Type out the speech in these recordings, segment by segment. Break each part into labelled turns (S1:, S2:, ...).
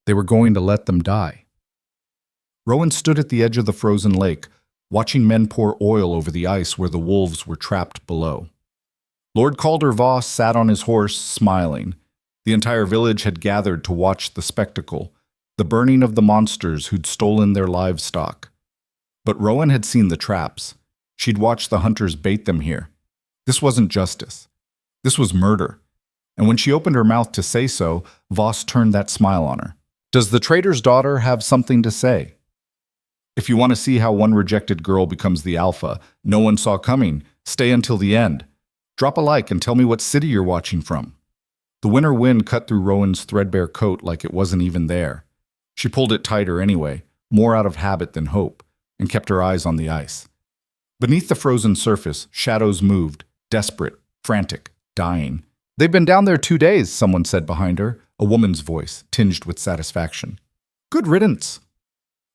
S1: They were going to let them die. Rowan stood at the edge of the frozen lake, watching men pour oil over the ice where the wolves were trapped below. Lord Calder Voss sat on his horse, smiling. The entire village had gathered to watch the spectacle, the burning of the monsters who'd stolen their livestock. But Rowan had seen the traps. She'd watched the hunters bait them here. This wasn't justice. This was murder. And when she opened her mouth to say so, Voss turned that smile on her. Does the trader's daughter have something to say? If you want to see how one rejected girl becomes the alpha no one saw coming, stay until the end. Drop a like and tell me what city you're watching from. The winter wind cut through Rowan's threadbare coat like it wasn't even there. She pulled it tighter anyway, more out of habit than hope, and kept her eyes on the ice. Beneath the frozen surface, shadows moved, desperate, frantic, dying. They've been down there 2 days, someone said behind her, a woman's voice, tinged with satisfaction. Good riddance.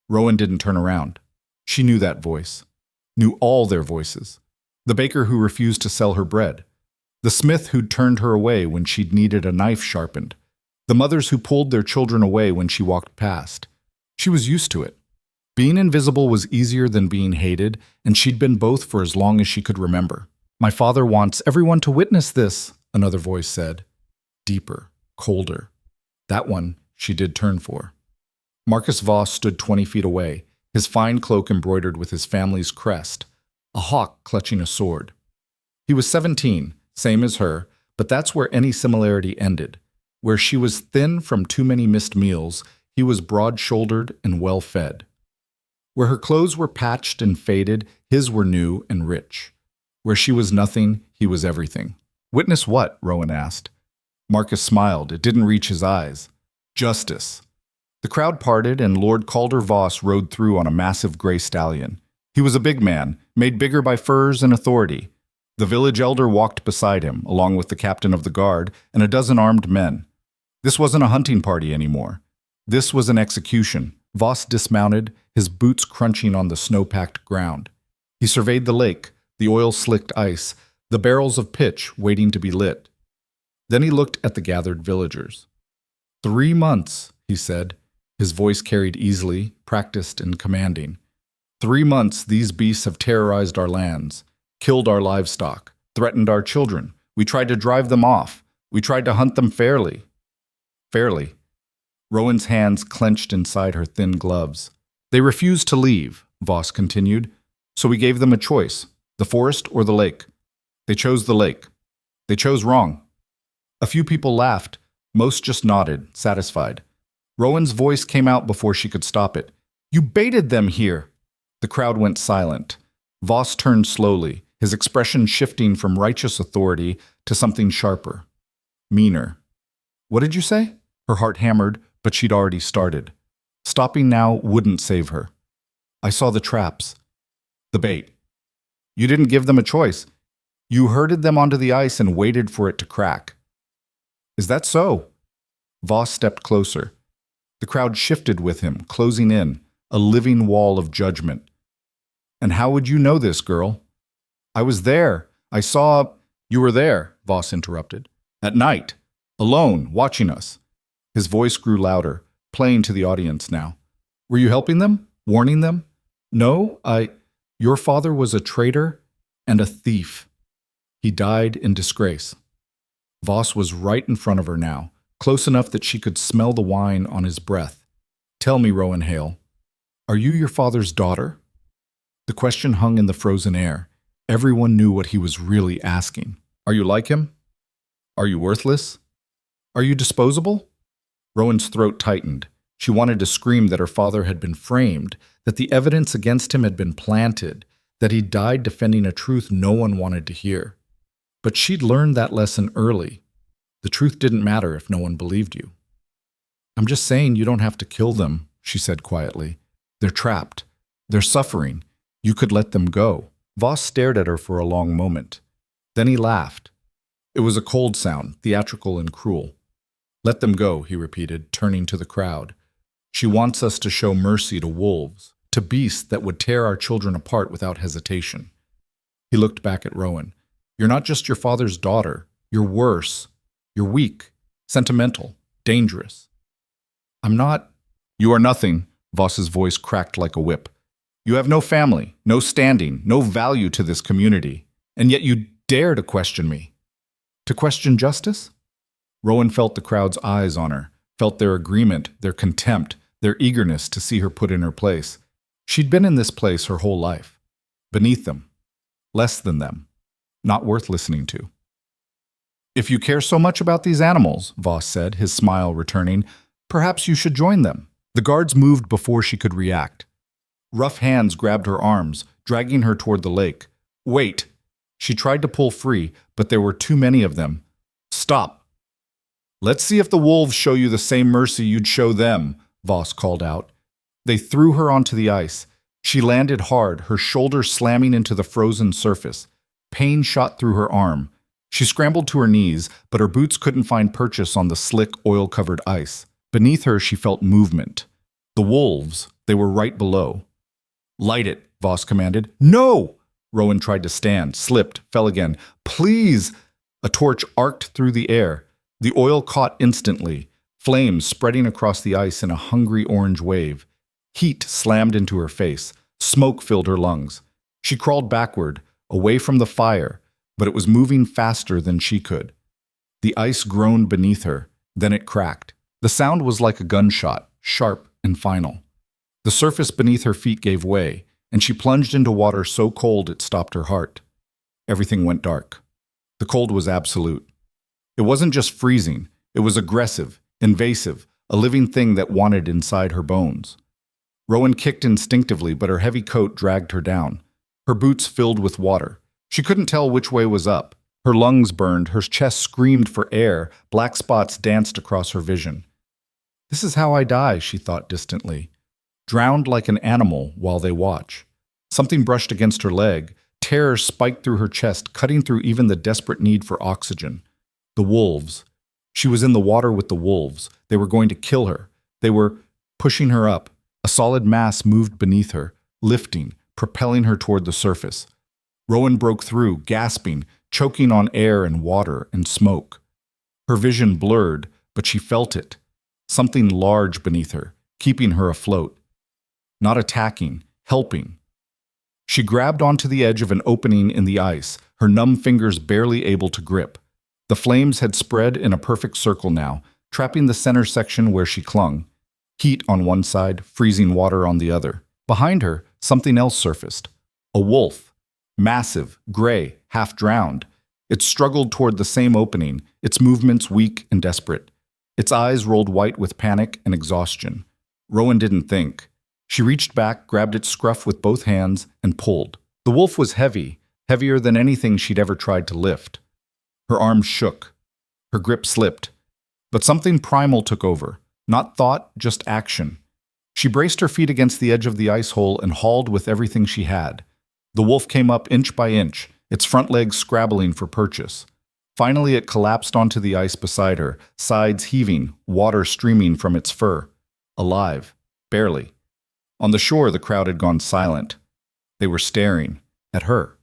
S1: Rowan didn't turn around. She knew that voice. Knew all their voices. The baker who refused to sell her bread. The smith who'd turned her away when she'd needed a knife sharpened. The mothers who pulled their children away when she walked past. She was used to it. Being invisible was easier than being hated, and she'd been both for as long as she could remember. My father wants everyone to witness this, another voice said. Deeper, colder. That one she did turn for. Marcus Voss stood 20 feet away, his fine cloak embroidered with his family's crest, a hawk clutching a sword. He was 17, same as her, but that's where any similarity ended. Where she was thin from too many missed meals, he was broad-shouldered and well-fed. Where her clothes were patched and faded, his were new and rich. Where she was nothing, he was everything. Witness what? Rowan asked. Marcus smiled. It didn't reach his eyes. Justice. The crowd parted, and Lord Calder Voss rode through on a massive gray stallion. He was a big man, made bigger by furs and authority. The village elder walked beside him, along with the captain of the guard and a dozen armed men. This wasn't a hunting party anymore. This was an execution. Voss dismounted, his boots crunching on the snow-packed ground. He surveyed the lake, the oil-slicked ice, the barrels of pitch waiting to be lit. Then he looked at the gathered villagers. 3 months, he said. His voice carried easily, practiced and commanding. 3 months these beasts have terrorized our lands, killed our livestock, threatened our children. We tried to drive them off. We tried to hunt them fairly. Fairly. Rowan's hands clenched inside her thin gloves. They refused to leave, Voss continued, so we gave them a choice, the forest or the lake. They chose the lake. They chose wrong. A few people laughed, most just nodded, satisfied. Rowan's voice came out before she could stop it. You baited them here. The crowd went silent. Voss turned slowly, his expression shifting from righteous authority to something sharper, meaner. What did you say? Her heart hammered, but she'd already started. Stopping now wouldn't save her. I saw the traps. The bait. You didn't give them a choice. You herded them onto the ice and waited for it to crack. Is that so? Voss stepped closer. The crowd shifted with him, closing in, a living wall of judgment. And how would you know this, girl? I was there. I saw... You were there, Voss interrupted. At night. Alone, watching us. His voice grew louder, playing to the audience now. Were you helping them? Warning them? No, Your father was a traitor and a thief. He died in disgrace. Voss was right in front of her now, close enough that she could smell the wine on his breath. Tell me, Rowan Hale, are you your father's daughter? The question hung in the frozen air. Everyone knew what he was really asking. Are you like him? Are you worthless? Are you disposable? Rowan's throat tightened. She wanted to scream that her father had been framed, that the evidence against him had been planted, that he died defending a truth no one wanted to hear. But she'd learned that lesson early. The truth didn't matter if no one believed you. I'm just saying you don't have to kill them, she said quietly. They're trapped. They're suffering. You could let them go. Voss stared at her for a long moment. Then he laughed. It was a cold sound, theatrical and cruel. Let them go, he repeated, turning to the crowd. She wants us to show mercy to wolves, to beasts that would tear our children apart without hesitation. He looked back at Rowan. You're not just your father's daughter. You're worse. You're weak, sentimental, dangerous. I'm not. You are nothing, Voss's voice cracked like a whip. You have no family, no standing, no value to this community, and yet you dare to question me. To question justice? Rowan felt the crowd's eyes on her, felt their agreement, their contempt, their eagerness to see her put in her place. She'd been in this place her whole life. Beneath them. Less than them. Not worth listening to. If you care so much about these animals, Voss said, his smile returning, perhaps you should join them. The guards moved before she could react. Rough hands grabbed her arms, dragging her toward the lake. Wait! She tried to pull free, but there were too many of them. Stop! Let's see if the wolves show you the same mercy you'd show them, Voss called out. They threw her onto the ice. She landed hard, her shoulder slamming into the frozen surface. Pain shot through her arm. She scrambled to her knees, but her boots couldn't find purchase on the slick, oil-covered ice. Beneath her, she felt movement. The wolves, they were right below. Light it, Voss commanded. No! Rowan tried to stand, slipped, fell again. Please! A torch arced through the air. The oil caught instantly, flames spreading across the ice in a hungry orange wave. Heat slammed into her face. Smoke filled her lungs. She crawled backward, away from the fire, but it was moving faster than she could. The ice groaned beneath her, then it cracked. The sound was like a gunshot, sharp and final. The surface beneath her feet gave way, and she plunged into water so cold it stopped her heart. Everything went dark. The cold was absolute. It wasn't just freezing, it was aggressive, invasive, a living thing that wanted inside her bones. Rowan kicked instinctively, but her heavy coat dragged her down. Her boots filled with water. She couldn't tell which way was up. Her lungs burned, her chest screamed for air, black spots danced across her vision. This is how I die, she thought distantly. Drowned like an animal while they watch. Something brushed against her leg. Terror spiked through her chest, cutting through even the desperate need for oxygen. The wolves. She was in the water with the wolves. They were going to kill her. They were pushing her up. A solid mass moved beneath her, lifting, propelling her toward the surface. Rowan broke through, gasping, choking on air and water and smoke. Her vision blurred, but she felt it. Something large beneath her, keeping her afloat. Not attacking, helping. She grabbed onto the edge of an opening in the ice, her numb fingers barely able to grip. The flames had spread in a perfect circle now, trapping the center section where she clung. Heat on one side, freezing water on the other. Behind her, something else surfaced. A wolf. Massive, gray, half drowned. It struggled toward the same opening, its movements weak and desperate. Its eyes rolled white with panic and exhaustion. Rowan didn't think. She reached back, grabbed its scruff with both hands, and pulled. The wolf was heavy, heavier than anything she'd ever tried to lift. Her arms shook. Her grip slipped. But something primal took over. Not thought, just action. She braced her feet against the edge of the ice hole and hauled with everything she had. The wolf came up inch by inch, its front legs scrabbling for purchase. Finally, it collapsed onto the ice beside her, sides heaving, water streaming from its fur. Alive. Barely. On the shore, the crowd had gone silent. They were staring. At her.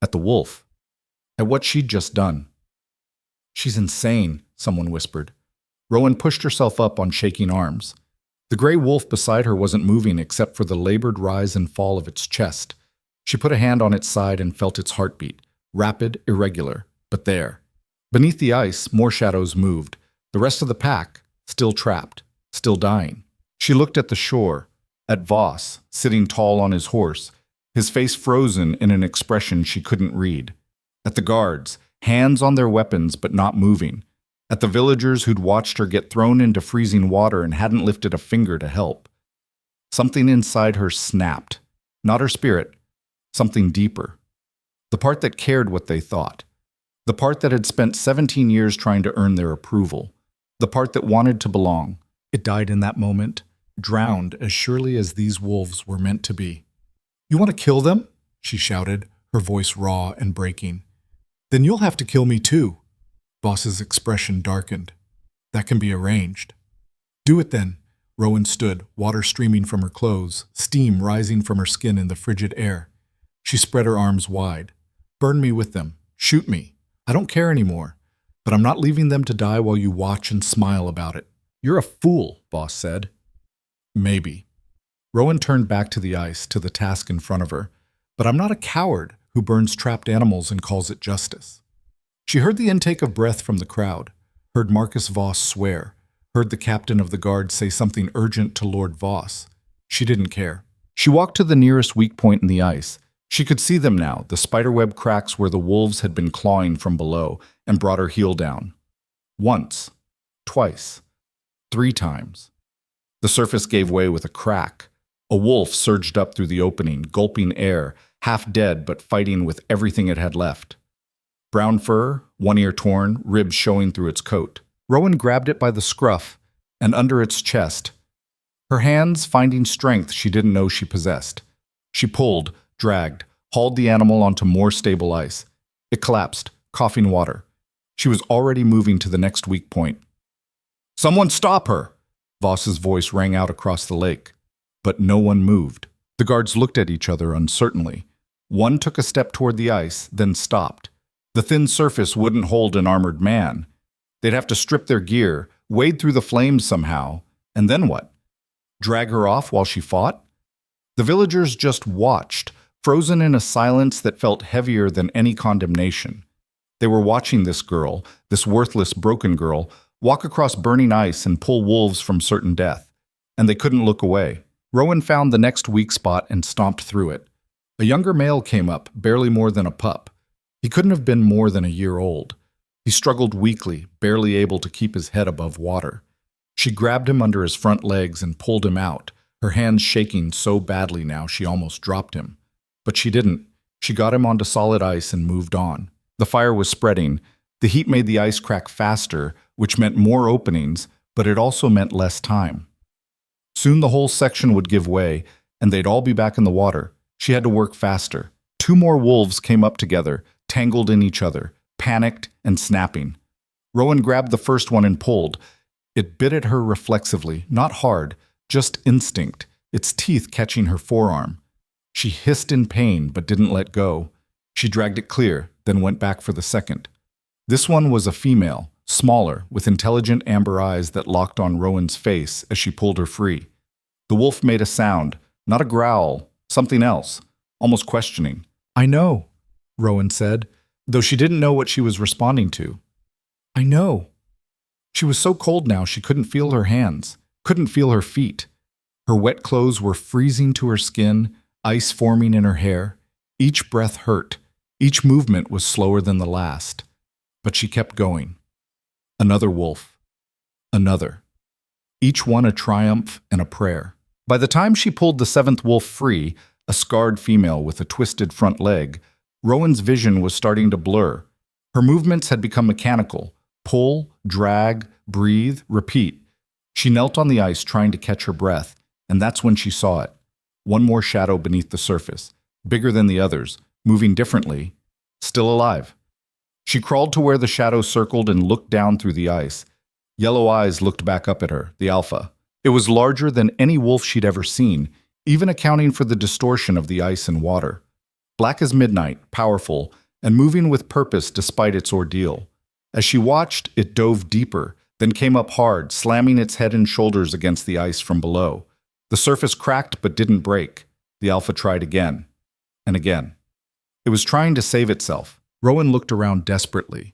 S1: At the wolf. At what she'd just done. She's insane, someone whispered. Rowan pushed herself up on shaking arms. The gray wolf beside her wasn't moving except for the labored rise and fall of its chest. She put a hand on its side and felt its heartbeat. Rapid, irregular, but there. Beneath the ice, more shadows moved. The rest of the pack, still trapped, still dying. She looked at the shore, at Voss, sitting tall on his horse, his face frozen in an expression she couldn't read. At the guards, hands on their weapons but not moving. At the villagers who'd watched her get thrown into freezing water and hadn't lifted a finger to help. Something inside her snapped. Not her spirit. Something deeper. The part that cared what they thought. The part that had spent 17 years trying to earn their approval. The part that wanted to belong. It died in that moment, drowned as surely as these wolves were meant to be. "You want to kill them?" she shouted, her voice raw and breaking. "Then you'll have to kill me too." Voss's expression darkened. "That can be arranged." "Do it then." Rowan stood, water streaming from her clothes, steam rising from her skin in the frigid air. She spread her arms wide. "Burn me with them. Shoot me. I don't care anymore. But I'm not leaving them to die while you watch and smile about it. You're a fool, Voss said. Maybe. Rowan turned back to the ice, to the task in front of her. But I'm not a coward who burns trapped animals and calls it justice. She heard the intake of breath from the crowd, heard Marcus Voss swear, heard the captain of the guard say something urgent to Lord Voss. She didn't care. She walked to the nearest weak point in the ice. She could see them now, the spiderweb cracks where the wolves had been clawing from below, and brought her heel down. Once, twice, 3 times. The surface gave way with a crack. A wolf surged up through the opening, gulping air, half dead but fighting with everything it had left. Brown fur, one ear torn, ribs showing through its coat. Rowan grabbed it by the scruff and under its chest, her hands finding strength she didn't know she possessed. She pulled, dragged, hauled the animal onto more stable ice. It collapsed, coughing water. She was already moving to the next weak point. "Someone stop her!" Voss's voice rang out across the lake. But no one moved. The guards looked at each other uncertainly. One took a step toward the ice, then stopped. The thin surface wouldn't hold an armored man. They'd have to strip their gear, wade through the flames somehow, and then what? Drag her off while she fought? The villagers just watched, frozen in a silence that felt heavier than any condemnation. They were watching this girl, this worthless, broken girl, walk across burning ice and pull wolves from certain death. And they couldn't look away. Rowan found the next weak spot and stomped through it. A younger male came up, barely more than a pup. He couldn't have been more than a year old. He struggled weakly, barely able to keep his head above water. She grabbed him under his front legs and pulled him out, her hands shaking so badly now she almost dropped him. But she didn't. She got him onto solid ice and moved on. The fire was spreading. The heat made the ice crack faster, which meant more openings, but it also meant less time. Soon the whole section would give way, and they'd all be back in the water. She had to work faster. 2 more wolves came up together, tangled in each other, panicked and snapping. Rowan grabbed the first one and pulled. It bit at her reflexively, not hard, just instinct, its teeth catching her forearm. She hissed in pain but didn't let go. She dragged it clear, then went back for the second. This one was a female, smaller, with intelligent amber eyes that locked on Rowan's face as she pulled her free. The wolf made a sound, not a growl, something else, almost questioning. "I know," Rowan said, though she didn't know what she was responding to. "I know." She was so cold now she couldn't feel her hands, couldn't feel her feet. Her wet clothes were freezing to her skin, ice forming in her hair. Each breath hurt. Each movement was slower than the last. But she kept going. Another wolf. Another. Each one a triumph and a prayer. By the time she pulled the 7th wolf free, a scarred female with a twisted front leg, Rowan's vision was starting to blur. Her movements had become mechanical. Pull, drag, breathe, repeat. She knelt on the ice trying to catch her breath, and that's when she saw it. One more shadow beneath the surface, bigger than the others, moving differently, still alive. She crawled to where the shadow circled and looked down through the ice. Yellow eyes looked back up at her, the alpha. It was larger than any wolf she'd ever seen, even accounting for the distortion of the ice and water. Black as midnight, powerful, and moving with purpose despite its ordeal. As she watched, it dove deeper, then came up hard, slamming its head and shoulders against the ice from below. The surface cracked but didn't break. The alpha tried again, and again. It was trying to save itself. Rowan looked around desperately.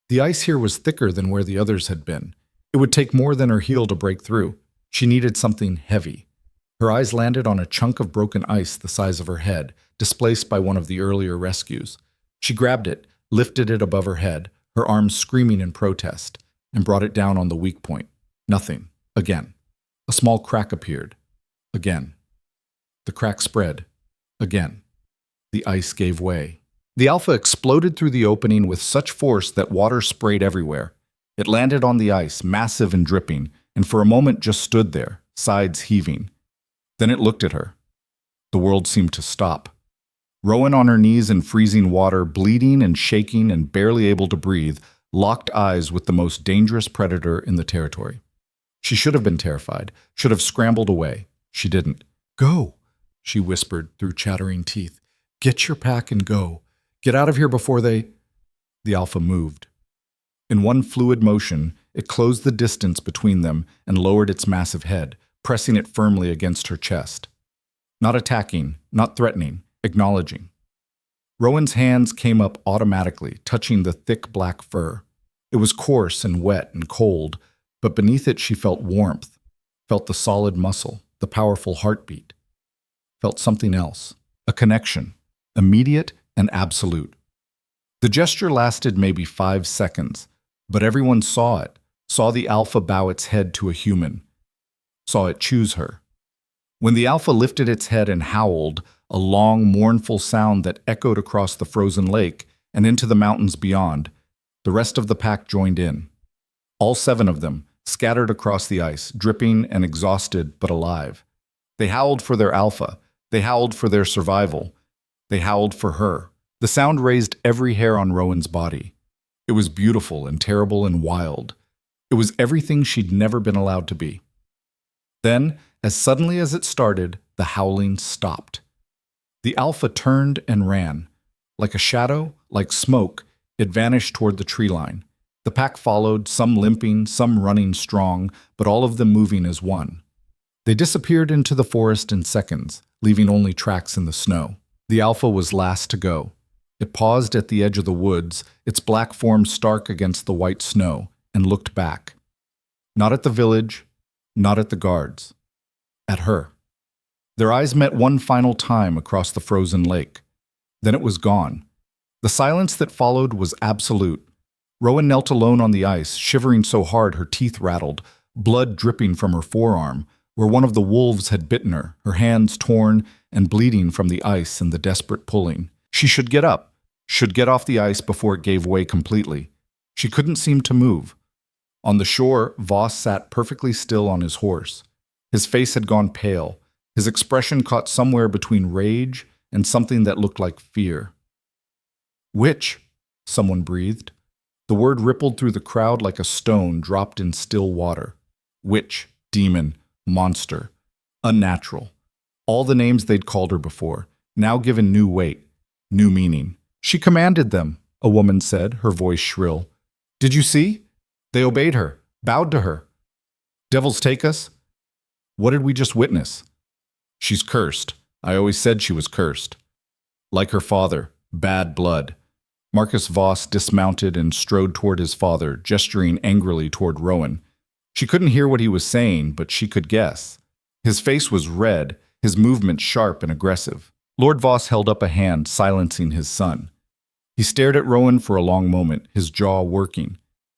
S1: The ice here was thicker than where the others had been. It would take more than her heel to break through. She needed something heavy. Her eyes landed on a chunk of broken ice the size of her head, displaced by one of the earlier rescues. She grabbed it, lifted it above her head, her arms screaming in protest, and brought it down on the weak point. Nothing. Again. A small crack appeared. Again. The crack spread. Again. The ice gave way. The alpha exploded through the opening with such force that water sprayed everywhere. It landed on the ice, massive and dripping, and for a moment just stood there, sides heaving. Then it looked at her. The world seemed to stop. Rowan on her knees in freezing water, bleeding and shaking and barely able to breathe, locked eyes with the most dangerous predator in the territory. She should have been terrified, should have scrambled away. She didn't. "Go," she whispered through chattering teeth. "Get your pack and go. Get out of here before they—" The alpha moved. In one fluid motion, It closed the distance between them and lowered its massive head, pressing it firmly against her chest. Not attacking, not threatening, acknowledging. Rowan's hands came up automatically, touching the thick black fur. It was coarse and wet and cold, but beneath it she felt warmth, felt the solid muscle, the powerful heartbeat. Felt something else, a connection, immediate and absolute. The gesture lasted maybe 5 seconds, but everyone saw it, saw the alpha bow its head to a human, saw it choose her. When the alpha lifted its head and howled, a long, mournful sound that echoed across the frozen lake and into the mountains beyond, the rest of the pack joined in. All 7 of them, scattered across the ice, dripping and exhausted but alive. They howled for their alpha. They howled for their survival. They howled for her. The sound raised every hair on Rowan's body. It was beautiful and terrible and wild. It was everything she'd never been allowed to be. Then, as suddenly as it started, the howling stopped. The alpha turned and ran. Like a shadow, like smoke, it vanished toward the tree line. The pack followed, some limping, some running strong, but all of them moving as one. They disappeared into the forest in seconds, leaving only tracks in the snow. The alpha was last to go. It paused at the edge of the woods, its black form stark against the white snow, and looked back. Not at the village, not at the guards. At her. Their eyes met one final time across the frozen lake. Then it was gone. The silence that followed was absolute. Rowan knelt alone on the ice, shivering so hard her teeth rattled, blood dripping from her forearm, where one of the wolves had bitten her, her hands torn and bleeding from the ice and the desperate pulling. She should get up, should get off the ice before it gave way completely. She couldn't seem to move. On the shore, Voss sat perfectly still on his horse. His face had gone pale, his expression caught somewhere between rage and something that looked like fear. "Witch," someone breathed. The word rippled through the crowd like a stone dropped in still water. Witch, demon, monster, unnatural. All the names they'd called her before, now given new weight, new meaning. "She commanded them," a woman said, her voice shrill. "Did you see? They obeyed her, bowed to her. Devils take us? What did we just witness? She's cursed. I always said she was cursed. Like her father, bad blood." Marcus Voss dismounted and strode toward his father, gesturing angrily toward Rowan. She couldn't hear what he was saying, but she could guess. His face was red, his movements sharp and aggressive. Lord Voss held up a hand, silencing his son. He stared at Rowan for a long moment, his jaw working.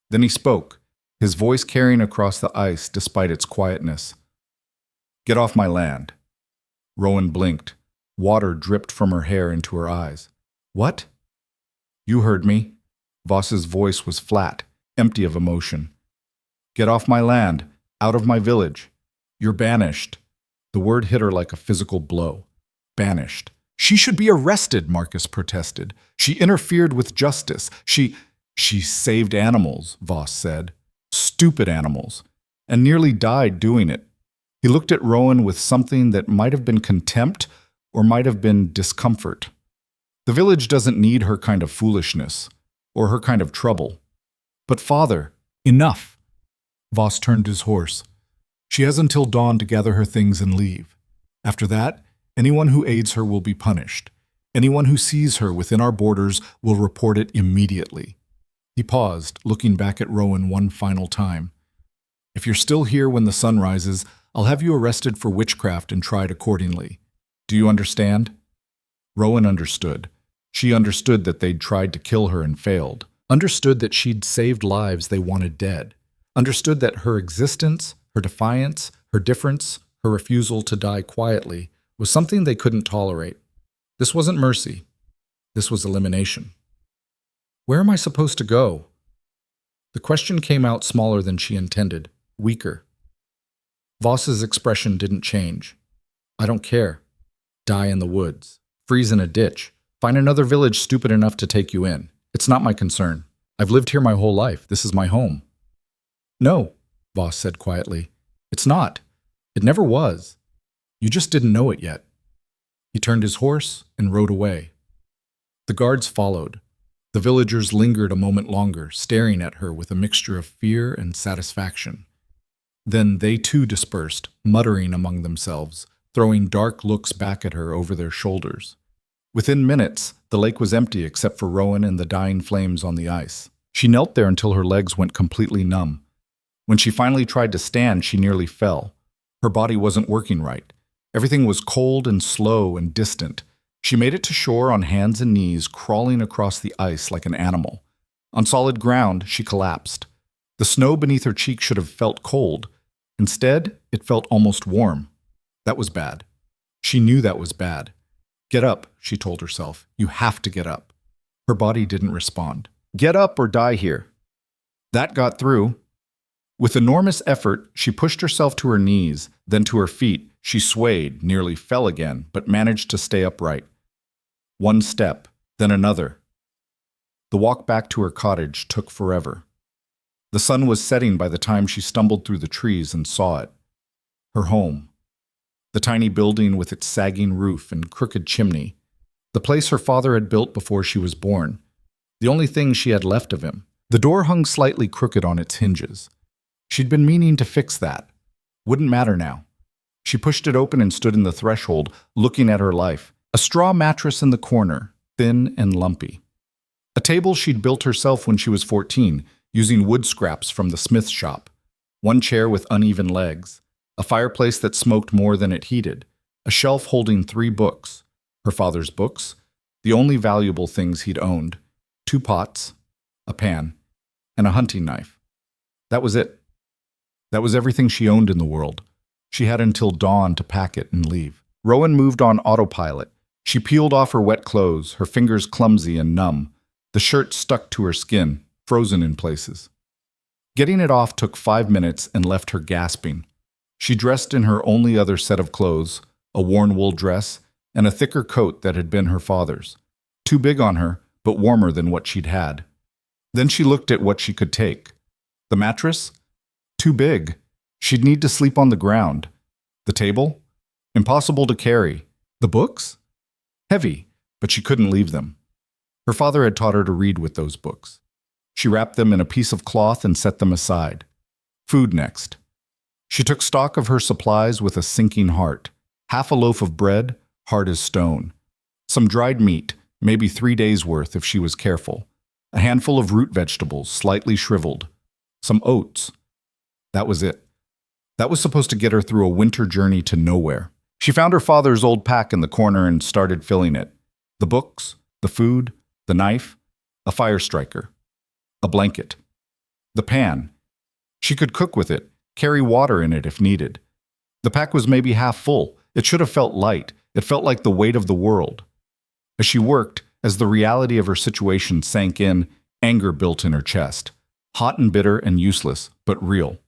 S1: Then he spoke, his voice carrying across the ice despite its quietness. "Get off my land." Rowan blinked. Water dripped from her hair into her eyes. "What?" "You heard me." Voss's voice was flat, empty of emotion. "Get off my land, out of my village. You're banished." The word hit her like a physical blow. Banished. "She should be arrested," Marcus protested. "She interfered with justice. She saved animals," Voss said. "Stupid animals. And nearly died doing it." He looked at Rowan with something that might have been contempt or might have been discomfort. The village doesn't need her kind of foolishness, or her kind of trouble. "But father..." "Enough." Voss turned his horse. "She has until dawn to gather her things and leave. After that, anyone who aids her will be punished. Anyone who sees her within our borders will report it immediately." He paused, looking back at Rowan one final time. "If you're still here when the sun rises, I'll have you arrested for witchcraft and tried accordingly. Do you understand?" Rowan understood. She understood that they'd tried to kill her and failed. Understood that she'd saved lives they wanted dead. Understood that her existence, her defiance, her difference, her refusal to die quietly was something they couldn't tolerate. This wasn't mercy. This was elimination. "Where am I supposed to go?" The question came out smaller than she intended, weaker. Voss's expression didn't change. "I don't care. Die in the woods. Freeze in a ditch. Find another village stupid enough to take you in. It's not my concern. I've lived here my whole life. This is my home." "No," Voss said quietly. "It's not. It never was. You just didn't know it yet." He turned his horse and rode away. The guards followed. The villagers lingered a moment longer, staring at her with a mixture of fear and satisfaction. Then they too dispersed, muttering among themselves, throwing dark looks back at her over their shoulders. Within minutes, the lake was empty except for Rowan and the dying flames on the ice. She knelt there until her legs went completely numb. When she finally tried to stand, she nearly fell. Her body wasn't working right. Everything was cold and slow and distant. She made it to shore on hands and knees, crawling across the ice like an animal. On solid ground, she collapsed. The snow beneath her cheek should have felt cold. Instead, it felt almost warm. That was bad. She knew that was bad. Get up, she told herself. You have to get up. Her body didn't respond. Get up or die here. That got through. With enormous effort, she pushed herself to her knees, then to her feet. She swayed, nearly fell again, but managed to stay upright. One step, then another. The walk back to her cottage took forever. The sun was setting by the time she stumbled through the trees and saw it. Her home. The tiny building with its sagging roof and crooked chimney. The place her father had built before she was born. The only thing she had left of him. The door hung slightly crooked on its hinges. She'd been meaning to fix that. Wouldn't matter now. She pushed it open and stood in the threshold, looking at her life. A straw mattress in the corner, thin and lumpy. A table she'd built herself when she was 14, using wood scraps from the smith shop. One chair with uneven legs. A fireplace that smoked more than it heated. A shelf holding 3 books. Her father's books. The only valuable things he'd owned. 2 pots, a pan, and a hunting knife. That was it. That was everything she owned in the world. She had until dawn to pack it and leave. Rowan moved on autopilot. She peeled off her wet clothes, her fingers clumsy and numb. The shirt stuck to her skin, frozen in places. Getting it off took 5 minutes and left her gasping. She dressed in her only other set of clothes, a worn wool dress, and a thicker coat that had been her father's. Too big on her, but warmer than what she'd had. Then she looked at what she could take. The mattress? Too big. She'd need to sleep on the ground. The table? Impossible to carry. The books? Heavy, but she couldn't leave them. Her father had taught her to read with those books. She wrapped them in a piece of cloth and set them aside. Food next. She took stock of her supplies with a sinking heart. Half a loaf of bread, hard as stone. Some dried meat, maybe 3 days' worth if she was careful. A handful of root vegetables, slightly shriveled. Some oats. That was it. That was supposed to get her through a winter journey to nowhere. She found her father's old pack in the corner and started filling it. The books, the food, the knife, a fire striker, a blanket. The pan. She could cook with it, carry water in it if needed. The pack was maybe half full. It should have felt light. It felt like the weight of the world. As she worked, as the reality of her situation sank in, anger built in her chest. Hot and bitter and useless, but real.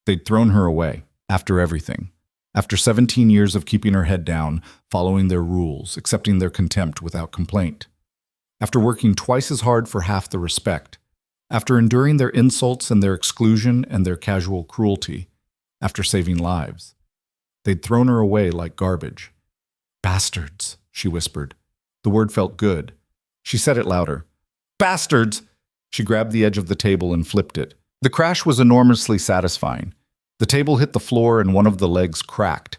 S1: They'd thrown her away, after everything. After 17 years of keeping her head down, following their rules, accepting their contempt without complaint. After working twice as hard for half the respect. After enduring their insults and their exclusion and their casual cruelty. After saving lives. They'd thrown her away like garbage. Bastards, she whispered. The word felt good. She said it louder. Bastards! She grabbed the edge of the table and flipped it. The crash was enormously satisfying. The table hit the floor and one of the legs cracked.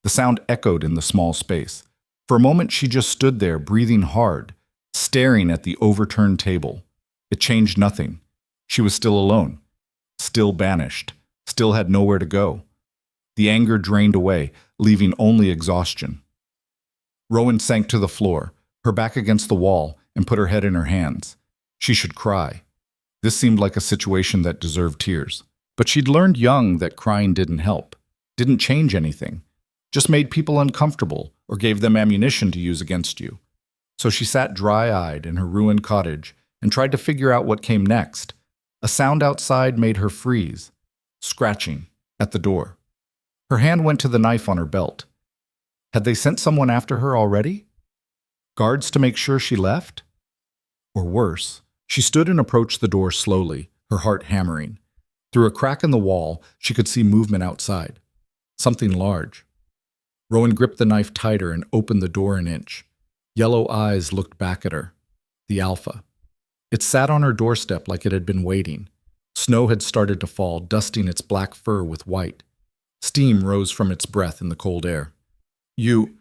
S1: The sound echoed in the small space. For a moment she just stood there, breathing hard, staring at the overturned table. It changed nothing. She was still alone, still banished, still had nowhere to go. The anger drained away, leaving only exhaustion. Rowan sank to the floor, her back against the wall, and put her head in her hands. She should cry. This seemed like a situation that deserved tears. But she'd learned young that crying didn't help, didn't change anything, just made people uncomfortable or gave them ammunition to use against you. So she sat dry-eyed in her ruined cottage and tried to figure out what came next. A sound outside made her freeze, scratching, at the door. Her hand went to the knife on her belt. Had they sent someone after her already? Guards to make sure she left? Or worse, she stood and approached the door slowly, her heart hammering. Through a crack in the wall, she could see movement outside. Something large. Rowan gripped the knife tighter and opened the door an inch. Yellow eyes looked back at her. The Alpha. It sat on her doorstep like it had been waiting. Snow had started to fall, dusting its black fur with white. Steam rose from its breath in the cold air. You...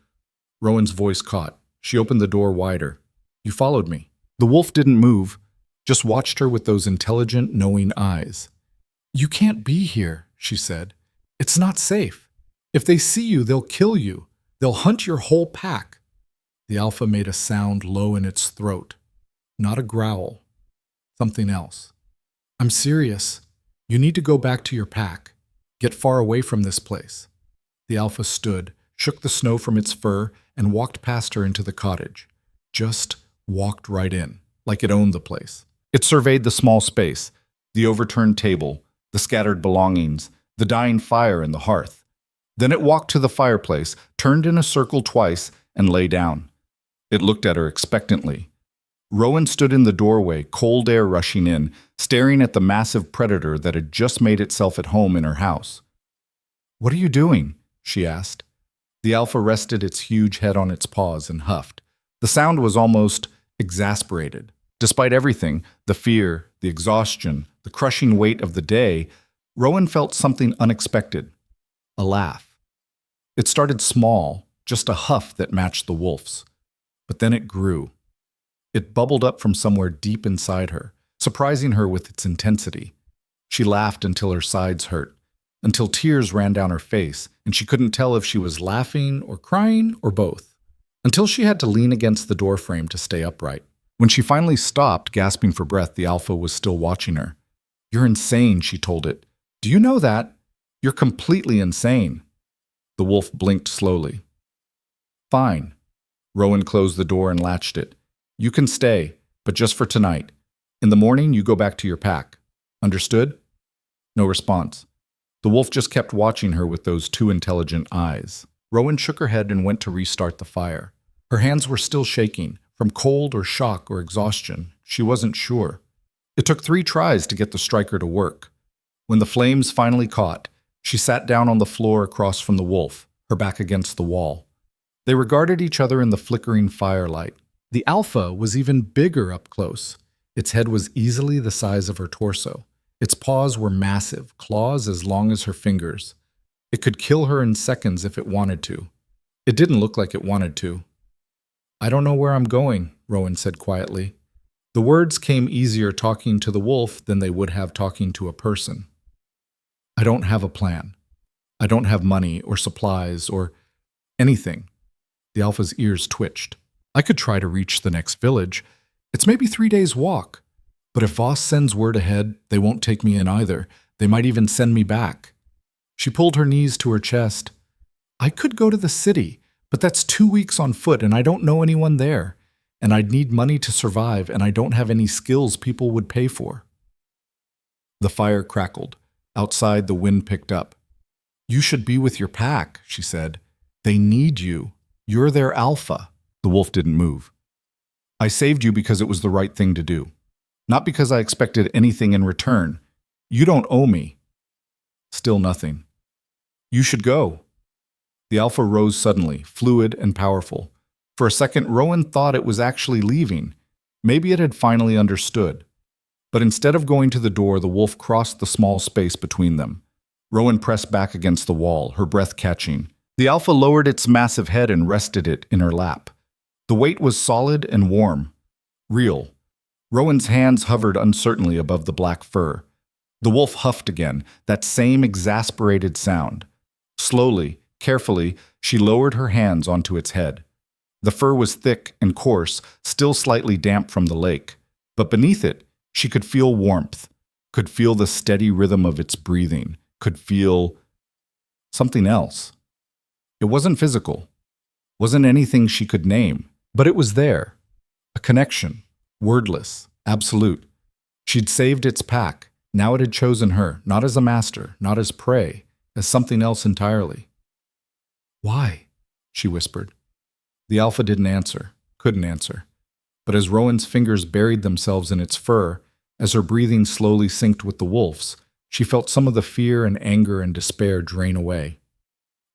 S1: Rowan's voice caught. She opened the door wider. You followed me. The wolf didn't move, just watched her with those intelligent, knowing eyes. You can't be here, she said. It's not safe. If they see you, they'll kill you. They'll hunt your whole pack. The alpha made a sound low in its throat. Not a growl. Something else. I'm serious. You need to go back to your pack. Get far away from this place. The alpha stood, shook the snow from its fur, and walked past her into the cottage. Just walked right in, like it owned the place. It surveyed the small space, the overturned table, the scattered belongings, the dying fire in the hearth. Then it walked to the fireplace, turned in a circle twice, and lay down. It looked at her expectantly. Rowan stood in the doorway, cold air rushing in, staring at the massive predator that had just made itself at home in her house. What are you doing? She asked. The alpha rested its huge head on its paws and huffed. The sound was almost exasperated. Despite everything, the fear, the exhaustion, the crushing weight of the day, Rowan felt something unexpected. A laugh. It started small, just a huff that matched the wolf's. But then it grew. It bubbled up from somewhere deep inside her, surprising her with its intensity. She laughed until her sides hurt, until tears ran down her face, and she couldn't tell if she was laughing or crying or both, until she had to lean against the doorframe to stay upright. When she finally stopped, gasping for breath, the alpha was still watching her. You're insane, she told it. Do you know that? You're completely insane. The wolf blinked slowly. Fine. Rowan closed the door and latched it. You can stay, but just for tonight. In the morning, you go back to your pack. Understood? No response. The wolf just kept watching her with those two intelligent eyes. Rowan shook her head and went to restart the fire. Her hands were still shaking, from cold or shock or exhaustion. She wasn't sure. It took 3 tries to get the striker to work. When the flames finally caught, she sat down on the floor across from the wolf, her back against the wall. They regarded each other in the flickering firelight. The alpha was even bigger up close. Its head was easily the size of her torso. Its paws were massive, claws as long as her fingers. It could kill her in seconds if it wanted to. It didn't look like it wanted to. I don't know where I'm going, Rowan said quietly. The words came easier talking to the wolf than they would have talking to a person. I don't have a plan. I don't have money or supplies or anything. The alpha's ears twitched. I could try to reach the next village. It's maybe 3 days' walk. But if Voss sends word ahead, they won't take me in either. They might even send me back. She pulled her knees to her chest. I could go to the city, but that's 2 weeks on foot and I don't know anyone there. And I'd need money to survive and I don't have any skills people would pay for. The fire crackled. Outside, the wind picked up. You should be with your pack, she said. They need you. You're their alpha. The wolf didn't move. I saved you because it was the right thing to do. Not because I expected anything in return. You don't owe me. Still nothing. You should go. The alpha rose suddenly, fluid and powerful. For a second, Rowan thought it was actually leaving. Maybe it had finally understood. But instead of going to the door, the wolf crossed the small space between them. Rowan pressed back against the wall, her breath catching. The alpha lowered its massive head and rested it in her lap. The weight was solid and warm. Real. Rowan's hands hovered uncertainly above the black fur. The wolf huffed again, that same exasperated sound. Slowly, carefully, she lowered her hands onto its head. The fur was thick and coarse, still slightly damp from the lake. But beneath it, she could feel warmth, could feel the steady rhythm of its breathing, could feel something else. It wasn't physical, wasn't anything she could name, but it was there. A connection, wordless, absolute. She'd saved its pack. Now it had chosen her, not as a master, not as prey, as something else entirely. Why? She whispered. The alpha didn't answer, couldn't answer. But as Rowan's fingers buried themselves in its fur, as her breathing slowly synced with the wolf's, she felt some of the fear and anger and despair drain away.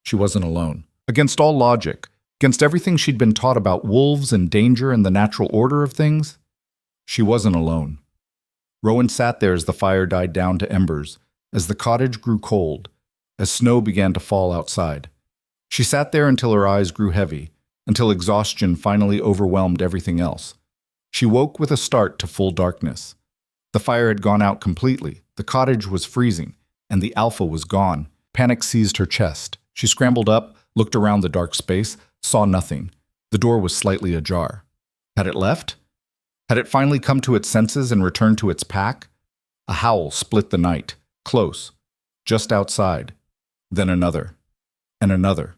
S1: She wasn't alone. Against all logic, against everything she'd been taught about wolves and danger and the natural order of things, She wasn't alone. Rowan sat there as the fire died down to embers, as the cottage grew cold, as snow began to fall outside. She sat there until her eyes grew heavy, until exhaustion finally overwhelmed everything else. She woke with a start to full darkness. The fire had gone out completely, the cottage was freezing, and the Alpha was gone. Panic seized her chest. She scrambled up, looked around the dark space, saw nothing. The door was slightly ajar. Had it left? Had it finally come to its senses and returned to its pack? A howl split the night, close, just outside. Then another, and another.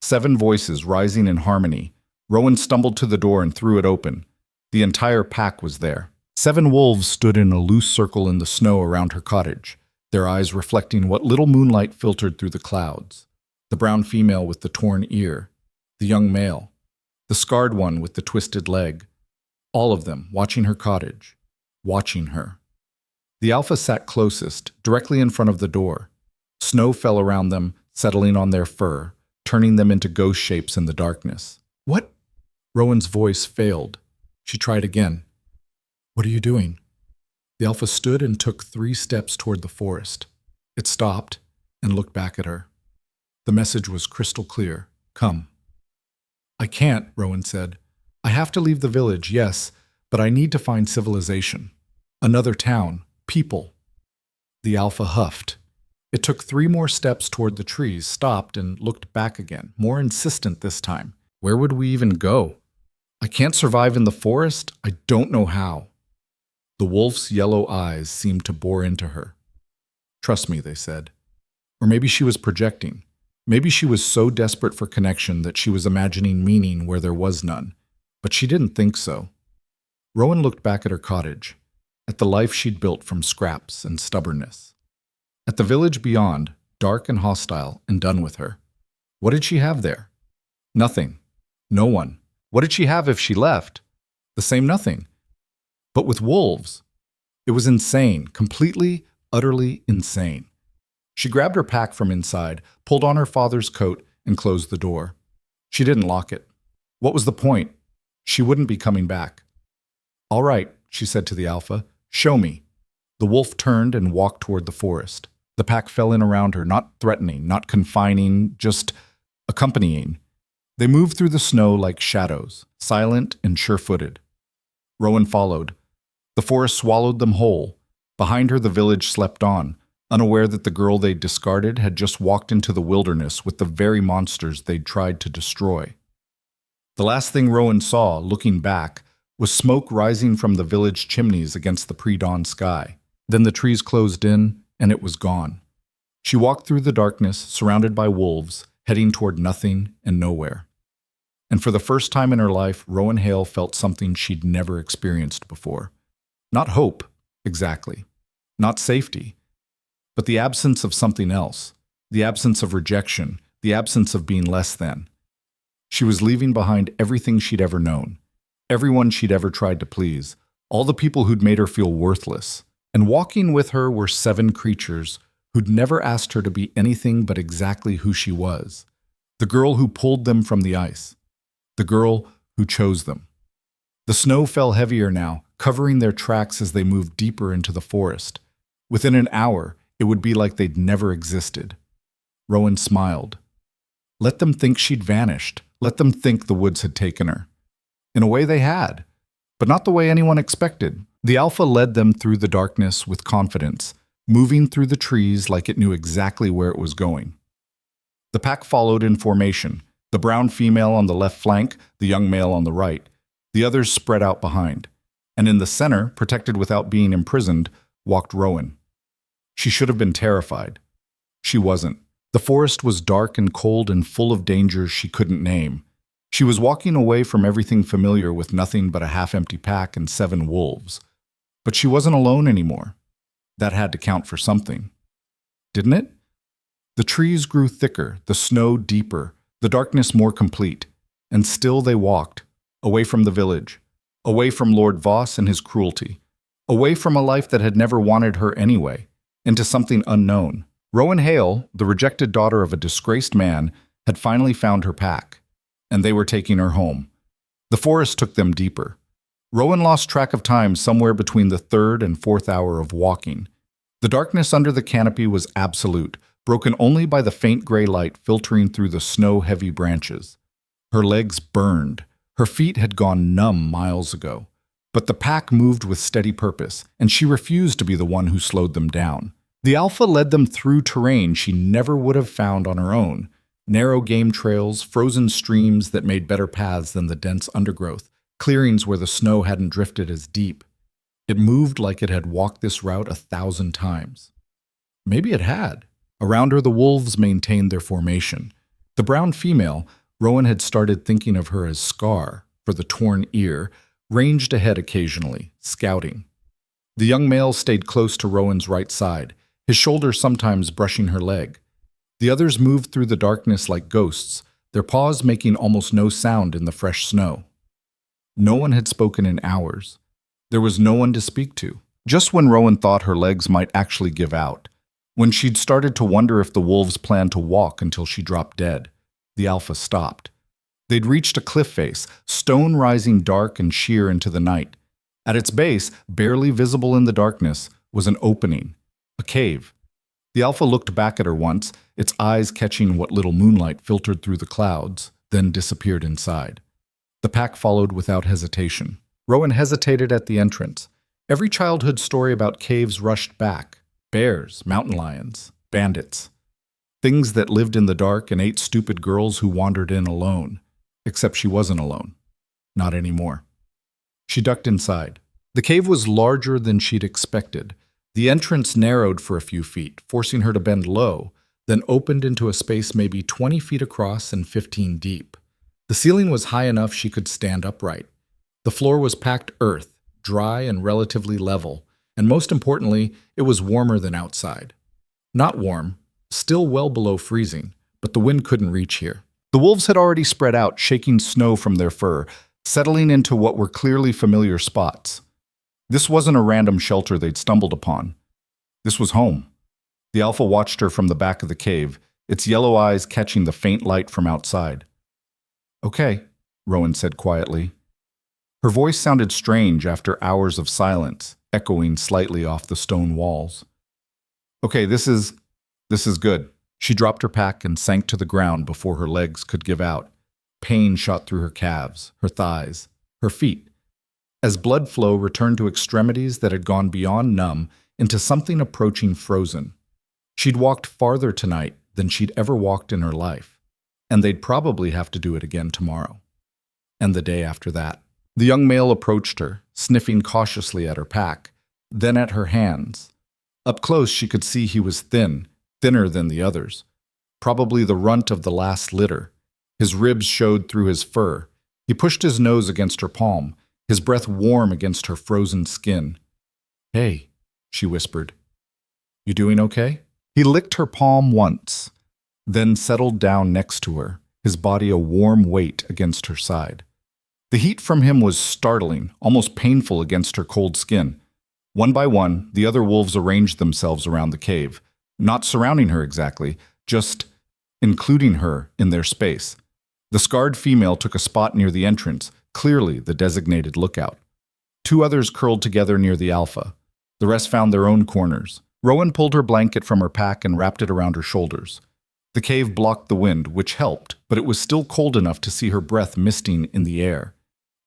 S1: 7 voices rising in harmony. Rowan stumbled to the door and threw it open. The entire pack was there. 7 wolves stood in a loose circle in the snow around her cottage, their eyes reflecting what little moonlight filtered through the clouds. The brown female with the torn ear, the young male, the scarred one with the twisted leg. All of them watching her cottage, watching her. The Alpha sat closest, directly in front of the door. Snow fell around them, settling on their fur, turning them into ghost shapes in the darkness. "What?" Rowan's voice failed. She tried again. "What are you doing?" The Alpha stood and took 3 steps toward the forest. It stopped and looked back at her. The message was crystal clear. "Come." "I can't," Rowan said. "I have to leave the village, yes, but I need to find civilization. Another town, people." The Alpha huffed. It took 3 more steps toward the trees, stopped, and looked back again, more insistent this time. "Where would we even go? I can't survive in the forest. I don't know how." The wolf's yellow eyes seemed to bore into her. "Trust me," they said. Or maybe she was projecting. Maybe she was so desperate for connection that she was imagining meaning where there was none. But she didn't think so. Rowan looked back at her cottage, at the life she'd built from scraps and stubbornness. At the village beyond, dark and hostile and done with her. What did she have there? Nothing. No one. What did she have if she left? The same nothing. But with wolves, it was insane, completely, utterly insane. She grabbed her pack from inside, pulled on her father's coat, and closed the door. She didn't lock it. What was the point? She wouldn't be coming back. "All right," she said to the Alpha, "show me." The wolf turned and walked toward the forest. The pack fell in around her, not threatening, not confining, just accompanying. They moved through the snow like shadows, silent and sure-footed. Rowan followed. The forest swallowed them whole. Behind her, the village slept on, unaware that the girl they'd discarded had just walked into the wilderness with the very monsters they'd tried to destroy. The last thing Rowan saw, looking back, was smoke rising from the village chimneys against the pre-dawn sky. Then the trees closed in, and it was gone. She walked through the darkness, surrounded by wolves, heading toward nothing and nowhere. And for the first time in her life, Rowan Hale felt something she'd never experienced before. Not hope, exactly. Not safety. But the absence of something else. The absence of rejection. The absence of being less than. She was leaving behind everything she'd ever known. Everyone she'd ever tried to please. All the people who'd made her feel worthless. And walking with her were 7 creatures who'd never asked her to be anything but exactly who she was. The girl who pulled them from the ice. The girl who chose them. The snow fell heavier now, covering their tracks as they moved deeper into the forest. Within an hour, it would be like they'd never existed. Rowan smiled. Let them think she'd vanished. Let them think the woods had taken her. In a way they had, but not the way anyone expected. The Alpha led them through the darkness with confidence, moving through the trees like it knew exactly where it was going. The pack followed in formation, the brown female on the left flank, the young male on the right, the others spread out behind. And in the center, protected without being imprisoned, walked Rowan. She should have been terrified. She wasn't. The forest was dark and cold and full of dangers she couldn't name. She was walking away from everything familiar with nothing but a half-empty pack and 7 wolves. But she wasn't alone anymore. That had to count for something. Didn't it? The trees grew thicker, the snow deeper, the darkness more complete. And still they walked, away from the village, away from Lord Voss and his cruelty, away from a life that had never wanted her anyway, into something unknown. Rowan Hale, the rejected daughter of a disgraced man, had finally found her pack, and they were taking her home. The forest took them deeper. Rowan lost track of time somewhere between the third and fourth hour of walking. The darkness under the canopy was absolute, broken only by the faint gray light filtering through the snow-heavy branches. Her legs burned. Her feet had gone numb miles ago. But the pack moved with steady purpose, and she refused to be the one who slowed them down. The Alpha led them through terrain she never would have found on her own. Narrow game trails, frozen streams that made better paths than the dense undergrowth, clearings where the snow hadn't drifted as deep. It moved like it had walked this route 1,000 times. Maybe it had. Around her, the wolves maintained their formation. The brown female, Rowan had started thinking of her as Scar, for the torn ear, ranged ahead occasionally, scouting. The young male stayed close to Rowan's right side, his shoulder sometimes brushing her leg. The others moved through the darkness like ghosts, their paws making almost no sound in the fresh snow. No one had spoken in hours. There was no one to speak to. Just when Rowan thought her legs might actually give out, when she'd started to wonder if the wolves planned to walk until she dropped dead, the Alpha stopped. They'd reached a cliff face, stone rising dark and sheer into the night. At its base, barely visible in the darkness, was an opening, a cave. The Alpha looked back at her once, its eyes catching what little moonlight filtered through the clouds, then disappeared inside. The pack followed without hesitation. Rowan hesitated at the entrance. Every childhood story about caves rushed back. Bears, mountain lions, bandits. Things that lived in the dark and ate stupid girls who wandered in alone. Except she wasn't alone. Not anymore. She ducked inside. The cave was larger than she'd expected. The entrance narrowed for a few feet, forcing her to bend low, then opened into a space maybe 20 feet across and 15 deep. The ceiling was high enough she could stand upright. The floor was packed earth, dry and relatively level, and most importantly, it was warmer than outside. Not warm, still well below freezing, but the wind couldn't reach here. The wolves had already spread out, shaking snow from their fur, settling into what were clearly familiar spots. This wasn't a random shelter they'd stumbled upon. This was home. The Alpha watched her from the back of the cave, its yellow eyes catching the faint light from outside. "Okay," Rowan said quietly. Her voice sounded strange after hours of silence, echoing slightly off the stone walls. "Okay, this is good." She dropped her pack and sank to the ground before her legs could give out. Pain shot through her calves, her thighs, her feet, as blood flow returned to extremities that had gone beyond numb into something approaching frozen. She'd walked farther tonight than she'd ever walked in her life, and they'd probably have to do it again tomorrow. And the day after that. The young male approached her, sniffing cautiously at her pack, then at her hands. Up close she could see he was thin, thinner than the others, probably the runt of the last litter. His ribs showed through his fur. He pushed his nose against her palm, his breath warm against her frozen skin. "Hey," she whispered. "You doing okay?" He licked her palm once, then settled down next to her, his body a warm weight against her side. The heat from him was startling, almost painful against her cold skin. One by one, the other wolves arranged themselves around the cave, not surrounding her exactly, just including her in their space. The scarred female took a spot near the entrance, clearly the designated lookout. Two others curled together near the Alpha. The rest found their own corners. Rowan pulled her blanket from her pack and wrapped it around her shoulders. The cave blocked the wind, which helped, but it was still cold enough to see her breath misting in the air.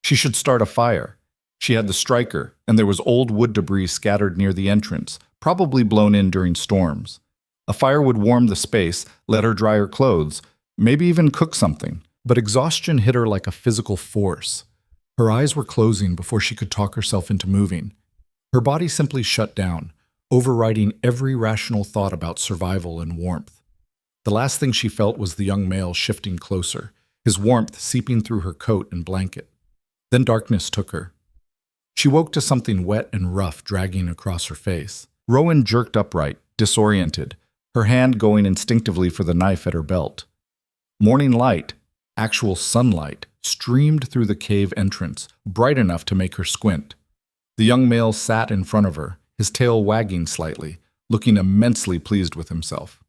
S1: She should start a fire. She had the striker, and there was old wood debris scattered near the entrance, probably blown in during storms. A fire would warm the space, let her dry her clothes, maybe even cook something. But exhaustion hit her like a physical force. Her eyes were closing before she could talk herself into moving. Her body simply shut down, overriding every rational thought about survival and warmth. The last thing she felt was the young male shifting closer, his warmth seeping through her coat and blanket. Then darkness took her. She woke to something wet and rough dragging across her face. Rowan jerked upright, disoriented, her hand going instinctively for the knife at her belt. Morning light, actual sunlight, streamed through the cave entrance, bright enough to make her squint. The young male sat in front of her, his tail wagging slightly, looking immensely pleased with himself.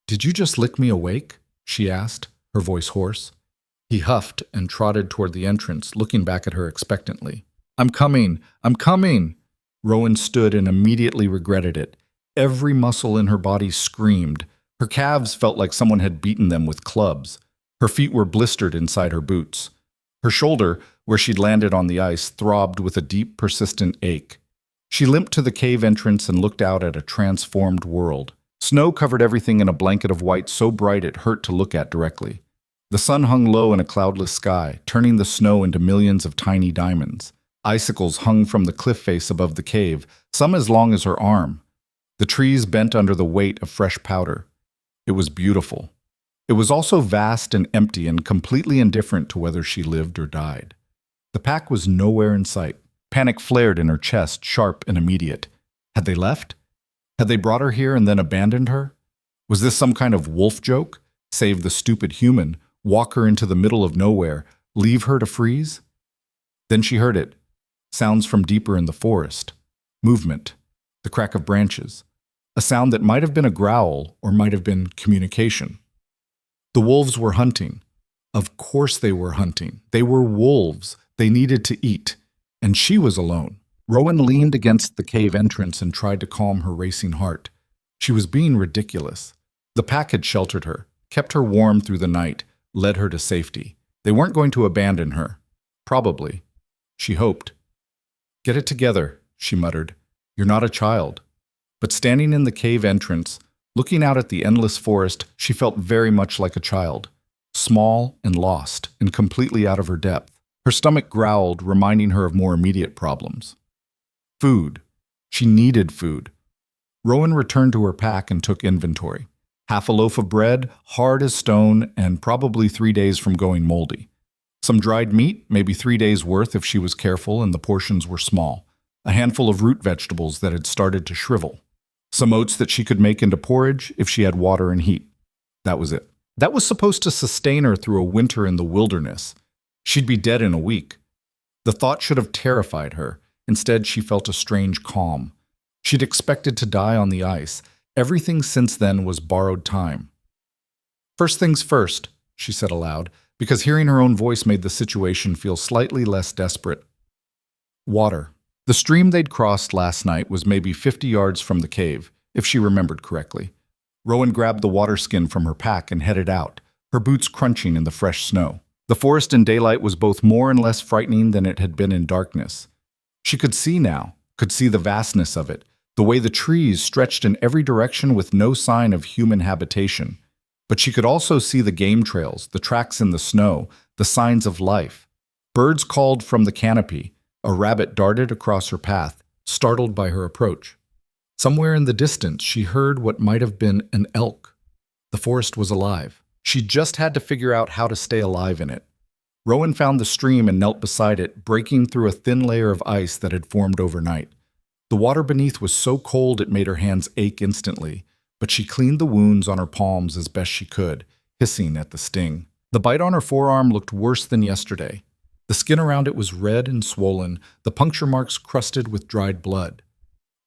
S1: "Did you just lick me awake?" she asked, her voice hoarse. He huffed and trotted toward the entrance, looking back at her expectantly. I'm coming! I'm coming! Rowan stood and immediately regretted it. Every muscle in her body screamed. Her calves felt like someone had beaten them with clubs. Her feet were blistered inside her boots. Her shoulder, where she'd landed on the ice, throbbed with a deep, persistent ache. She limped to the cave entrance and looked out at a transformed world. Snow covered everything in a blanket of white so bright it hurt to look at directly. The sun hung low in a cloudless sky, turning the snow into millions of tiny diamonds. Icicles hung from the cliff face above the cave, some as long as her arm. The trees bent under the weight of fresh powder. It was beautiful. It was also vast and empty and completely indifferent to whether she lived or died. The pack was nowhere in sight. Panic flared in her chest, sharp and immediate. Had they left? Had they brought her here and then abandoned her? Was this some kind of wolf joke? Save the stupid human, walk her into the middle of nowhere, leave her to freeze? Then she heard it. Sounds from deeper in the forest. Movement. The crack of branches. A sound that might have been a growl or might have been communication. The wolves were hunting. Of course they were hunting. They were wolves. They needed to eat. And she was alone. Rowan leaned against the cave entrance and tried to calm her racing heart. She was being ridiculous. The pack had sheltered her, kept her warm through the night, led her to safety. They weren't going to abandon her. Probably. She hoped. "Get it together," she muttered. "You're not a child." But standing in the cave entrance, looking out at the endless forest, she felt very much like a child. Small and lost, and completely out of her depth. Her stomach growled, reminding her of more immediate problems. Food. She needed food. Rowan returned to her pack and took inventory. Half a loaf of bread, hard as stone, and probably 3 days from going moldy. Some dried meat, maybe 3 days' worth if she was careful and the portions were small. A handful of root vegetables that had started to shrivel. Some oats that she could make into porridge if she had water and heat. That was it. That was supposed to sustain her through a winter in the wilderness. She'd be dead in a week. The thought should have terrified her. Instead, she felt a strange calm. She'd expected to die on the ice. Everything since then was borrowed time. "First things first," she said aloud, because hearing her own voice made the situation feel slightly less desperate. Water. The stream they'd crossed last night was maybe 50 yards from the cave, if she remembered correctly. Rowan grabbed the water skin from her pack and headed out, her boots crunching in the fresh snow. The forest in daylight was both more and less frightening than it had been in darkness. She could see now, could see the vastness of it, the way the trees stretched in every direction with no sign of human habitation. But she could also see the game trails, the tracks in the snow, the signs of life. Birds called from the canopy. A rabbit darted across her path, startled by her approach. Somewhere in the distance, she heard what might have been an elk. The forest was alive. She just had to figure out how to stay alive in it. Rowan found the stream and knelt beside it, breaking through a thin layer of ice that had formed overnight. The water beneath was so cold it made her hands ache instantly, but she cleaned the wounds on her palms as best she could, hissing at the sting. The bite on her forearm looked worse than yesterday. The skin around it was red and swollen, the puncture marks crusted with dried blood.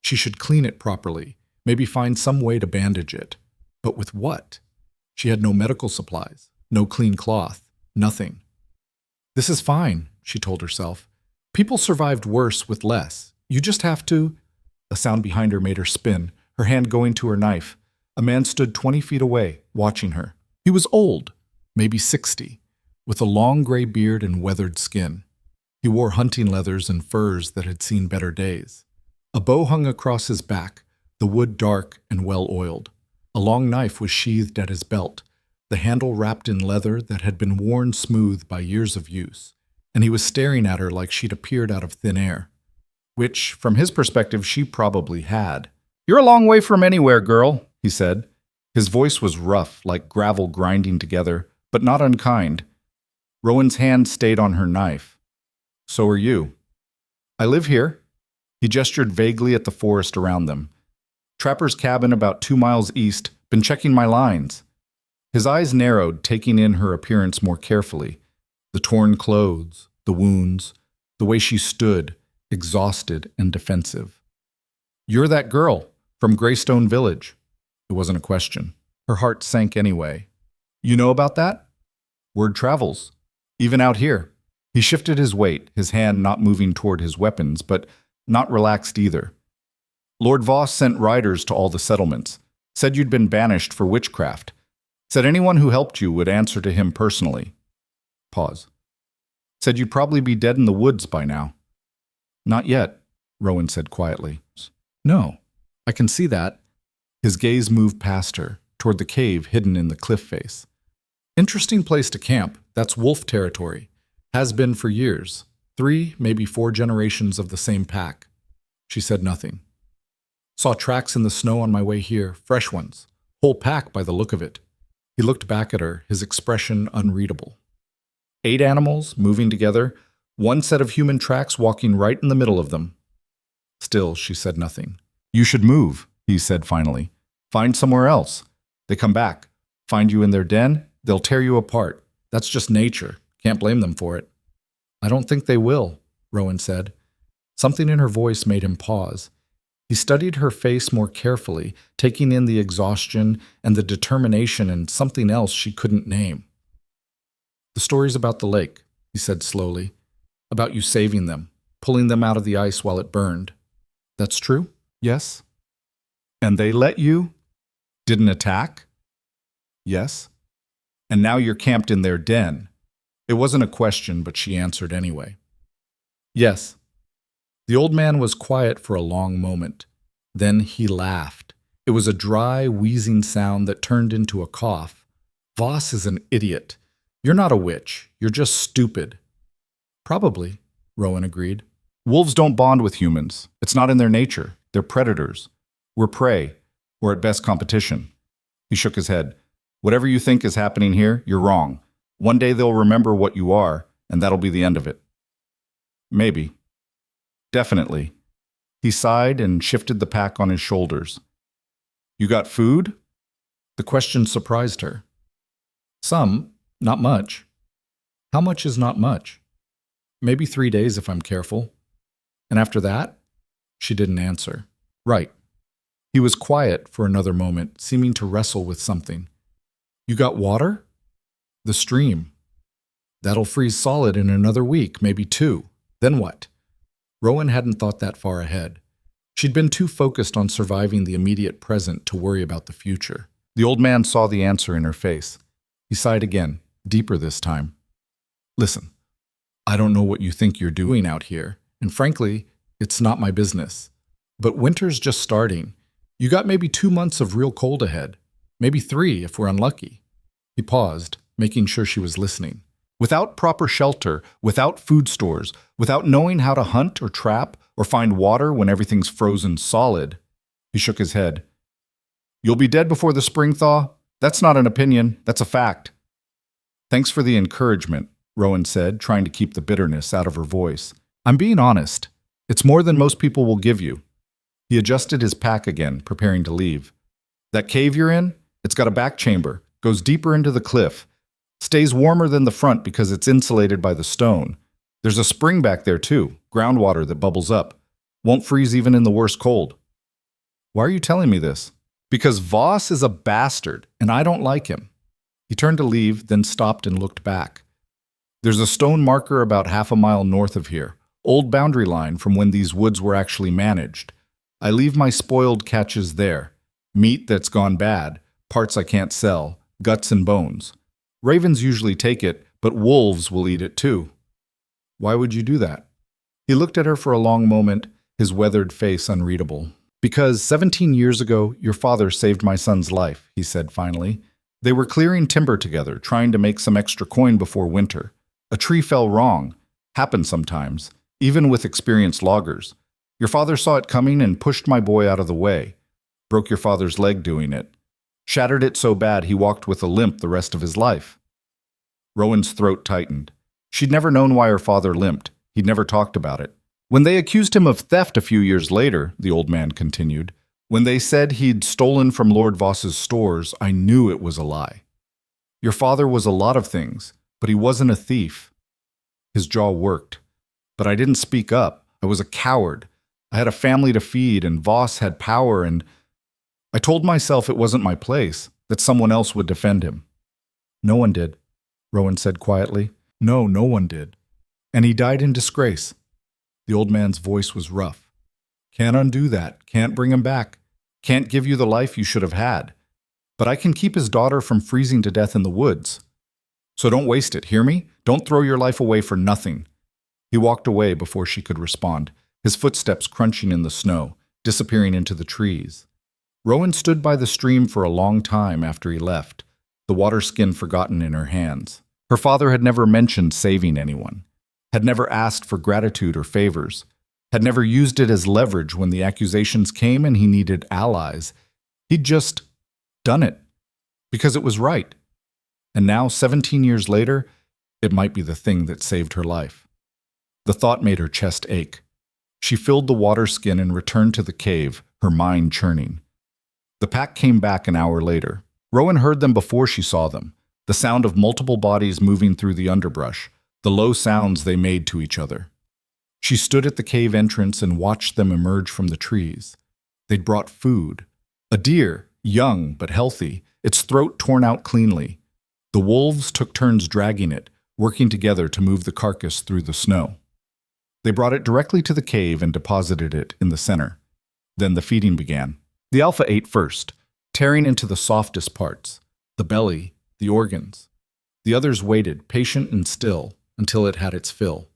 S1: She should clean it properly, maybe find some way to bandage it. But with what? She had no medical supplies, no clean cloth, nothing. "This is fine," she told herself. "People survived worse with less. You just have to—" A sound behind her made her spin, her hand going to her knife. A man stood 20 feet away, watching her. He was old, maybe 60, with a long gray beard and weathered skin. He wore hunting leathers and furs that had seen better days. A bow hung across his back, the wood dark and well-oiled. A long knife was sheathed at his belt, the handle wrapped in leather that had been worn smooth by years of use, and he was staring at her like she'd appeared out of thin air. Which, from his perspective, she probably had. "You're a long way from anywhere, girl," he said. His voice was rough, like gravel grinding together, but not unkind. Rowan's hand stayed on her knife. "So are you." "I live here." He gestured vaguely at the forest around them. "Trapper's cabin about 2 miles east. Been checking my lines." His eyes narrowed, taking in her appearance more carefully. The torn clothes, the wounds, the way she stood, exhausted and defensive. "You're that girl, from Greystone Village." It wasn't a question. Her heart sank anyway. "You know about that?" "Word travels. Even out here." He shifted his weight, his hand not moving toward his weapons, but not relaxed either. Lord Voss sent riders to all the settlements, said you'd been banished for witchcraft, said anyone who helped you would answer to him personally. Pause. Said you'd probably be dead in the woods by now. Not yet, Rowan said quietly. No, I can see that. His gaze moved past her, toward the cave hidden in the cliff face. Interesting place to camp. That's wolf territory. Has been for years. 3, maybe 4 generations of the same pack. She said nothing. Saw tracks in the snow on my way here, fresh ones. Whole pack by the look of it. He looked back at her, his expression unreadable. 8 animals, moving together, 1 set of human tracks walking right in the middle of them. Still, she said nothing. You should move, he said finally. Find somewhere else. They come back. Find you in their den, they'll tear you apart. That's just nature. Can't blame them for it. I don't think they will, Rowan said. Something in her voice made him pause. He studied her face more carefully, taking in the exhaustion and the determination and something else she couldn't name. The story's about the lake, he said slowly. About you saving them, pulling them out of the ice while it burned. That's true? Yes. And they let you? Didn't attack? Yes. And now you're camped in their den. It wasn't a question, but she answered anyway. Yes. The old man was quiet for a long moment. Then he laughed. It was a dry, wheezing sound that turned into a cough. Voss is an idiot. You're not a witch. You're just stupid. Probably, Rowan agreed. Wolves don't bond with humans. It's not in their nature. They're predators. We're prey, or at best competition. He shook his head. Whatever you think is happening here, you're wrong. One day they'll remember what you are, and that'll be the end of it. Maybe. Definitely. He sighed and shifted the pack on his shoulders. You got food? The question surprised her. Some, not much. How much is not much? Maybe 3 days if I'm careful. And after that? She didn't answer. Right. He was quiet for another moment, seeming to wrestle with something. You got water? The stream. That'll freeze solid in another week, maybe 2. Then what? Rowan hadn't thought that far ahead. She'd been too focused on surviving the immediate present to worry about the future. The old man saw the answer in her face. He sighed again, deeper this time. Listen, I don't know what you think you're doing out here, and frankly, it's not my business. But winter's just starting. You got maybe 2 months of real cold ahead. Maybe 3 if we're unlucky. He paused, making sure she was listening. Without proper shelter, without food stores, without knowing how to hunt or trap or find water when everything's frozen solid. He shook his head. You'll be dead before the spring thaw? That's not an opinion, that's a fact. Thanks for the encouragement, Rowan said, trying to keep the bitterness out of her voice. I'm being honest. It's more than most people will give you. He adjusted his pack again, preparing to leave. That cave you're in? It's got a back chamber, goes deeper into the cliff. Stays warmer than the front because it's insulated by the stone. There's a spring back there too, groundwater that bubbles up. Won't freeze even in the worst cold. Why are you telling me this? Because Voss is a bastard, and I don't like him. He turned to leave, then stopped and looked back. There's a stone marker about half a mile north of here, old boundary line from when these woods were actually managed. I leave my spoiled catches there. Meat that's gone bad, parts I can't sell, guts and bones. Ravens usually take it, but wolves will eat it too. Why would you do that? He looked at her for a long moment, his weathered face unreadable. Because 17 years ago, your father saved my son's life, he said finally. They were clearing timber together, trying to make some extra coin before winter. A tree fell wrong. Happens sometimes, even with experienced loggers. Your father saw it coming and pushed my boy out of the way. Broke your father's leg doing it. Shattered it so bad he walked with a limp the rest of his life. Rowan's throat tightened. She'd never known why her father limped. He'd never talked about it. When they accused him of theft a few years later, the old man continued, when they said he'd stolen from Lord Voss's stores, I knew it was a lie. Your father was a lot of things, but he wasn't a thief. His jaw worked. But I didn't speak up. I was a coward. I had a family to feed, and Voss had power, and I told myself it wasn't my place, that someone else would defend him. No one did, Rowan said quietly. No one did. And he died in disgrace. The old man's voice was rough. Can't undo that. Can't bring him back. Can't give you the life you should have had. But I can keep his daughter from freezing to death in the woods. So don't waste it, hear me? Don't throw your life away for nothing. He walked away before she could respond, his footsteps crunching in the snow, disappearing into the trees. Rowan stood by the stream for a long time after he left, the water skin forgotten in her hands. Her father had never mentioned saving anyone, had never asked for gratitude or favors, had never used it as leverage when the accusations came and he needed allies. He'd just done it because it was right. And now, 17 years later, it might be the thing that saved her life. The thought made her chest ache. She filled the water skin and returned to the cave, her mind churning. The pack came back an hour later. Rowan heard them before she saw them, the sound of multiple bodies moving through the underbrush, the low sounds they made to each other. She stood at the cave entrance and watched them emerge from the trees. They'd brought food. A deer, young but healthy, its throat torn out cleanly. The wolves took turns dragging it, working together to move the carcass through the snow. They brought it directly to the cave and deposited it in the center. Then the feeding began. The alpha ate first, tearing into the softest parts, the belly, the organs. The others waited, patient and still, until it had its fill.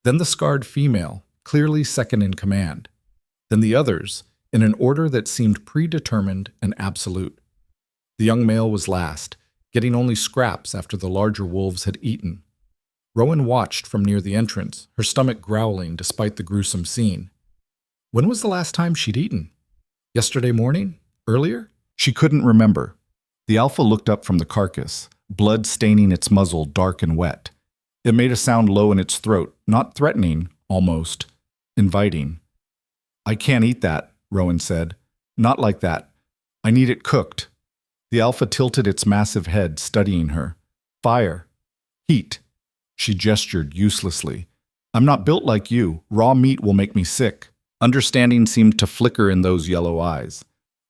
S1: Then the scarred female, clearly second in command. Then the others, in an order that seemed predetermined and absolute. The young male was last, getting only scraps after the larger wolves had eaten. Rowan watched from near the entrance, her stomach growling despite the gruesome scene. When was the last time she'd eaten? Yesterday morning? Earlier? She couldn't remember. The alpha looked up from the carcass, blood staining its muzzle dark and wet. It made a sound low in its throat, not threatening, almost inviting. I can't eat that, Rowan said. Not like that. I need it cooked. The alpha tilted its massive head, studying her. Fire. Heat. She gestured uselessly. I'm not built like you. Raw meat will make me sick. Understanding seemed to flicker in those yellow eyes.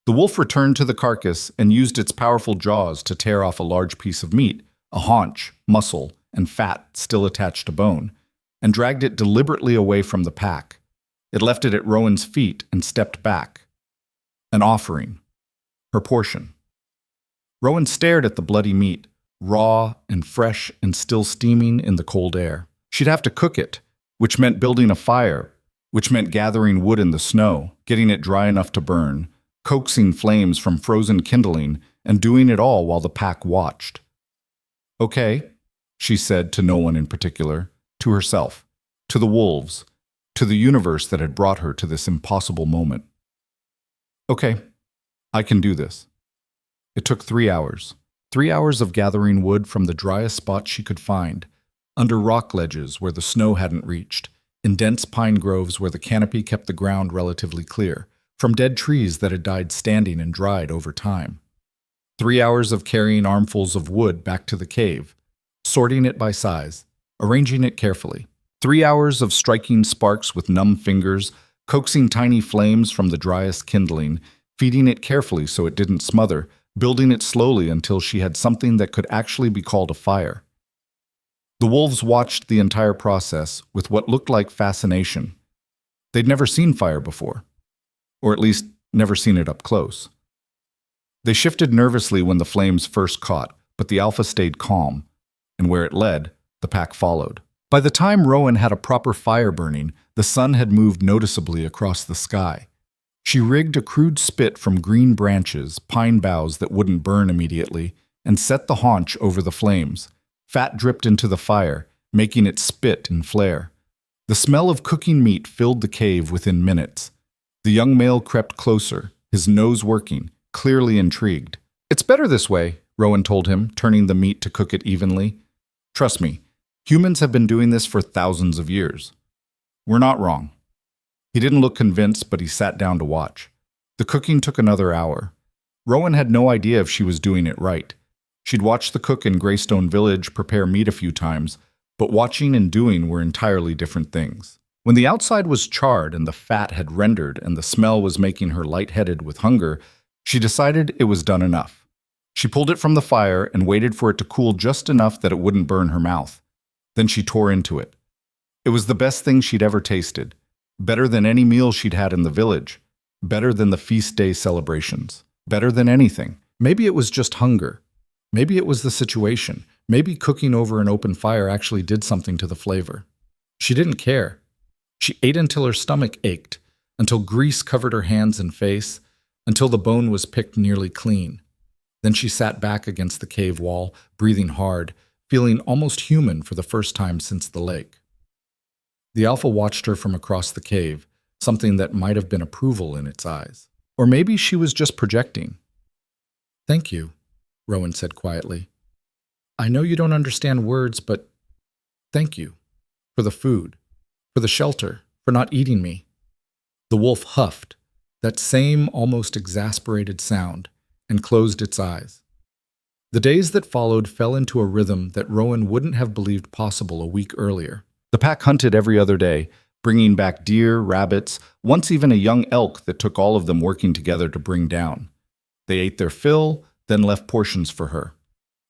S1: The wolf returned to the carcass and used its powerful jaws to tear off a large piece of meat, a haunch, muscle, and fat still attached to bone, and dragged it deliberately away from the pack. It left it at Rowan's feet and stepped back. An offering. Her portion. Rowan stared at the bloody meat, raw and fresh and still steaming in the cold air. She'd have to cook it, which meant building a fire, which meant gathering wood in the snow, getting it dry enough to burn, coaxing flames from frozen kindling, and doing it all while the pack watched. Okay, she said to no one in particular, to herself, to the wolves, to the universe that had brought her to this impossible moment. Okay, I can do this. It took 3 hours. 3 hours of gathering wood from the driest spot she could find, under rock ledges where the snow hadn't reached, in dense pine groves where the canopy kept the ground relatively clear, from dead trees that had died standing and dried over time. 3 hours of carrying armfuls of wood back to the cave, sorting it by size, arranging it carefully. 3 hours of striking sparks with numb fingers, coaxing tiny flames from the driest kindling, feeding it carefully so it didn't smother, building it slowly until she had something that could actually be called a fire. The wolves watched the entire process with what looked like fascination. They'd never seen fire before, or at least never seen it up close. They shifted nervously when the flames first caught, but the alpha stayed calm, and where it led, the pack followed. By the time Rowan had a proper fire burning, the sun had moved noticeably across the sky. She rigged a crude spit from green branches, pine boughs that wouldn't burn immediately, and set the haunch over the flames. Fat dripped into the fire, making it spit and flare. The smell of cooking meat filled the cave within minutes. The young male crept closer, his nose working, clearly intrigued. It's better this way, Rowan told him, turning the meat to cook it evenly. Trust me, humans have been doing this for thousands of years. We're not wrong. He didn't look convinced, but he sat down to watch. The cooking took another hour. Rowan had no idea if she was doing it right. She'd watched the cook in Greystone Village prepare meat a few times, but watching and doing were entirely different things. When the outside was charred and the fat had rendered and the smell was making her lightheaded with hunger, she decided it was done enough. She pulled it from the fire and waited for it to cool just enough that it wouldn't burn her mouth. Then she tore into it, It was the best thing she'd ever tasted, better than any meal she'd had in the village, better than the feast day celebrations, better than anything. Maybe it was just hunger. Maybe it was the situation. Maybe cooking over an open fire actually did something to the flavor. She didn't care. She ate until her stomach ached, until grease covered her hands and face, until the bone was picked nearly clean. Then she sat back against the cave wall, breathing hard, feeling almost human for the first time since the lake. The alpha watched her from across the cave, something that might have been approval in its eyes. Or maybe she was just projecting. "Thank you," Rowan said quietly. "I know you don't understand words, but thank you. For the food, for the shelter, for not eating me." The wolf huffed, that same almost exasperated sound, and closed its eyes. The days that followed fell into a rhythm that Rowan wouldn't have believed possible a week earlier. The pack hunted every other day, bringing back deer, rabbits, once even a young elk that took all of them working together to bring down. They ate their fill, then left portions for her.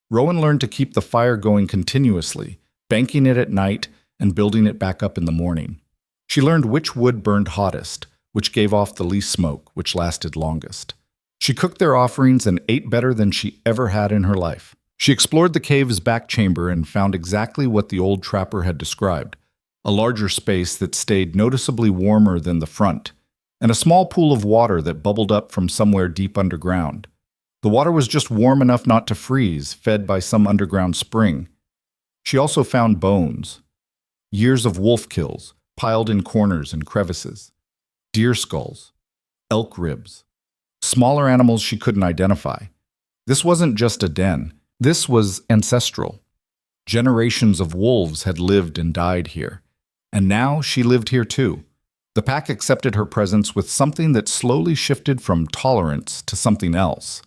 S1: Rowan learned to keep the fire going continuously, banking it at night and building it back up in the morning. She learned which wood burned hottest, which gave off the least smoke, which lasted longest. She cooked their offerings and ate better than she ever had in her life. She explored the cave's back chamber and found exactly what the old trapper had described, a larger space that stayed noticeably warmer than the front, and a small pool of water that bubbled up from somewhere deep underground. The water was just warm enough not to freeze, fed by some underground spring. She also found bones. Years of wolf kills, piled in corners and crevices. Deer skulls. Elk ribs. Smaller animals she couldn't identify. This wasn't just a den. This was ancestral. Generations of wolves had lived and died here. And now she lived here too. The pack accepted her presence with something that slowly shifted from tolerance to something else.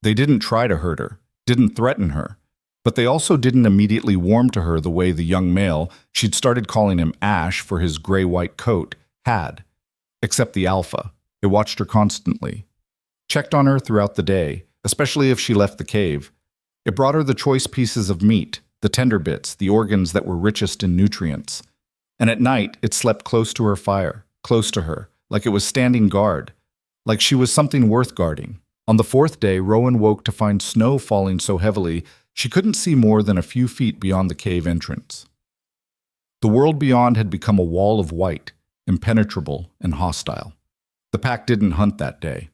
S1: They didn't try to hurt her, didn't threaten her, but they also didn't immediately warm to her the way the young male, she'd started calling him Ash for his gray-white coat, had. Except the alpha. It watched her constantly. Checked on her throughout the day, especially if she left the cave. It brought her the choice pieces of meat, the tender bits, the organs that were richest in nutrients. And at night, it slept close to her fire, close to her, like it was standing guard, like she was something worth guarding. On the fourth day, Rowan woke to find snow falling so heavily she couldn't see more than a few feet beyond the cave entrance. The world beyond had become a wall of white, impenetrable and hostile. The pack didn't hunt that day.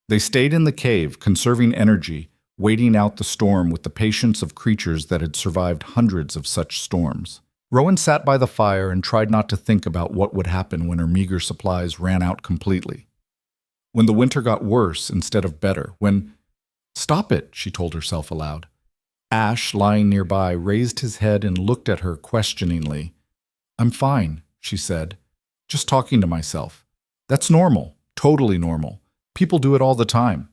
S1: They stayed in the cave, conserving energy, waiting out the storm with the patience of creatures that had survived hundreds of such storms. Rowan sat by the fire and tried not to think about what would happen when her meager supplies ran out completely. When the winter got worse instead of better, when— "Stop it," she told herself aloud. Ash, lying nearby, raised his head and looked at her questioningly. "I'm fine," she said. "Just talking to myself. That's normal, totally normal. People do it all the time."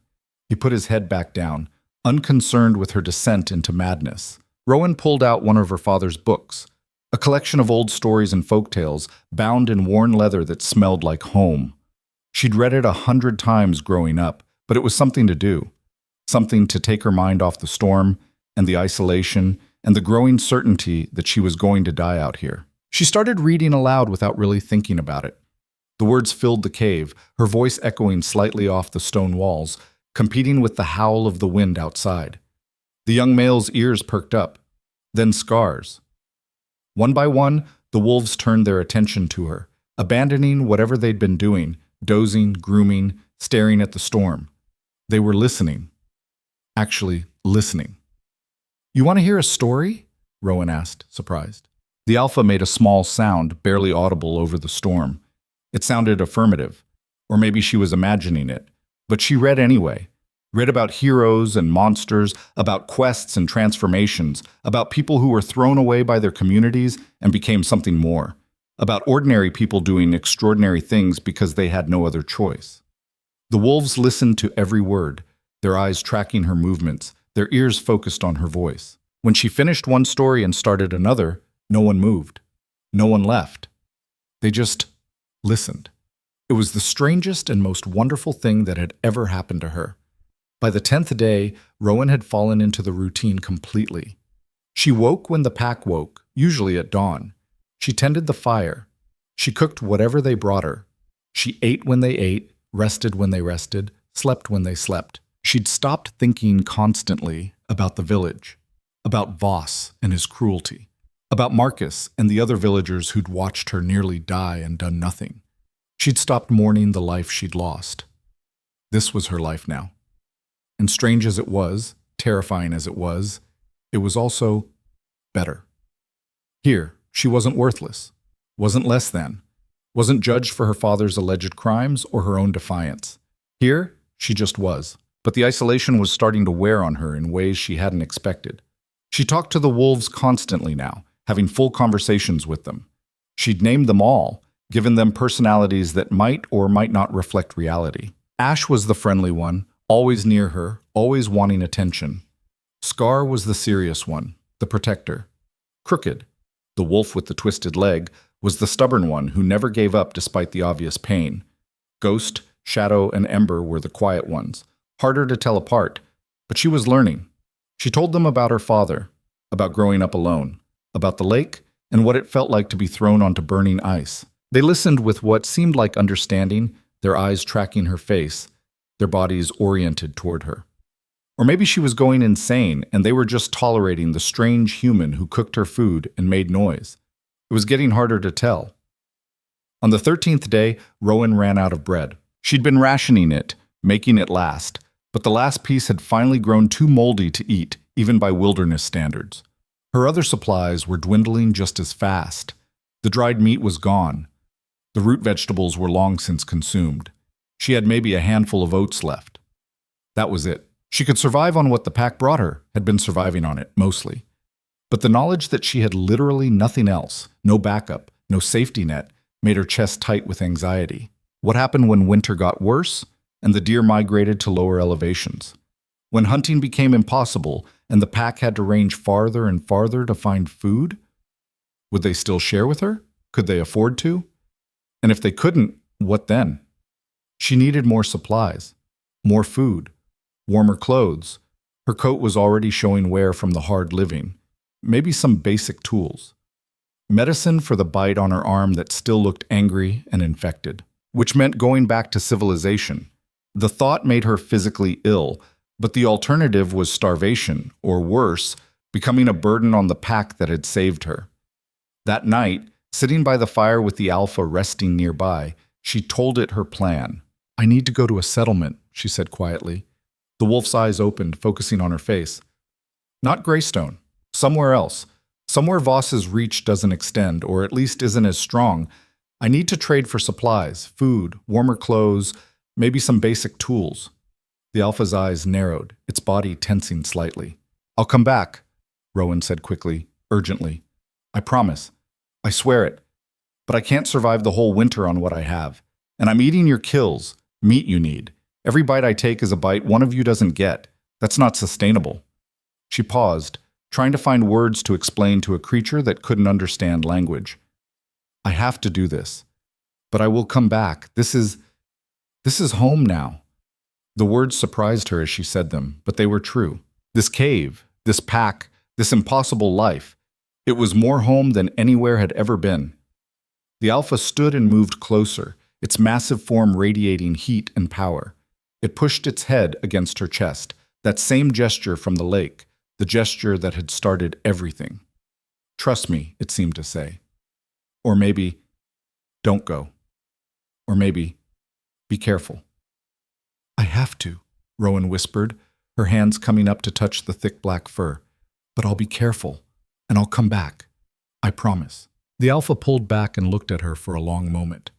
S1: He put his head back down, unconcerned with her descent into madness. Rowan pulled out one of her father's books, a collection of old stories and folktales, bound in worn leather that smelled like home. She'd read it 100 times growing up, but it was something to do. Something to take her mind off the storm, and the isolation, and the growing certainty that she was going to die out here. She started reading aloud without really thinking about it. The words filled the cave, her voice echoing slightly off the stone walls, competing with the howl of the wind outside. The young male's ears perked up, then scars. One by one, the wolves turned their attention to her, abandoning whatever they'd been doing, dozing, grooming, staring at the storm. They were listening. Actually, listening. "You want to hear a story?" Rowan asked, surprised. The alpha made a small sound, barely audible over the storm. It sounded affirmative, or maybe she was imagining it, but she read anyway. Read about heroes and monsters, about quests and transformations, about people who were thrown away by their communities and became something more, about ordinary people doing extraordinary things because they had no other choice. The wolves listened to every word, their eyes tracking her movements, their ears focused on her voice. When she finished one story and started another, no one moved. No one left. They just listened. It was the strangest and most wonderful thing that had ever happened to her. By the 10th day, Rowan had fallen into the routine completely. She woke when the pack woke, usually at dawn. She tended the fire. She cooked whatever they brought her. She ate when they ate, rested when they rested, slept when they slept. She'd stopped thinking constantly about the village, about Voss and his cruelty, about Marcus and the other villagers who'd watched her nearly die and done nothing. She'd stopped mourning the life she'd lost. This was her life now. And strange as it was, terrifying as it was also better. Here, she wasn't worthless, wasn't less than, wasn't judged for her father's alleged crimes or her own defiance. Here, she just was. But the isolation was starting to wear on her in ways she hadn't expected. She talked to the wolves constantly now, having full conversations with them. She'd named them all, given them personalities that might or might not reflect reality. Ash was the friendly one, always near her, always wanting attention. Scar was the serious one, the protector. Crooked, the wolf with the twisted leg, was the stubborn one who never gave up despite the obvious pain. Ghost, Shadow, and Ember were the quiet ones, harder to tell apart, but she was learning. She told them about her father, about growing up alone, about the lake, and what it felt like to be thrown onto burning ice. They listened with what seemed like understanding, their eyes tracking her face, their bodies oriented toward her. Or maybe she was going insane and they were just tolerating the strange human who cooked her food and made noise. It was getting harder to tell. On the 13th day, Rowan ran out of bread. She'd been rationing it, making it last, but the last piece had finally grown too moldy to eat, even by wilderness standards. Her other supplies were dwindling just as fast. The dried meat was gone. The root vegetables were long since consumed. She had maybe a handful of oats left. That was it. She could survive on what the pack brought her, had been surviving on it, mostly. But the knowledge that she had literally nothing else, no backup, no safety net, made her chest tight with anxiety. What happened when winter got worse and the deer migrated to lower elevations? When hunting became impossible and the pack had to range farther and farther to find food? Would they still share with her? Could they afford to? And if they couldn't, what then? She needed more supplies, more food, warmer clothes. Her coat was already showing wear from the hard living. Maybe some basic tools. Medicine for the bite on her arm that still looked angry and infected, which meant going back to civilization. The thought made her physically ill, but the alternative was starvation, or worse, becoming a burden on the pack that had saved her. That night, sitting by the fire with the alpha resting nearby, she told it her plan. "I need to go to a settlement," she said quietly. The wolf's eyes opened, focusing on her face. "Not Greystone. Somewhere else. Somewhere Voss's reach doesn't extend, or at least isn't as strong. I need to trade for supplies, food, warmer clothes, maybe some basic tools." The alpha's eyes narrowed, its body tensing slightly. "I'll come back," Rowan said quickly, urgently. "I promise. I swear it. But I can't survive the whole winter on what I have. And I'm eating your kills, meat you need. Every bite I take is a bite one of you doesn't get. That's not sustainable." She paused, trying to find words to explain to a creature that couldn't understand language. "I have to do this. But I will come back. This is home now." The words surprised her as she said them, but they were true. This cave, this pack, this impossible life, it was more home than anywhere had ever been. The alpha stood and moved closer, its massive form radiating heat and power. It pushed its head against her chest, that same gesture from the lake, the gesture that had started everything. "Trust me," it seemed to say. Or maybe, "Don't go." Or maybe, "Be careful." "I have to," Rowan whispered, her hands coming up to touch the thick black fur. "But I'll be careful, and I'll come back. I promise." The alpha pulled back and looked at her for a long moment,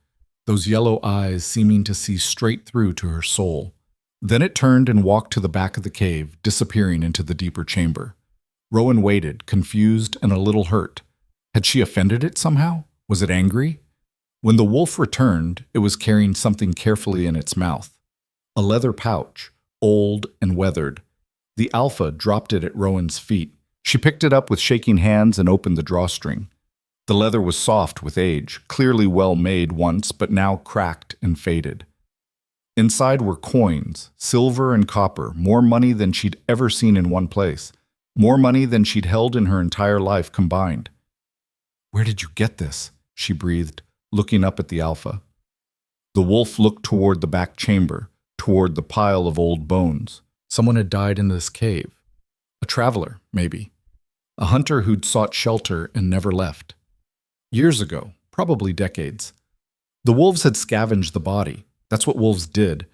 S1: those yellow eyes seeming to see straight through to her soul. Then it turned and walked to the back of the cave, disappearing into the deeper chamber. Rowan waited, confused and a little hurt. Had she offended it somehow? Was it angry? When the wolf returned, it was carrying something carefully in its mouth. A leather pouch, old and weathered. The alpha dropped it at Rowan's feet. She picked it up with shaking hands and opened the drawstring. The leather was soft with age, clearly well made once, but now cracked and faded. Inside were coins, silver and copper, more money than she'd ever seen in one place, more money than she'd held in her entire life combined. Where did you get this? She breathed, looking up at the alpha. The wolf looked toward the back chamber, toward the pile of old bones. Someone had died in this cave. A traveler, maybe. A hunter who'd sought shelter and never left. Years ago, probably decades. The wolves had scavenged the body. That's what wolves did.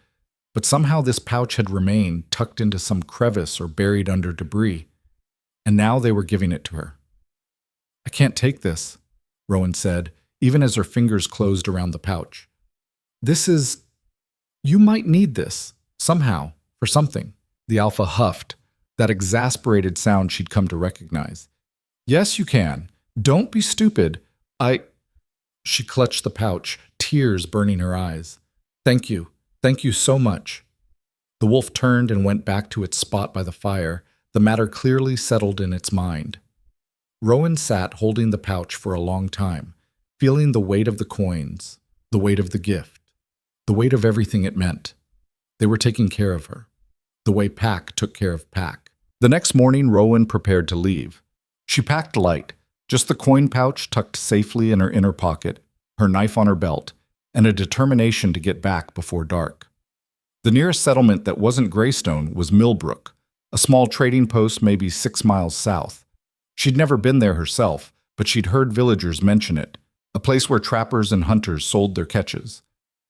S1: But somehow this pouch had remained tucked into some crevice or buried under debris. And now they were giving it to her. I can't take this, Rowan said, even as her fingers closed around the pouch. You might need this, somehow, for something. The alpha huffed, that exasperated sound she'd come to recognize. Yes, you can. Don't be stupid. She clutched the pouch, tears burning her eyes. Thank you. Thank you so much. The wolf turned and went back to its spot by the fire, the matter clearly settled in its mind. Rowan sat holding the pouch for a long time, feeling the weight of the coins, the weight of the gift, the weight of everything it meant. They were taking care of her, the way Pack took care of Pack. The next morning, Rowan prepared to leave. She packed light, just the coin pouch tucked safely in her inner pocket, her knife on her belt, and a determination to get back before dark. The nearest settlement that wasn't Greystone was Millbrook, a small trading post maybe 6 miles south. She'd never been there herself, but she'd heard villagers mention it, a place where trappers and hunters sold their catches,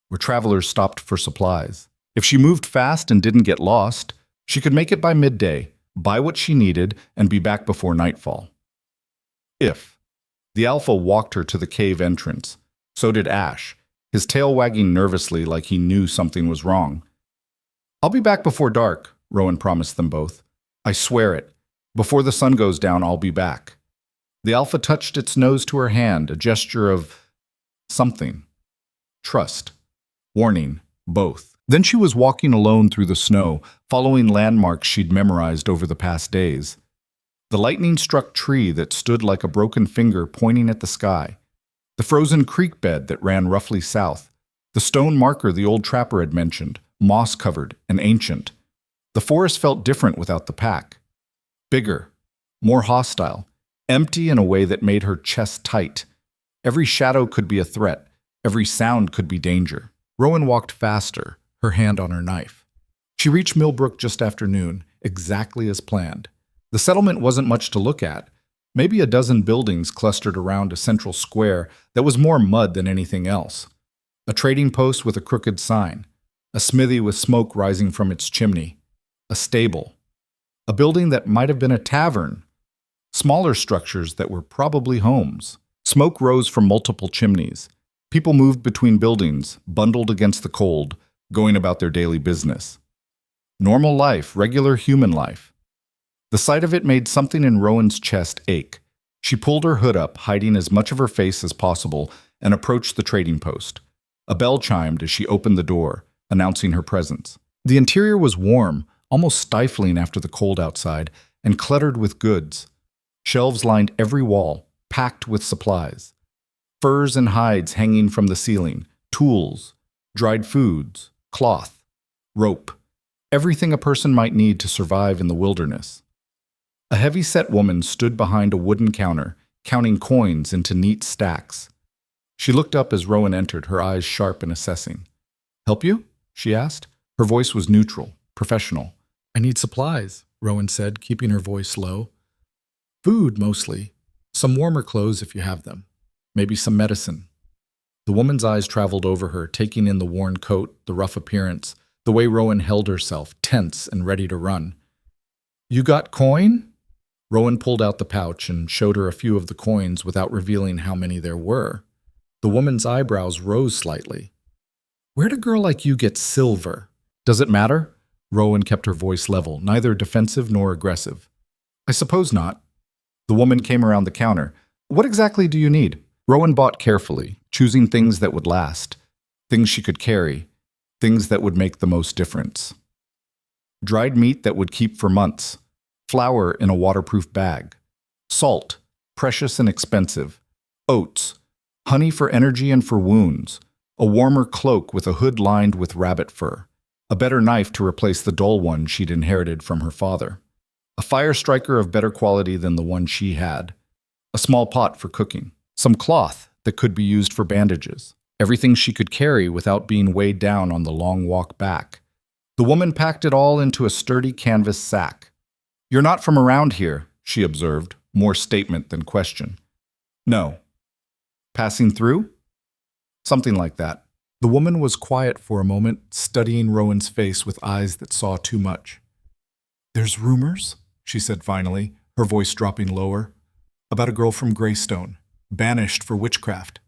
S1: where travelers stopped for supplies. If she moved fast and didn't get lost, she could make it by midday, buy what she needed, and be back before nightfall. The alpha walked her to the cave entrance. So did Ash, his tail wagging nervously like he knew something was wrong. I'll be back before dark, Rowan promised them both. I swear it. Before the sun goes down, I'll be back. The alpha touched its nose to her hand, a gesture of something. Trust. Warning. Both. Then she was walking alone through the snow, following landmarks she'd memorized over the past days. The lightning-struck tree that stood like a broken finger pointing at the sky. The frozen creek bed that ran roughly south. The stone marker the old trapper had mentioned, moss-covered and ancient. The forest felt different without the pack. Bigger, more hostile, empty in a way that made her chest tight. Every shadow could be a threat. Every sound could be danger. Rowan walked faster, her hand on her knife. She reached Millbrook just after noon, exactly as planned. The settlement wasn't much to look at. Maybe a dozen buildings clustered around a central square that was more mud than anything else. A trading post with a crooked sign. A smithy with smoke rising from its chimney. A stable. A building that might have been a tavern. Smaller structures that were probably homes. Smoke rose from multiple chimneys. People moved between buildings, bundled against the cold, going about their daily business. Normal life, regular human life. The sight of it made something in Rowan's chest ache. She pulled her hood up, hiding as much of her face as possible, and approached the trading post. A bell chimed as she opened the door, announcing her presence. The interior was warm, almost stifling after the cold outside, and cluttered with goods. Shelves lined every wall, packed with supplies. Furs and hides hanging from the ceiling, tools, dried foods, cloth, rope, everything a person might need to survive in the wilderness. A heavy-set woman stood behind a wooden counter, counting coins into neat stacks. She looked up as Rowan entered, her eyes sharp and assessing. "Help you?" she asked. Her voice was neutral, professional. "I need supplies," Rowan said, keeping her voice low. "Food, mostly. Some warmer clothes if you have them. Maybe some medicine." The woman's eyes traveled over her, taking in the worn coat, the rough appearance, the way Rowan held herself, tense and ready to run. "You got coin?" Rowan pulled out the pouch and showed her a few of the coins without revealing how many there were. The woman's eyebrows rose slightly. "Where'd a girl like you get silver?" "Does it matter?" Rowan kept her voice level, neither defensive nor aggressive. "I suppose not." The woman came around the counter. "What exactly do you need?" Rowan bought carefully, choosing things that would last, things she could carry, things that would make the most difference. Dried meat that would keep for months, flour in a waterproof bag, salt, precious and expensive, oats, honey for energy and for wounds, a warmer cloak with a hood lined with rabbit fur, a better knife to replace the dull one she'd inherited from her father, a fire striker of better quality than the one she had, a small pot for cooking. some cloth that could be used for bandages, everything she could carry without being weighed down on the long walk back. The woman packed it all into a sturdy canvas sack. "You're not from around here," she observed, more statement than question. "No." "Passing through?" "Something like that." The woman was quiet for a moment, studying Rowan's face with eyes that saw too much. "There's rumors," she said finally, her voice dropping lower, "about a girl from Greystone, banished for witchcraft.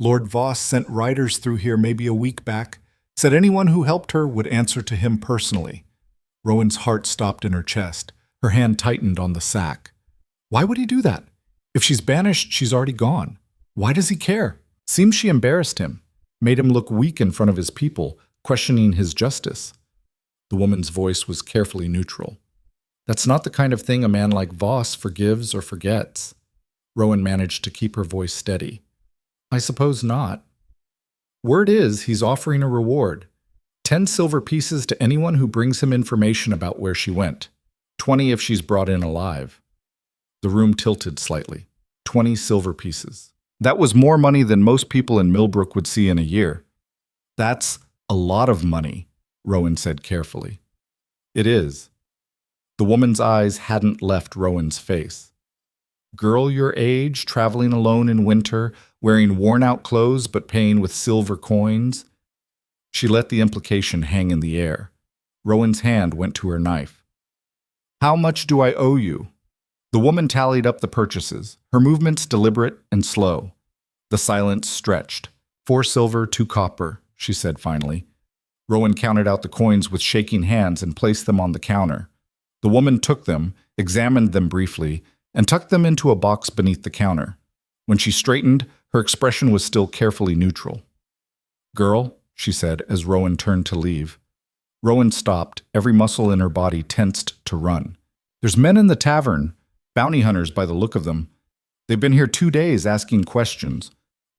S1: Lord Voss sent riders through here maybe a week back, said anyone who helped her would answer to him personally." Rowan's heart stopped in her chest. Her hand tightened on the sack. Why would he do that? If she's banished, she's already gone. Why does he care? Seems she embarrassed him, made him look weak in front of his people, questioning his justice. The woman's voice was carefully neutral. "That's not the kind of thing a man like Voss forgives or forgets." Rowan managed to keep her voice steady. "I suppose not. Word is he's offering a reward. 10 silver pieces to anyone who brings him information about where she went. 20 if she's brought in alive." The room tilted slightly. 20 silver pieces. That was more money than most people in Millbrook would see in a year. "That's a lot of money," Rowan said carefully. "It is." The woman's eyes hadn't left Rowan's face. "Girl your age, traveling alone in winter, wearing worn-out clothes but paying with silver coins?" She let the implication hang in the air. Rowan's hand went to her knife. "How much do I owe you?" The woman tallied up the purchases, her movements deliberate and slow. The silence stretched. 4 silver, 2 copper, she said finally. Rowan counted out the coins with shaking hands and placed them on the counter. The woman took them, examined them briefly, and tucked them into a box beneath the counter. When she straightened, her expression was still carefully neutral. "Girl," she said as Rowan turned to leave. Rowan stopped, every muscle in her body tensed to run. "There's men in the tavern, bounty hunters by the look of them. They've been here 2 days asking questions,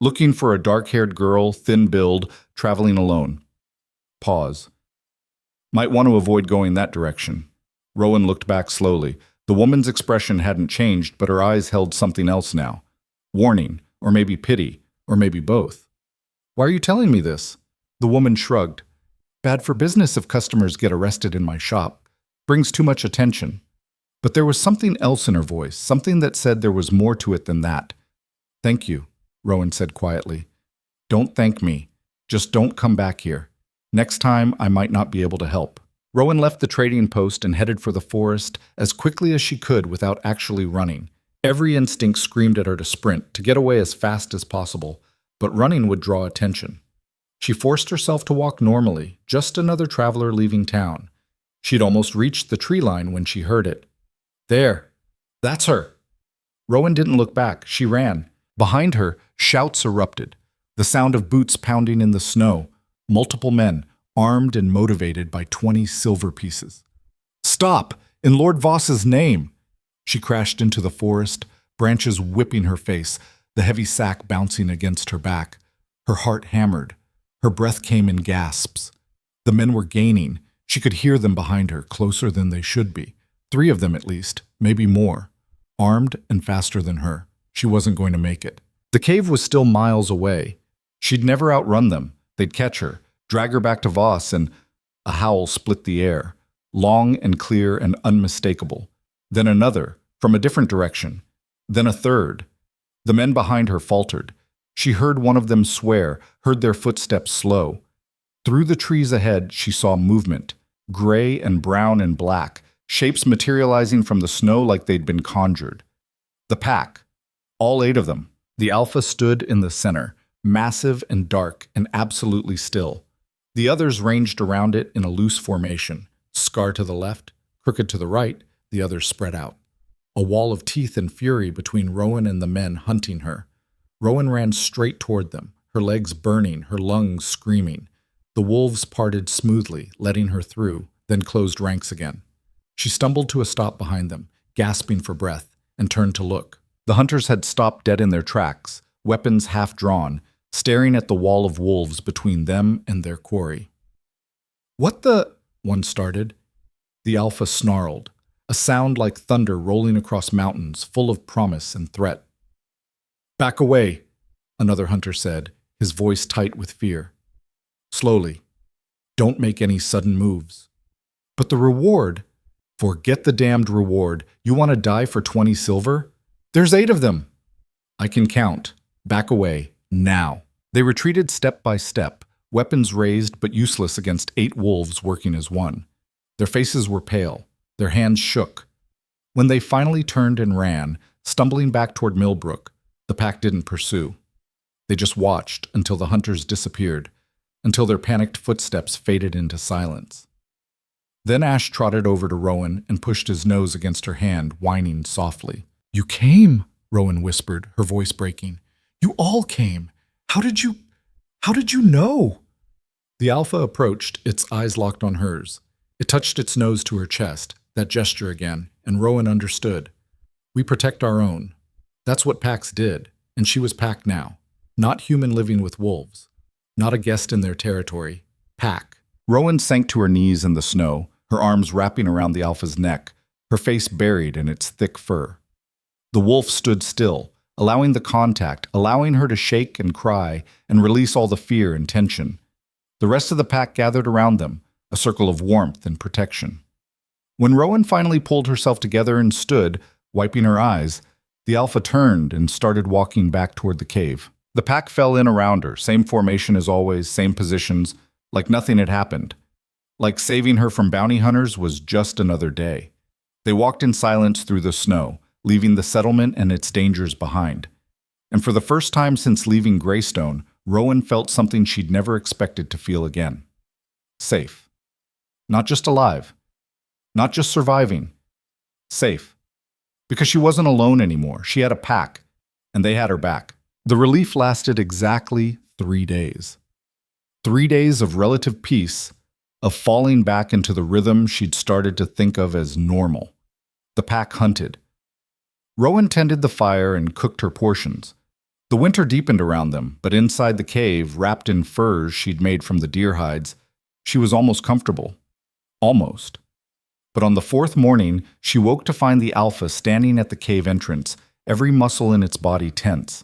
S1: looking for a dark-haired girl, thin-billed, traveling alone." Pause. "Might want to avoid going that direction." Rowan looked back slowly. The woman's expression hadn't changed, but her eyes held something else now. Warning, or maybe pity, or maybe both. "Why are you telling me this?" The woman shrugged. "Bad for business if customers get arrested in my shop. Brings too much attention." But there was something else in her voice, something that said there was more to it than that. "Thank you," Rowan said quietly. "Don't thank me. Just don't come back here. Next time, I might not be able to help." Rowan left the trading post and headed for the forest as quickly as she could without actually running. Every instinct screamed at her to sprint, to get away as fast as possible, but running would draw attention. She forced herself to walk normally, just another traveler leaving town. She'd almost reached the tree line when she heard it. "There! That's her!" Rowan didn't look back. She ran. Behind her, shouts erupted. The sound of boots pounding in the snow. Multiple men, armed and motivated by 20 silver pieces. "Stop! In Lord Voss's name!" She crashed into the forest, branches whipping her face, the heavy sack bouncing against her back. Her heart hammered. Her breath came in gasps. The men were gaining. She could hear them behind her, closer than they should be. 3 of them at least, maybe more. Armed and faster than her. She wasn't going to make it. The cave was still miles away. She'd never outrun them. They'd catch her, drag her back to Voss, and a howl split the air, long and clear and unmistakable. Then another, from a different direction. Then a third. The men behind her faltered. She heard one of them swear, heard their footsteps slow. Through the trees ahead, she saw movement, gray and brown and black, shapes materializing from the snow like they'd been conjured. The pack, all 8 of them. The Alpha stood in the center, massive and dark and absolutely still. The others ranged around it in a loose formation, Scar to the left, Crooked to the right, the others spread out. A wall of teeth and fury between Rowan and the men hunting her. Rowan ran straight toward them, her legs burning, her lungs screaming. The wolves parted smoothly, letting her through, then closed ranks again. She stumbled to a stop behind them, gasping for breath, and turned to look. The hunters had stopped dead in their tracks, weapons half drawn, staring at the wall of wolves between them and their quarry. "What the—" one started. The Alpha snarled, a sound like thunder rolling across mountains, full of promise and threat. Back away, another hunter said, his voice tight with fear. Slowly. Don't make any sudden moves. But the reward? Forget the damned reward. You want to die for 20 silver? There's 8 of them. I can count. Back away. Now. They retreated step by step, weapons raised but useless against 8 wolves working as one. Their faces were pale. Their hands shook. When they finally turned and ran, stumbling back toward Millbrook, the pack didn't pursue. They just watched until the hunters disappeared, until their panicked footsteps faded into silence. Then Ash trotted over to Rowan and pushed his nose against her hand, whining softly. You came, Rowan whispered, her voice breaking. You all came. How did you know? The alpha approached, its eyes locked on hers. It touched its nose to her chest, that gesture again, and Rowan understood. We protect our own. That's what packs did, and she was pack now. Not human living with wolves. Not a guest in their territory. Pack. Rowan sank to her knees in the snow, her arms wrapping around the alpha's neck, her face buried in its thick fur. The wolf stood still, allowing the contact, allowing her to shake and cry and release all the fear and tension. The rest of the pack gathered around them, a circle of warmth and protection. When Rowan finally pulled herself together and stood, wiping her eyes, the alpha turned and started walking back toward the cave. The pack fell in around her, same formation as always, same positions, like nothing had happened. Like saving her from bounty hunters was just another day. They walked in silence through the snow, leaving the settlement and its dangers behind. And for the first time since leaving Greystone, Rowan felt something she'd never expected to feel again. Safe. Not just alive. Not just surviving. Safe. Because she wasn't alone anymore. She had a pack, and they had her back. The relief lasted exactly 3 days. 3 days of relative peace, of falling back into the rhythm she'd started to think of as normal. The pack hunted. Rowan tended the fire and cooked her portions. The winter deepened around them, but inside the cave, wrapped in furs she'd made from the deer hides, she was almost comfortable. Almost. But on the 4th morning, she woke to find the alpha standing at the cave entrance, every muscle in its body tense.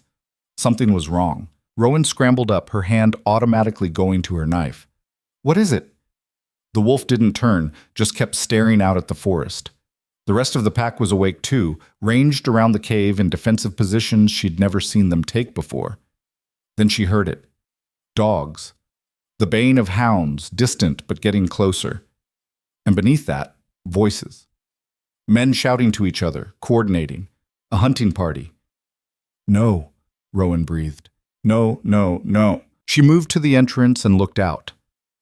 S1: Something was wrong. Rowan scrambled up, her hand automatically going to her knife. What is it? The wolf didn't turn, just kept staring out at the forest. The rest of the pack was awake too, ranged around the cave in defensive positions she'd never seen them take before. Then she heard it. Dogs. The baying of hounds, distant but getting closer. And beneath that, voices. Men shouting to each other, coordinating. A hunting party. No, Rowan breathed. No, no, no. She moved to the entrance and looked out.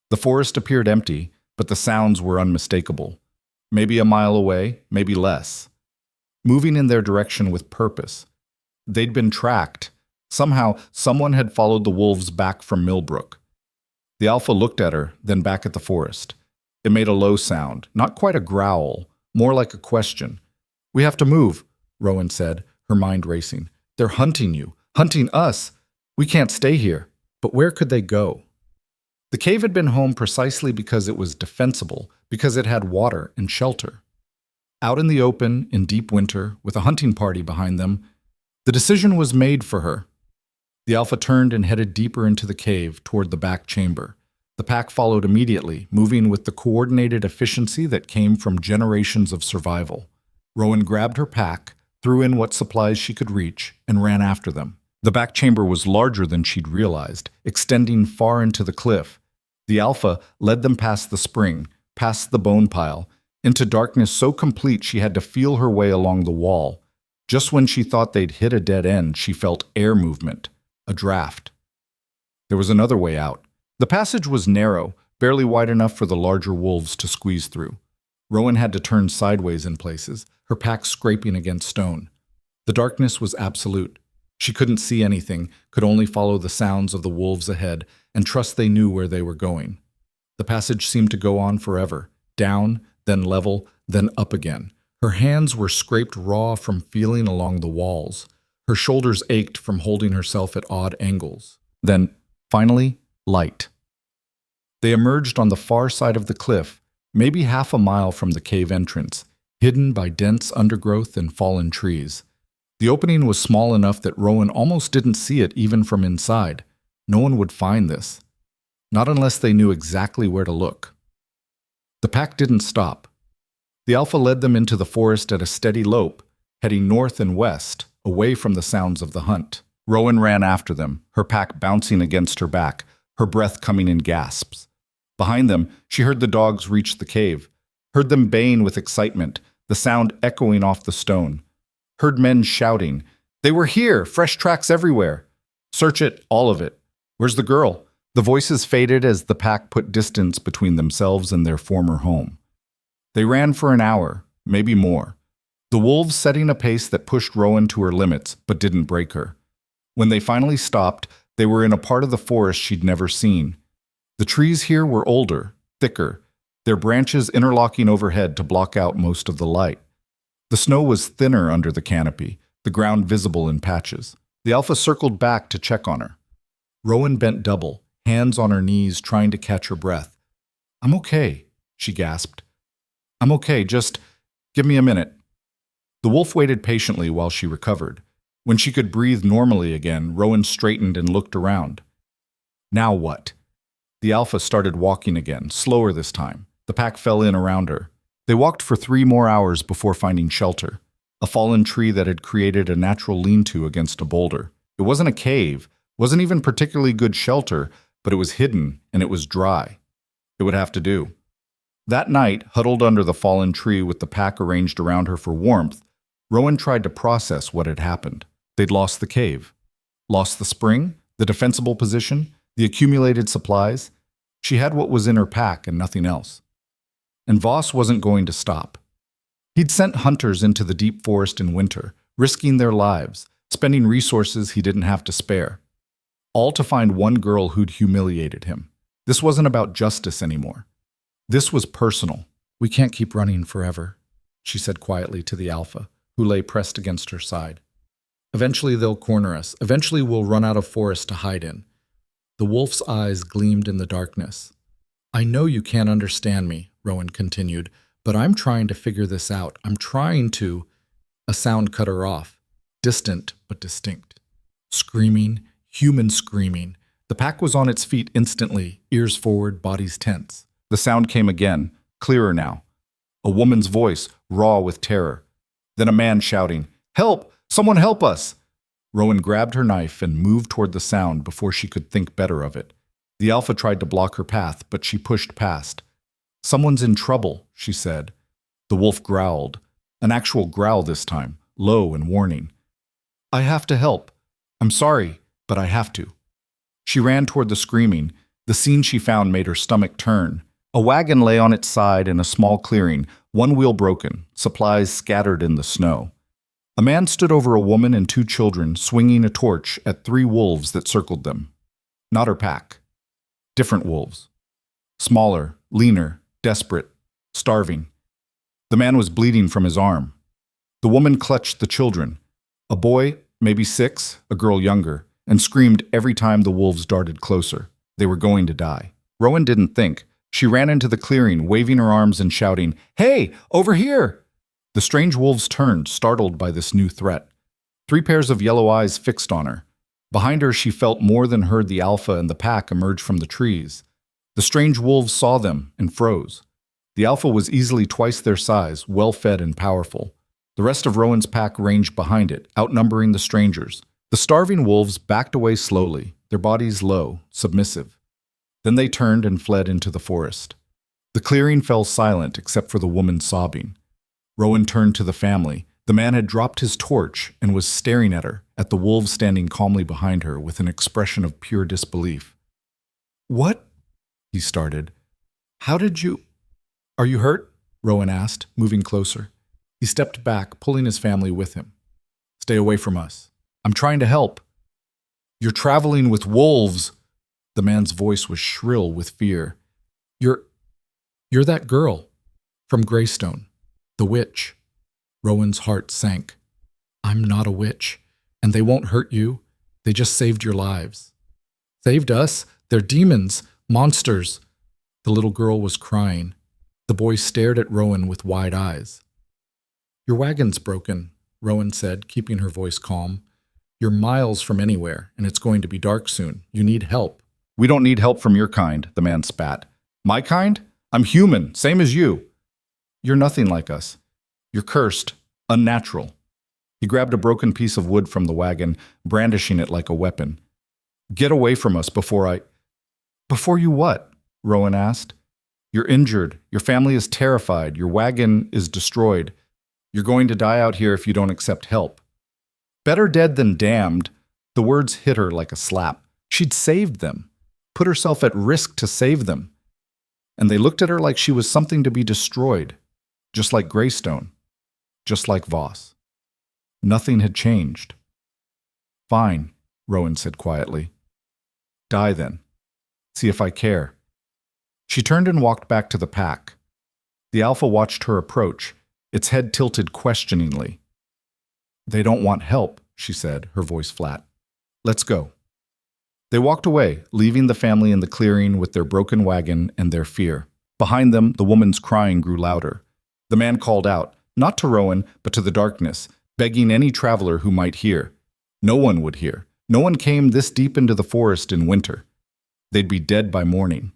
S1: The forest appeared empty, but the sounds were unmistakable. Maybe a mile away, maybe less. Moving in their direction with purpose. They'd been tracked. Somehow, someone had followed the wolves back from Millbrook. The alpha looked at her, then back at the forest. It made a low sound, not quite a growl, more like a question. We have to move, Rowan said, her mind racing. They're hunting you, hunting us. We can't stay here. But where could they go? The cave had been home precisely because it was defensible, because it had water and shelter. Out in the open, in deep winter, with a hunting party behind them, the decision was made for her. The alpha turned and headed deeper into the cave, toward the back chamber. The pack followed immediately, moving with the coordinated efficiency that came from generations of survival. Rowan grabbed her pack, threw in what supplies she could reach, and ran after them. The back chamber was larger than she'd realized, extending far into the cliff. The alpha led them past the spring, past the bone pile, into darkness so complete she had to feel her way along the wall. Just when she thought they'd hit a dead end, she felt air movement, a draft. There was another way out. The passage was narrow, barely wide enough for the larger wolves to squeeze through. Rowan had to turn sideways in places, her pack scraping against stone. The darkness was absolute. She couldn't see anything, could only follow the sounds of the wolves ahead and trust they knew where they were going. The passage seemed to go on forever, down, then level, then up again. Her hands were scraped raw from feeling along the walls. Her shoulders ached from holding herself at odd angles. Then, finally, light. They emerged on the far side of the cliff, maybe half a mile from the cave entrance, hidden by dense undergrowth and fallen trees. The opening was small enough that Rowan almost didn't see it even from inside. No one would find this. Not unless they knew exactly where to look. The pack didn't stop. The alpha led them into the forest at a steady lope, heading north and west, away from the sounds of the hunt. Rowan ran after them, her pack bouncing against her back, her breath coming in gasps. Behind them, she heard the dogs reach the cave, heard them baying with excitement, the sound echoing off the stone. Heard men shouting, "They were here! Fresh tracks everywhere! Search it, all of it! Where's the girl?" The voices faded as the pack put distance between themselves and their former home. They ran for an hour, maybe more. The wolves setting a pace that pushed Rowan to her limits, but didn't break her. When they finally stopped, they were in a part of the forest she'd never seen. The trees here were older, thicker, their branches interlocking overhead to block out most of the light. The snow was thinner under the canopy, the ground visible in patches. The alpha circled back to check on her. Rowan bent double, hands on her knees, trying to catch her breath. "I'm okay," she gasped. "I'm okay, just give me a minute." The wolf waited patiently while she recovered. When she could breathe normally again, Rowan straightened and looked around. Now what? The alpha started walking again, slower this time. The pack fell in around her. They walked for 3 more hours before finding shelter, a fallen tree that had created a natural lean-to against a boulder. It wasn't a cave, wasn't even particularly good shelter, but it was hidden and it was dry. It would have to do. That night, huddled under the fallen tree with the pack arranged around her for warmth, Rowan tried to process what had happened. They'd lost the cave, lost the spring, the defensible position, the accumulated supplies. She had what was in her pack and nothing else. And Voss wasn't going to stop. He'd sent hunters into the deep forest in winter, risking their lives, spending resources he didn't have to spare, all to find one girl who'd humiliated him. This wasn't about justice anymore. This was personal. "We can't keep running forever," she said quietly to the alpha, who lay pressed against her side. "Eventually they'll corner us. Eventually we'll run out of forest to hide in." The wolf's eyes gleamed in the darkness. "I know you can't understand me," Rowan continued, "but I'm trying to figure this out. I'm trying to—" A sound cut her off, distant but distinct. Screaming, human screaming. The pack was on its feet instantly, ears forward, bodies tense. The sound came again, clearer now. A woman's voice, raw with terror. Then a man shouting, "Help! Someone help us!" Rowan grabbed her knife and moved toward the sound before she could think better of it. The alpha tried to block her path, but she pushed past. "Someone's in trouble," she said. The wolf growled, an actual growl this time, low and warning. "I have to help. I'm sorry, but I have to." She ran toward the screaming. The scene she found made her stomach turn. A wagon lay on its side in a small clearing, one wheel broken, supplies scattered in the snow. A man stood over a woman and 2 children, swinging a torch at 3 wolves that circled them. Not her pack. Different wolves. Smaller, leaner, desperate, starving. The man was bleeding from his arm. The woman clutched the children. A boy, maybe 6, a girl younger, and screamed every time the wolves darted closer. They were going to die. Rowan didn't think. She ran into the clearing, waving her arms and shouting, "Hey, over here!" The strange wolves turned, startled by this new threat. 3 pairs of yellow eyes fixed on her. Behind her, she felt more than heard the alpha and the pack emerge from the trees. The strange wolves saw them and froze. The alpha was easily twice their size, well-fed and powerful. The rest of Rowan's pack ranged behind it, outnumbering the strangers. The starving wolves backed away slowly, their bodies low, submissive. Then they turned and fled into the forest. The clearing fell silent except for the woman sobbing. Rowan turned to the family. The man had dropped his torch and was staring at her, at the wolves standing calmly behind her with an expression of pure disbelief. "What?" he started. "How did you— Are you hurt?" Rowan asked, moving closer. He stepped back, pulling his family with him. "Stay away from us. I'm trying to help." "You're traveling with wolves!" The man's voice was shrill with fear. You're that girl from Greystone, the witch." Rowan's heart sank. "I'm not a witch, and they won't hurt you. They just saved your lives." "Saved us? They're demons, monsters." The little girl was crying. The boy stared at Rowan with wide eyes. "Your wagon's broken. Rowan said, keeping her voice calm. "You're miles from anywhere, and it's going to be dark soon. You need help." "We don't need help from your kind," the man spat. "My kind? I'm human, same as you." "You're nothing like us. You're cursed, unnatural." He grabbed a broken piece of wood from the wagon, brandishing it like a weapon. "Get away from us before Before you what?" Rowan asked. "You're injured. Your family is terrified. Your wagon is destroyed. You're going to die out here if you don't accept help." Better dead than damned. The words hit her like a slap. She'd saved them, put herself at risk to save them. And they looked at her like she was something to be destroyed, just like Greystone, just like Voss. Nothing had changed. "Fine," Rowan said quietly. "Die then. See if I care." She turned and walked back to the pack. The Alpha watched her approach, its head tilted questioningly. "They don't want help," she said, her voice flat. "Let's go." They walked away, leaving the family in the clearing with their broken wagon and their fear. Behind them, the woman's crying grew louder. The man called out, not to Rowan, but to the darkness, begging any traveler who might hear. No one would hear. No one came this deep into the forest in winter. They'd be dead by morning.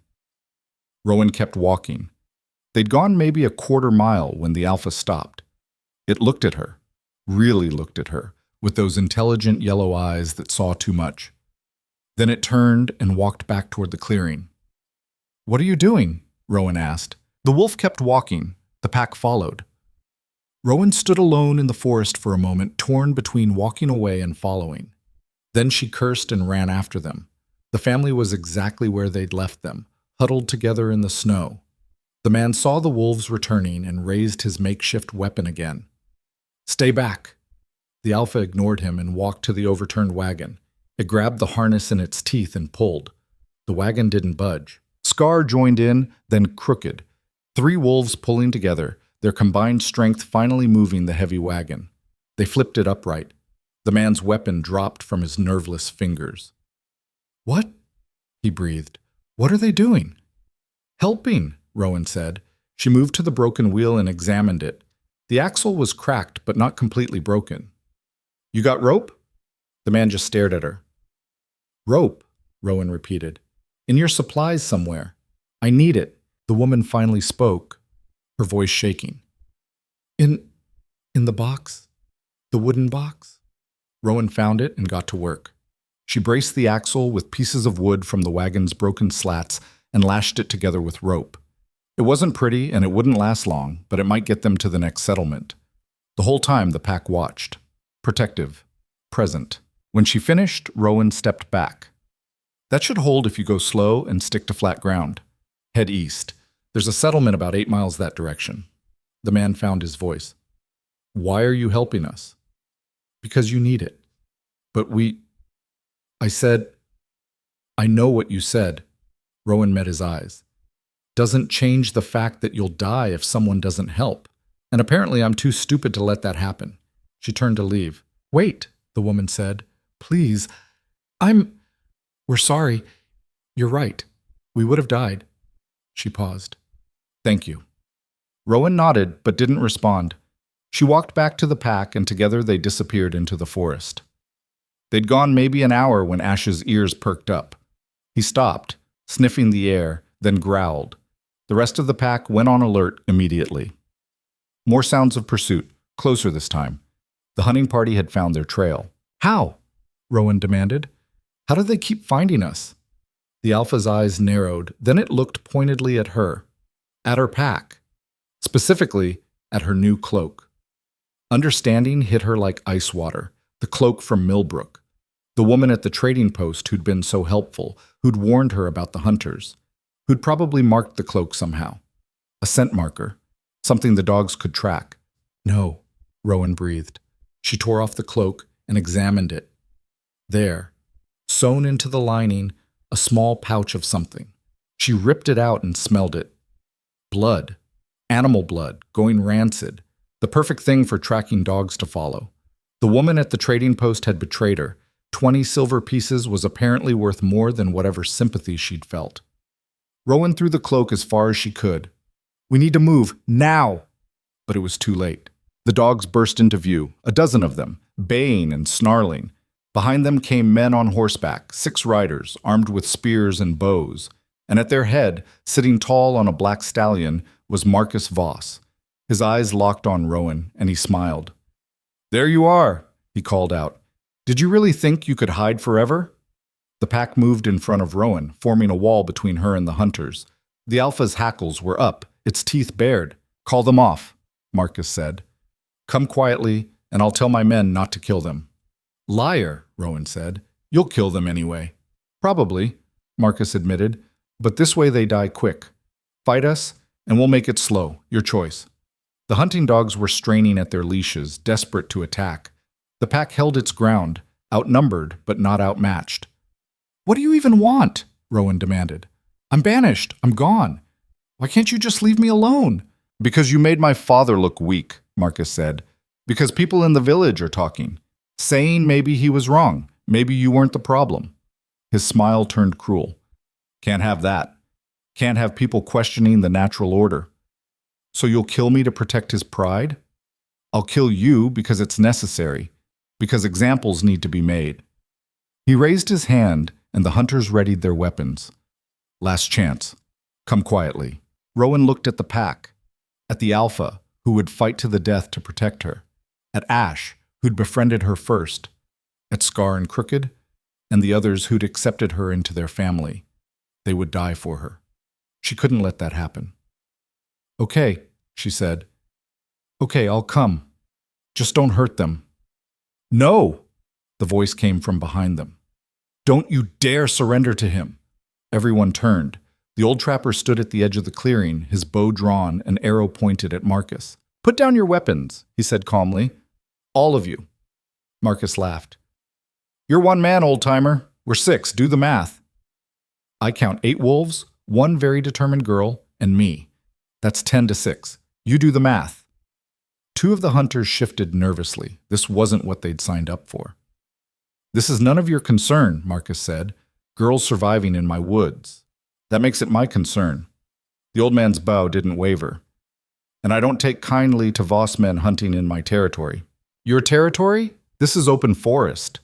S1: Rowan kept walking. They'd gone maybe a quarter mile when the Alpha stopped. It looked at her, really looked at her, with those intelligent yellow eyes that saw too much. Then it turned and walked back toward the clearing. "What are you doing?" Rowan asked. The wolf kept walking. The pack followed. Rowan stood alone in the forest for a moment, torn between walking away and following. Then she cursed and ran after them. The family was exactly where they'd left them, huddled together in the snow. The man saw the wolves returning and raised his makeshift weapon again. "Stay back." The Alpha ignored him and walked to the overturned wagon. It grabbed the harness in its teeth and pulled. The wagon didn't budge. Scar joined in, then Crooked. 3 wolves pulling together, their combined strength finally moving the heavy wagon. They flipped it upright. The man's weapon dropped from his nerveless fingers. "What?" he breathed. "What are they doing?" "Helping," Rowan said. She moved to the broken wheel and examined it. The axle was cracked, but not completely broken. "You got rope?" The man just stared at her. "Rope," Rowan repeated. "In your supplies somewhere. I need it." The woman finally spoke, her voice shaking. In the box? The wooden box?" Rowan found it and got to work. She braced the axle with pieces of wood from the wagon's broken slats and lashed it together with rope. It wasn't pretty and it wouldn't last long, but it might get them to the next settlement. The whole time the pack watched. Protective. Present. When she finished, Rowan stepped back. "That should hold if you go slow and stick to flat ground. Head east. There's a settlement about 8 miles that direction." The man found his voice. "Why are you helping us?" "Because you need it." "But I said..." "I know what you said." Rowan met his eyes. "Doesn't change the fact that you'll die if someone doesn't help. And apparently I'm too stupid to let that happen." She turned to leave. "Wait," the woman said. "Please. We're sorry. You're right. We would have died." She paused. "Thank you." Rowan nodded, but didn't respond. She walked back to the pack, and together they disappeared into the forest. They'd gone maybe an hour when Ash's ears perked up. He stopped, sniffing the air, then growled. The rest of the pack went on alert immediately. More sounds of pursuit, closer this time. The hunting party had found their trail. "How?" Rowan demanded. "How do they keep finding us?" The Alpha's eyes narrowed, then it looked pointedly at her. At her pack. Specifically, at her new cloak. Understanding hit her like ice water, the cloak from Millbrook. The woman at the trading post who'd been so helpful, who'd warned her about the hunters, who'd probably marked the cloak somehow. A scent marker, something the dogs could track. "No," Rowan breathed. She tore off the cloak and examined it. There, sewn into the lining, a small pouch of something. She ripped it out and smelled it. Blood. Animal blood, going rancid. The perfect thing for tracking dogs to follow. The woman at the trading post had betrayed her. 20 silver pieces was apparently worth more than whatever sympathy she'd felt. Rowan threw the cloak as far as she could. "We need to move, now!" But it was too late. The dogs burst into view, a dozen of them, baying and snarling. Behind them came men on horseback, 6 riders, armed with spears and bows, and at their head, sitting tall on a black stallion, was Marcus Voss. His eyes locked on Rowan, and he smiled. "There you are," he called out. "Did you really think you could hide forever?" The pack moved in front of Rowan, forming a wall between her and the hunters. The alpha's hackles were up, its teeth bared. "Call them off," Marcus said. "Come quietly, and I'll tell my men not to kill them." "Liar," Rowan said. "You'll kill them anyway." "Probably," Marcus admitted, "but this way they die quick. Fight us, and we'll make it slow, your choice." The hunting dogs were straining at their leashes, desperate to attack. The pack held its ground, outnumbered but not outmatched. "What do you even want?" Rowan demanded. "I'm banished. I'm gone. Why can't you just leave me alone?" "Because you made my father look weak," Marcus said. "Because people in the village are talking. Saying maybe he was wrong. Maybe you weren't the problem." His smile turned cruel. "Can't have that. Can't have people questioning the natural order. So you'll kill me to protect his pride? I'll kill you because it's necessary, because examples need to be made." He raised his hand, and the hunters readied their weapons. "Last chance. Come quietly." Rowan looked at the pack, at the alpha, who would fight to the death to protect her, at Ash, who'd befriended her first, at Scar and Crooked, and the others who'd accepted her into their family. They would die for her. She couldn't let that happen. "Okay," she said. "Okay, I'll come. Just don't hurt them." "No!" The voice came from behind them. "Don't you dare surrender to him!" Everyone turned. The old trapper stood at the edge of the clearing, his bow drawn, an arrow pointed at Marcus. "Put down your weapons," he said calmly. "All of you." Marcus laughed. "You're one man, old-timer. We're 6. Do the math." "I count 8 wolves, 1 very determined girl, and me. That's 10 to 6. You do the math." 2 of the hunters shifted nervously. This wasn't what they'd signed up for. "This is none of your concern," Marcus said. "Girls surviving in my woods. That makes it my concern." The old man's bow didn't waver. "And I don't take kindly to Voss men hunting in my territory." "Your territory? This is open forest."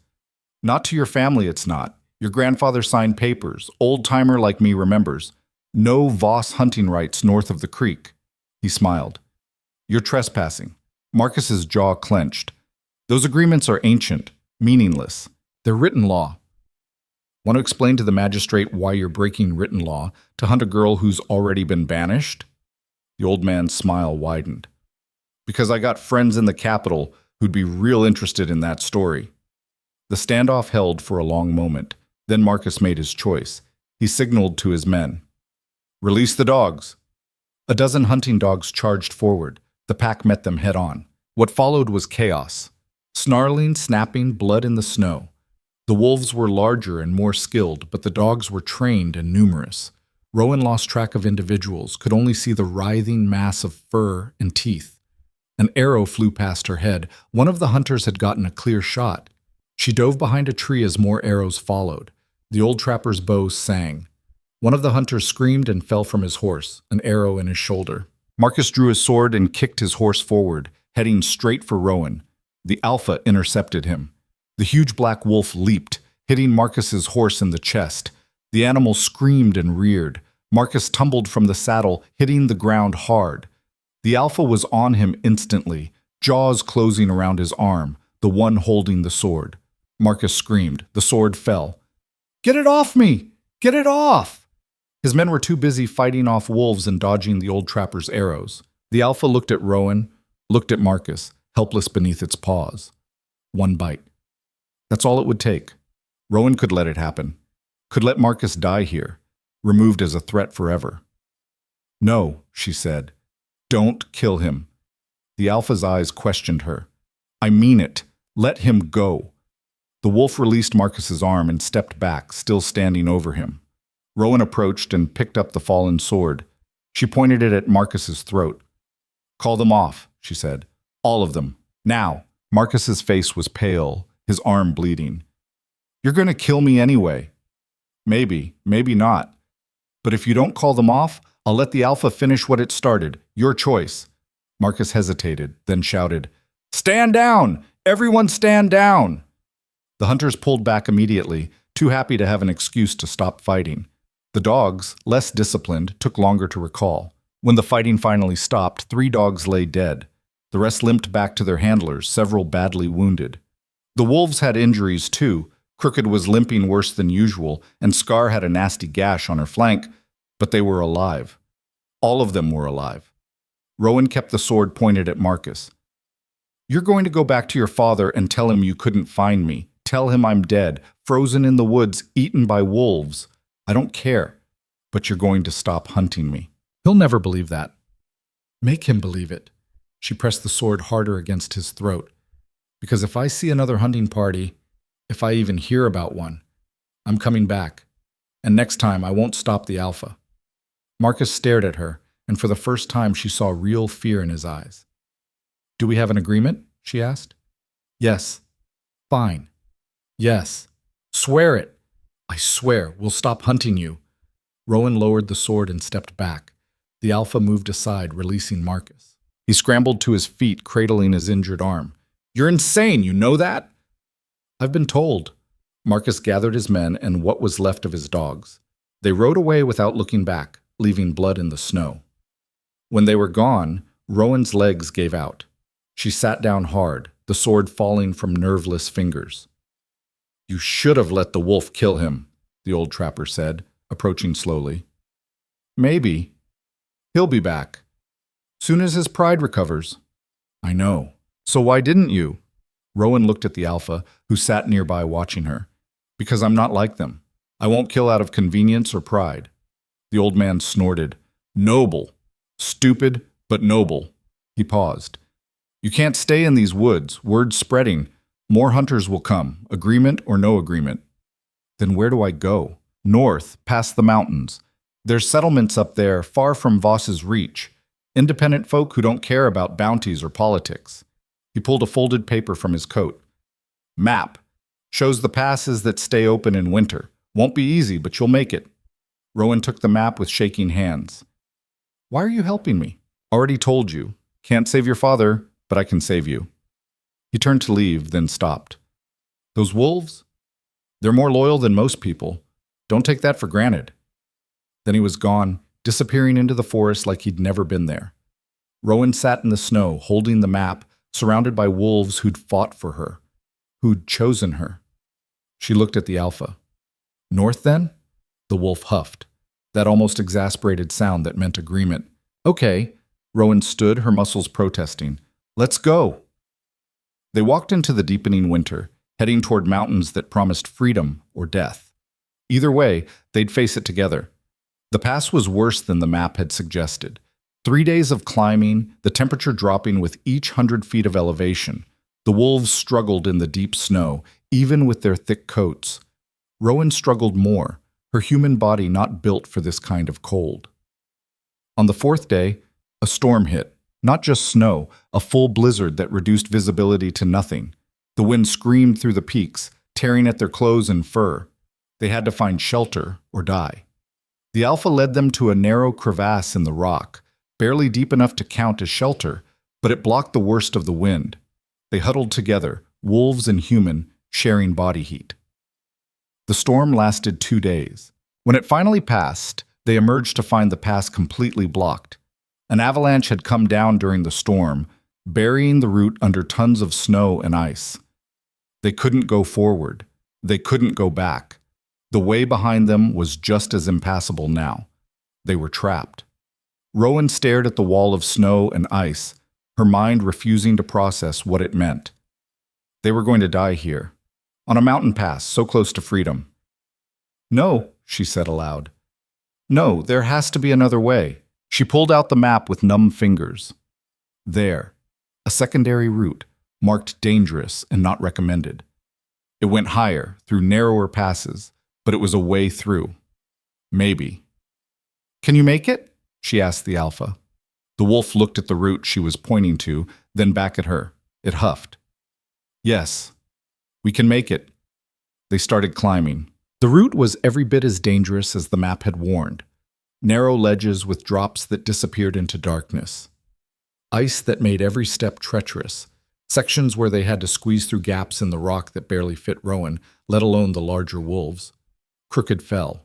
S1: "Not to your family, it's not. Your grandfather signed papers. Old-timer like me remembers. No Voss hunting rights north of the creek." He smiled. "You're trespassing." Marcus's jaw clenched. "Those agreements are ancient, meaningless. They're written law." "Want to explain to the magistrate why you're breaking written law to hunt a girl who's already been banished?" The old man's smile widened. "Because I got friends in the capital who'd be real interested in that story." The standoff held for a long moment. Then Marcus made his choice. He signaled to his men. "Release the dogs." A dozen hunting dogs charged forward. The pack met them head-on. What followed was chaos. Snarling, snapping, blood in the snow. The wolves were larger and more skilled, but the dogs were trained and numerous. Rowan lost track of individuals, could only see the writhing mass of fur and teeth. An arrow flew past her head. One of the hunters had gotten a clear shot. She dove behind a tree as more arrows followed. The old trapper's bow sang. One of the hunters screamed and fell from his horse, an arrow in his shoulder. Marcus drew his sword and kicked his horse forward, heading straight for Rowan. The alpha intercepted him. The huge black wolf leaped, hitting Marcus's horse in the chest. The animal screamed and reared. Marcus tumbled from the saddle, hitting the ground hard. The alpha was on him instantly, jaws closing around his arm, the one holding the sword. Marcus screamed. The sword fell. "Get it off me! Get it off!" His men were too busy fighting off wolves and dodging the old trapper's arrows. The alpha looked at Rowan, looked at Marcus, helpless beneath its paws. One bite. That's all it would take. Rowan could let it happen. Could let Marcus die here, removed as a threat forever. "No," she said. "Don't kill him." The alpha's eyes questioned her. "I mean it. Let him go." The wolf released Marcus's arm and stepped back, still standing over him. Rowan approached and picked up the fallen sword. She pointed it at Marcus's throat. "Call them off," she said. "All of them. Now." Marcus's face was pale, his arm bleeding. "You're going to kill me anyway." "Maybe, maybe not. But if you don't call them off, I'll let the alpha finish what it started. Your choice." Marcus hesitated, then shouted, "Stand down! Everyone stand down!" The hunters pulled back immediately, too happy to have an excuse to stop fighting. The dogs, less disciplined, took longer to recall. When the fighting finally stopped, 3 dogs lay dead. The rest limped back to their handlers, several badly wounded. The wolves had injuries too. Crooked was limping worse than usual, and Scar had a nasty gash on her flank, but they were alive. All of them were alive. Rowan kept the sword pointed at Marcus. "You're going to go back to your father and tell him you couldn't find me. Tell him I'm dead, frozen in the woods, eaten by wolves. I don't care, but you're going to stop hunting me." "He'll never believe that." "Make him believe it." She pressed the sword harder against his throat. "Because if I see another hunting party, if I even hear about one, I'm coming back. And next time I won't stop the Alpha." Marcus stared at her, and for the first time she saw real fear in his eyes. "Do we have an agreement?" she asked. "Yes." "Fine." "Yes." "Swear it." "I swear, we'll stop hunting you." Rowan lowered the sword and stepped back. The Alpha moved aside, releasing Marcus. He scrambled to his feet, cradling his injured arm. "You're insane, you know that?" "I've been told." Marcus gathered his men and what was left of his dogs. They rode away without looking back, leaving blood in the snow. When they were gone, Rowan's legs gave out. She sat down hard, the sword falling from nerveless fingers. "You should have let the wolf kill him," the old trapper said, approaching slowly. "Maybe. He'll be back. Soon as his pride recovers." "I know. So why didn't you?" Rowan looked at the Alpha, who sat nearby watching her. "Because I'm not like them. I won't kill out of convenience or pride." The old man snorted. "Noble. Stupid, but noble." He paused. "You can't stay in these woods. Word's spreading. More hunters will come, agreement or no agreement." "Then where do I go?" "North, past the mountains. There's settlements up there, far from Voss's reach. Independent folk who don't care about bounties or politics." He pulled a folded paper from his coat. "Map. Shows the passes that stay open in winter. Won't be easy, but you'll make it." Rowan took the map with shaking hands. "Why are you helping me?" "Already told you. Can't save your father, but I can save you." He turned to leave, then stopped. "Those wolves? They're more loyal than most people. Don't take that for granted." Then he was gone, disappearing into the forest like he'd never been there. Rowan sat in the snow, holding the map, surrounded by wolves who'd fought for her, who'd chosen her. She looked at the Alpha. "North, then?" The wolf huffed, that almost exasperated sound that meant agreement. "Okay." Rowan stood, her muscles protesting. "Let's go." They walked into the deepening winter, heading toward mountains that promised freedom or death. Either way, they'd face it together. The pass was worse than the map had suggested. 3 days of climbing, the temperature dropping with each 100 feet of elevation. The wolves struggled in the deep snow, even with their thick coats. Rowan struggled more, her human body not built for this kind of cold. On the 4th day, a storm hit. Not just snow, a full blizzard that reduced visibility to nothing. The wind screamed through the peaks, tearing at their clothes and fur. They had to find shelter or die. The Alpha led them to a narrow crevasse in the rock, barely deep enough to count as shelter, but it blocked the worst of the wind. They huddled together, wolves and human, sharing body heat. The storm lasted 2 days. When it finally passed, they emerged to find the pass completely blocked. An avalanche had come down during the storm, burying the route under tons of snow and ice. They couldn't go forward. They couldn't go back. The way behind them was just as impassable now. They were trapped. Rowan stared at the wall of snow and ice, her mind refusing to process what it meant. They were going to die here, on a mountain pass so close to freedom. "No," she said aloud. "No, there has to be another way." She pulled out the map with numb fingers. There, a secondary route, marked dangerous and not recommended. It went higher, through narrower passes, but it was a way through. Maybe. "Can you make it?" she asked the Alpha. The wolf looked at the route she was pointing to, then back at her. It huffed. "Yes, we can make it." They started climbing. The route was every bit as dangerous as the map had warned. Narrow ledges with drops that disappeared into darkness. Ice that made every step treacherous. Sections where they had to squeeze through gaps in the rock that barely fit Rowan, let alone the larger wolves. Crooked fell.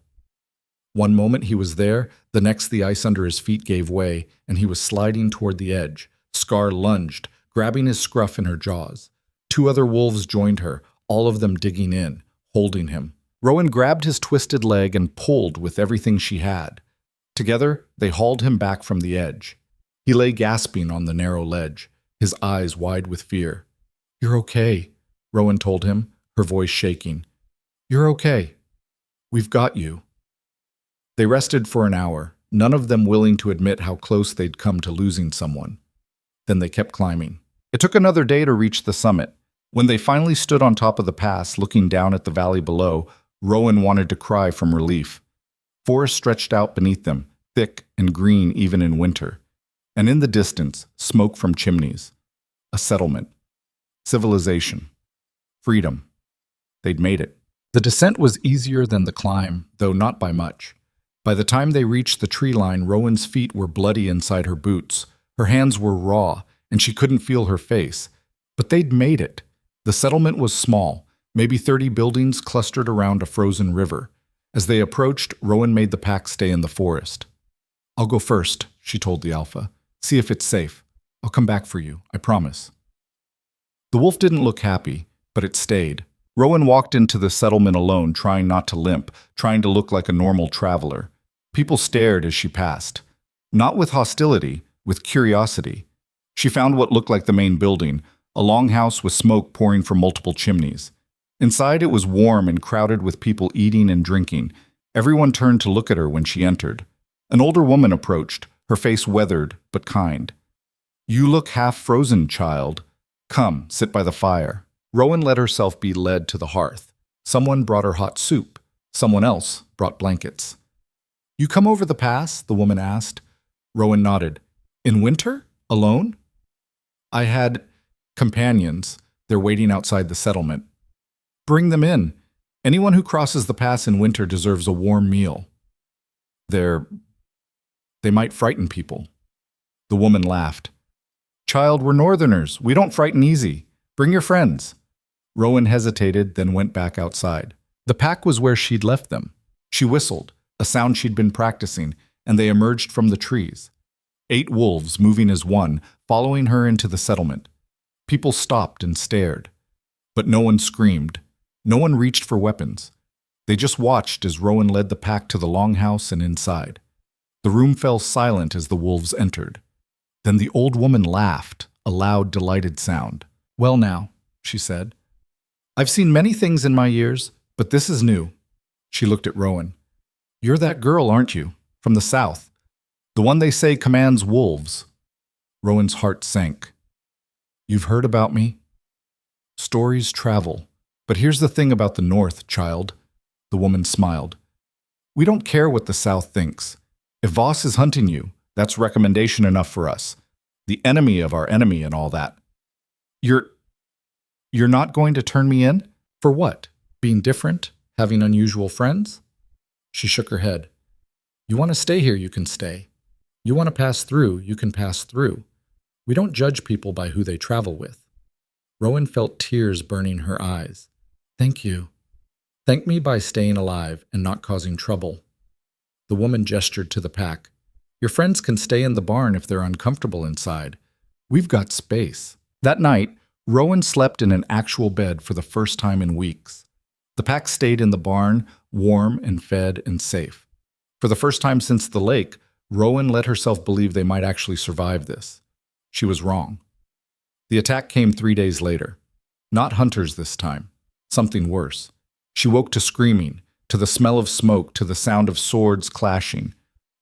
S1: One moment he was there, the next the ice under his feet gave way, and he was sliding toward the edge. Scar lunged, grabbing his scruff in her jaws. Two other wolves joined her, all of them digging in, holding him. Rowan grabbed his twisted leg and pulled with everything she had. Together, they hauled him back from the edge. He lay gasping on the narrow ledge, his eyes wide with fear. "You're okay," Rowan told him, her voice shaking. "You're okay. We've got you." They rested for an hour, none of them willing to admit how close they'd come to losing someone. Then they kept climbing. It took another day to reach the summit. When they finally stood on top of the pass, looking down at the valley below, Rowan wanted to cry from relief. Forest stretched out beneath them, thick and green even in winter. And in the distance, smoke from chimneys. A settlement. Civilization. Freedom. They'd made it. The descent was easier than the climb, though not by much. By the time they reached the tree line, Rowan's feet were bloody inside her boots. Her hands were raw, and she couldn't feel her face. But they'd made it. The settlement was small, maybe 30 buildings clustered around a frozen river. As they approached, Rowan made the pack stay in the forest. "I'll go first," she told the alpha. "See if it's safe. I'll come back for you, I promise." The wolf didn't look happy, but it stayed. Rowan walked into the settlement alone, trying not to limp, trying to look like a normal traveler. People stared as she passed. Not with hostility, with curiosity. She found what looked like the main building, a long house with smoke pouring from multiple chimneys. Inside it was warm and crowded with people eating and drinking. Everyone turned to look at her when she entered. An older woman approached, her face weathered but kind. "You look half frozen, child. Come, sit by the fire." Rowan let herself be led to the hearth. Someone brought her hot soup. Someone else brought blankets. "You come over the pass?" the woman asked. Rowan nodded. "In winter? Alone?" "I had companions. They're waiting outside the settlement." "Bring them in. Anyone who crosses the pass in winter deserves a warm meal." They might frighten people." The woman laughed. "Child, we're northerners. We don't frighten easy. Bring your friends." Rowan hesitated, then went back outside. The pack was where she'd left them. She whistled, a sound she'd been practicing, and they emerged from the trees. 8 wolves, moving as one, following her into the settlement. People stopped and stared. But no one screamed. No one reached for weapons. They just watched as Rowan led the pack to the longhouse and inside. The room fell silent as the wolves entered. Then the old woman laughed, a loud, delighted sound. "Well now," she said. "I've seen many things in my years, but this is new." She looked at Rowan. "You're that girl, aren't you? From the south. The one they say commands wolves." Rowan's heart sank. "You've heard about me?" "Stories travel. But here's the thing about the north, child." The woman smiled. "We don't care what the south thinks. If Voss is hunting you, that's recommendation enough for us. The enemy of our enemy and all that." You're not going to turn me in? For what? Being different? Having unusual friends?" She shook her head. "You want to stay here, you can stay. You want to pass through, you can pass through. We don't judge people by who they travel with." Rowan felt tears burning her eyes. "Thank you. Thank me by staying alive and not causing trouble." The woman gestured to the pack. "Your friends can stay in the barn if they're uncomfortable inside. We've got space." That night, Rowan slept in an actual bed for the first time in weeks. The pack stayed in the barn, warm and fed and safe. For the first time since the lake, Rowan let herself believe they might actually survive this. She was wrong. The attack came 3 days later. Not hunters this time. Something worse. She woke to screaming, to the smell of smoke, to the sound of swords clashing.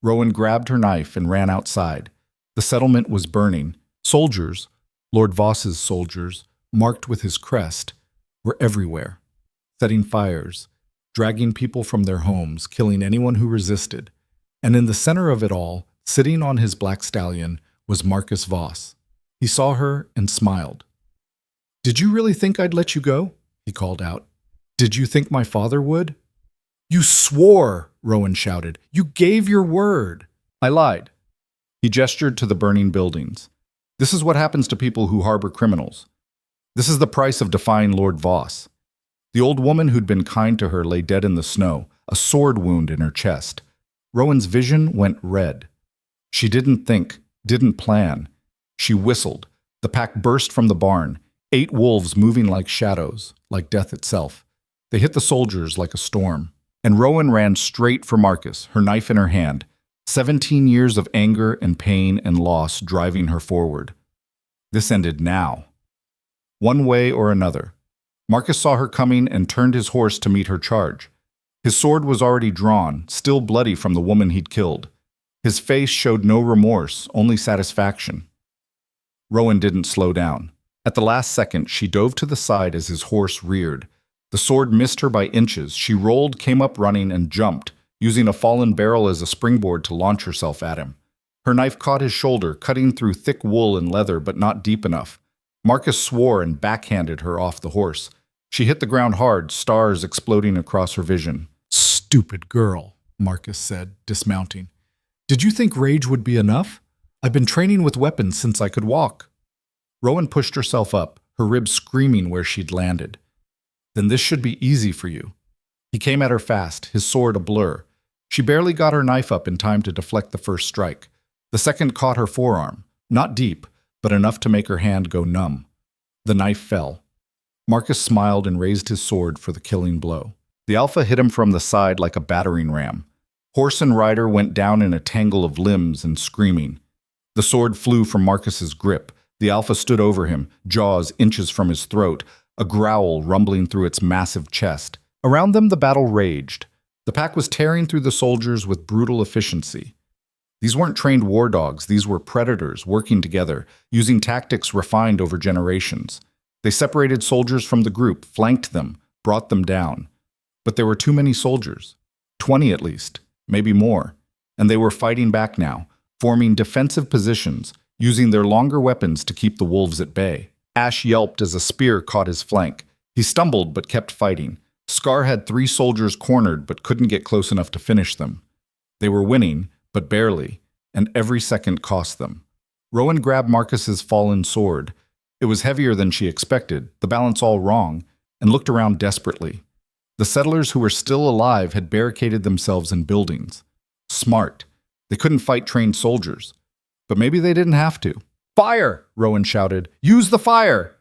S1: Rowan grabbed her knife and ran outside. The settlement was burning. Soldiers, Lord Voss's soldiers, marked with his crest, were everywhere, setting fires, dragging people from their homes, killing anyone who resisted. And in the center of it all, sitting on his black stallion, was Marcus Voss. He saw her and smiled. "Did you really think I'd let you go?" he called out. "Did you think my father would?" "You swore!" Rowan shouted. "You gave your word!" "I lied." He gestured to the burning buildings. This is what happens to people who harbor criminals. This is the price of defying Lord Voss. The old woman who'd been kind to her lay dead in the snow, a sword wound in her chest. Rowan's vision went red. She didn't think, didn't plan. She whistled. The pack burst from the barn, 8 wolves moving like shadows, like death itself. They hit the soldiers like a storm. And Rowan ran straight for Marcus, her knife in her hand, 17 years of anger and pain and loss driving her forward. This ended now. One way or another. Marcus saw her coming and turned his horse to meet her charge. His sword was already drawn, still bloody from the woman he'd killed. His face showed no remorse, only satisfaction. Rowan didn't slow down. At the last second, she dove to the side as his horse reared. The sword missed her by inches. She rolled, came up running, and jumped, using a fallen barrel as a springboard to launch herself at him. Her knife caught his shoulder, cutting through thick wool and leather, but not deep enough. Marcus swore and backhanded her off the horse. She hit the ground hard, stars exploding across her vision. "Stupid girl," Marcus said, dismounting. "Did you think rage would be enough? I've been training with weapons since I could walk." Rowan pushed herself up, her ribs screaming where she'd landed. "Then this should be easy for you." He came at her fast, his sword a blur. She barely got her knife up in time to deflect the first strike. The second caught her forearm, not deep, but enough to make her hand go numb. The knife fell. Marcus smiled and raised his sword for the killing blow. The Alpha hit him from the side like a battering ram. Horse and rider went down in a tangle of limbs and screaming. The sword flew from Marcus's grip. The Alpha stood over him, jaws inches from his throat, a growl rumbling through its massive chest. Around them the battle raged. The pack was tearing through the soldiers with brutal efficiency. These weren't trained war dogs, these were predators working together, using tactics refined over generations. They separated soldiers from the group, flanked them, brought them down. But there were too many soldiers. 20 at least, maybe more. And they were fighting back now, forming defensive positions, using their longer weapons to keep the wolves at bay. Ash yelped as a spear caught his flank. He stumbled but kept fighting. Scar had 3 soldiers cornered but couldn't get close enough to finish them. They were winning, but barely, and every second cost them. Rowan grabbed Marcus's fallen sword. It was heavier than she expected, the balance all wrong, and looked around desperately. The settlers who were still alive had barricaded themselves in buildings. Smart. They couldn't fight trained soldiers. But maybe they didn't have to. "Fire!" Rowan shouted. "Use the fire!"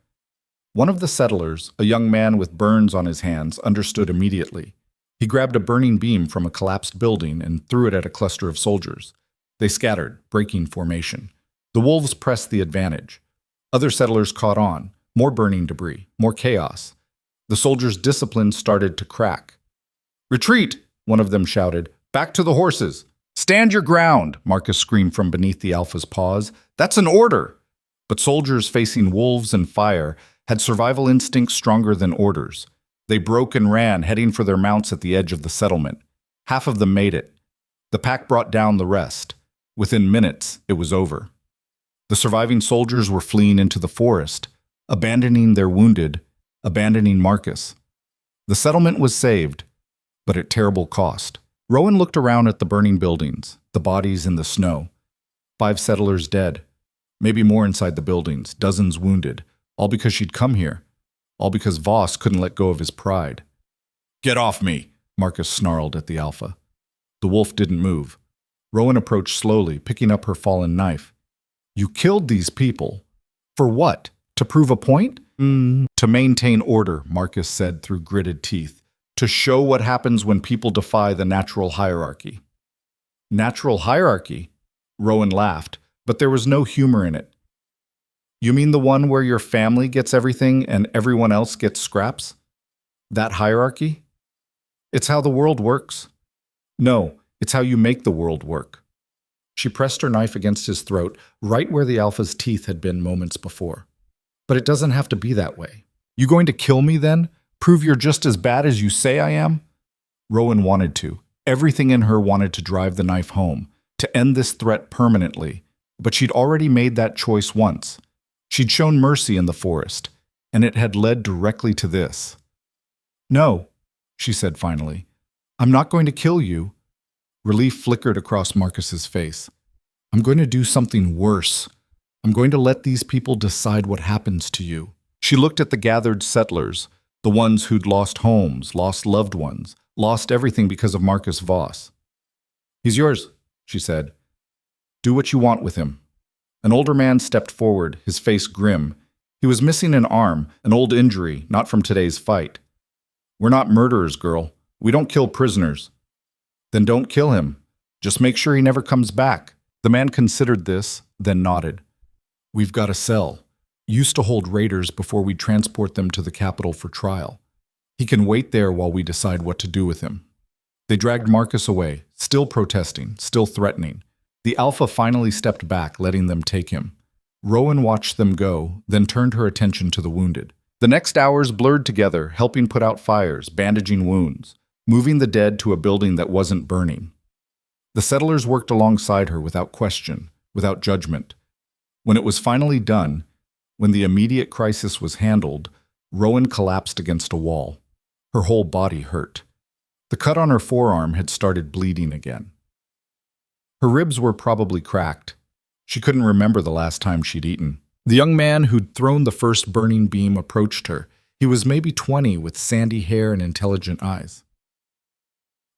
S1: One of the settlers, a young man with burns on his hands, understood immediately. He grabbed a burning beam from a collapsed building and threw it at a cluster of soldiers. They scattered, breaking formation. The wolves pressed the advantage. Other settlers caught on. More burning debris, more chaos. The soldiers' discipline started to crack. "Retreat!" one of them shouted. "Back to the horses!" "Stand your ground!" Marcus screamed from beneath the Alpha's paws. "That's an order!" But soldiers facing wolves and fire had survival instincts stronger than orders. They broke and ran, heading for their mounts at the edge of the settlement. Half of them made it. The pack brought down the rest. Within minutes, it was over. The surviving soldiers were fleeing into the forest, abandoning their wounded, abandoning Marcus. The settlement was saved, but at terrible cost. Rowan looked around at the burning buildings, the bodies in the snow. 5 settlers dead, maybe more inside the buildings, dozens wounded, all because she'd come here, all because Voss couldn't let go of his pride. "Get off me!" Marcus snarled at the Alpha. The wolf didn't move. Rowan approached slowly, picking up her fallen knife. "You killed these people. For what? To prove a point?" "To maintain order," Marcus said through gritted teeth. "To show what happens when people defy the natural hierarchy." "Natural hierarchy?" Rowan laughed, but there was no humor in it. "You mean the one where your family gets everything and everyone else gets scraps? That hierarchy? It's how the world works." "No, it's how you make the world work." She pressed her knife against his throat, right where the Alpha's teeth had been moments before. "But it doesn't have to be that way. You going to kill me then? Prove you're just as bad as you say I am?" Rowan wanted to. Everything in her wanted to drive the knife home, to end this threat permanently. But she'd already made that choice once. She'd shown mercy in the forest, and it had led directly to this. "No," she said finally. "I'm not going to kill you." Relief flickered across Marcus's face. "I'm going to do something worse. I'm going to let these people decide what happens to you. She looked at the gathered settlers, the ones who'd lost homes, lost loved ones, lost everything because of Marcus Voss. He's yours, she said. Do what you want with him. An older man stepped forward, his face grim. He was missing an arm, an old injury, not from today's fight. We're not murderers, girl. We don't kill prisoners. Then don't kill him. Just make sure he never comes back. The man considered this, then nodded. We've got a cell. Used to hold raiders before we transport them to the capital for trial. He can wait there while we decide what to do with him. They dragged Marcus away, still protesting, still threatening. The Alpha finally stepped back, letting them take him. Rowan watched them go, then turned her attention to the wounded. The next hours blurred together, helping put out fires, bandaging wounds, moving the dead to a building that wasn't burning. The settlers worked alongside her without question, without judgment. When it was finally done, when the immediate crisis was handled, Rowan collapsed against a wall. Her whole body hurt. The cut on her forearm had started bleeding again. Her ribs were probably cracked. She couldn't remember the last time she'd eaten. The young man who'd thrown the first burning beam approached her. He was maybe 20 with sandy hair and intelligent eyes.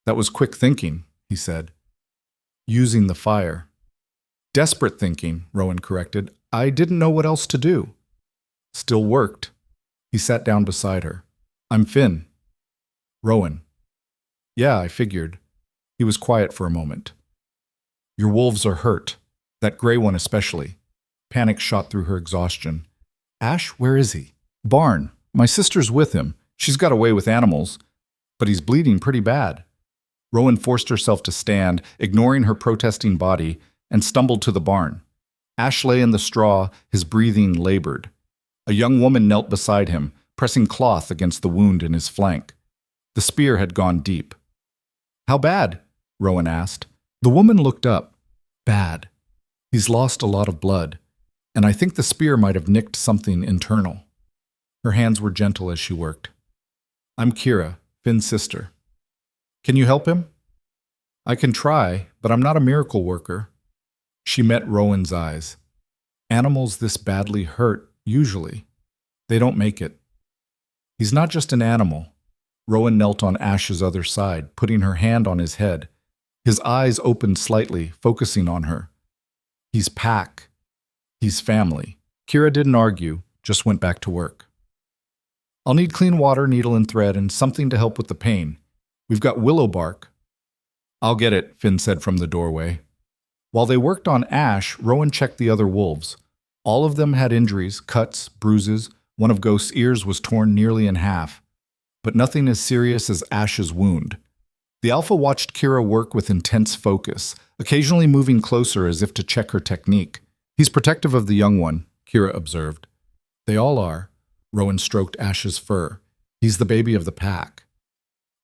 S1: That was quick thinking, he said. Using the fire. Desperate thinking, Rowan corrected. I didn't know what else to do. Still worked. He sat down beside her. I'm Finn. Rowan. Yeah, I figured. He was quiet for a moment. Your wolves are hurt. That gray one especially. Panic shot through her exhaustion. Ash, where is he? Barn. My sister's with him. She's got away with animals. But he's bleeding pretty bad. Rowan forced herself to stand, ignoring her protesting body, and stumbled to the barn. Ash lay in the straw, his breathing labored. A young woman knelt beside him, pressing cloth against the wound in his flank. The spear had gone deep. How bad? Rowan asked. The woman looked up. Bad. He's lost a lot of blood, and I think the spear might have nicked something internal. Her hands were gentle as she worked. I'm Kira, Finn's sister. Can you help him? I can try, but I'm not a miracle worker. She met Rowan's eyes. Animals this badly hurt, usually. They don't make it. He's not just an animal. Rowan knelt on Ash's other side, putting her hand on his head. His eyes opened slightly, focusing on her. He's pack. He's family. Kira didn't argue, just went back to work. I'll need clean water, needle and thread, and something to help with the pain. We've got willow bark. I'll get it, Finn said from the doorway. While they worked on Ash, Rowan checked the other wolves. All of them had injuries, cuts, bruises. One of Ghost's ears was torn nearly in half. But nothing as serious as Ash's wound. The Alpha watched Kira work with intense focus, occasionally moving closer as if to check her technique. He's protective of the young one, Kira observed. They all are. Rowan stroked Ash's fur. He's the baby of the pack.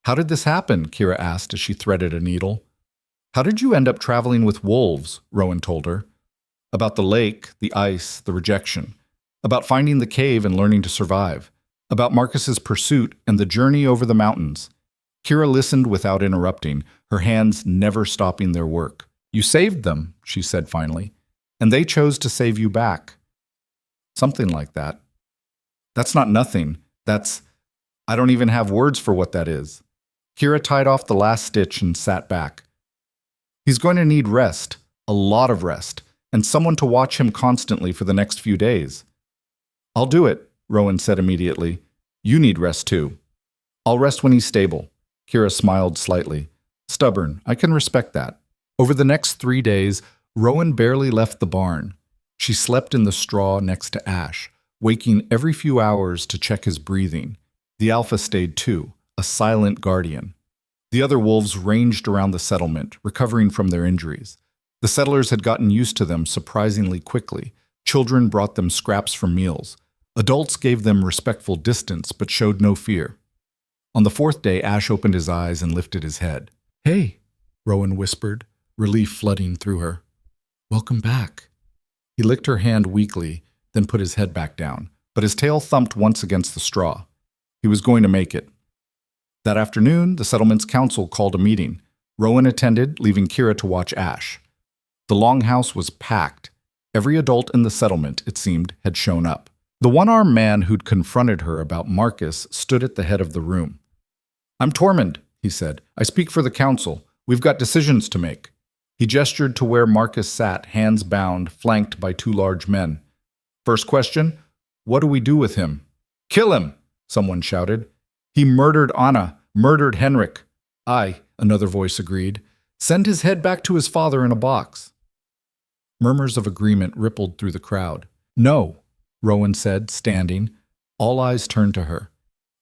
S1: How did this happen? Kira asked as she threaded a needle. How did you end up traveling with wolves? Rowan told her. About the lake, the ice, the rejection. About finding the cave and learning to survive. About Marcus's pursuit and the journey over the mountains. Kira listened without interrupting, her hands never stopping their work. You saved them, she said finally, and they chose to save you back. Something like that. That's not nothing. I don't even have words for what that is. Kira tied off the last stitch and sat back. He's going to need rest, a lot of rest, and someone to watch him constantly for the next few days. I'll do it, Rowan said immediately. You need rest too. I'll rest when he's stable. Kira smiled slightly. Stubborn, I can respect that. Over the next 3 days, Rowan barely left the barn. She slept in the straw next to Ash, waking every few hours to check his breathing. The Alpha stayed too, a silent guardian. The other wolves ranged around the settlement, recovering from their injuries. The settlers had gotten used to them surprisingly quickly. Children brought them scraps for meals. Adults gave them respectful distance, but showed no fear. On the 4th day, Ash opened his eyes and lifted his head. Hey, Rowan whispered, relief flooding through her. Welcome back. He licked her hand weakly, then put his head back down, but his tail thumped once against the straw. He was going to make it. That afternoon, the settlement's council called a meeting. Rowan attended, leaving Kira to watch Ash. The longhouse was packed. Every adult in the settlement, it seemed, had shown up. The one-armed man who'd confronted her about Marcus stood at the head of the room. "I'm Tormund," he said. "I speak for the council. We've got decisions to make." He gestured to where Marcus sat, hands bound, flanked by two large men. "First question, what do we do with him?" "Kill him," someone shouted. "He murdered Anna, murdered Henrik." "Aye," another voice agreed. "Send his head back to his father in a box." Murmurs of agreement rippled through the crowd. "No," Rowan said, standing. All eyes turned to her.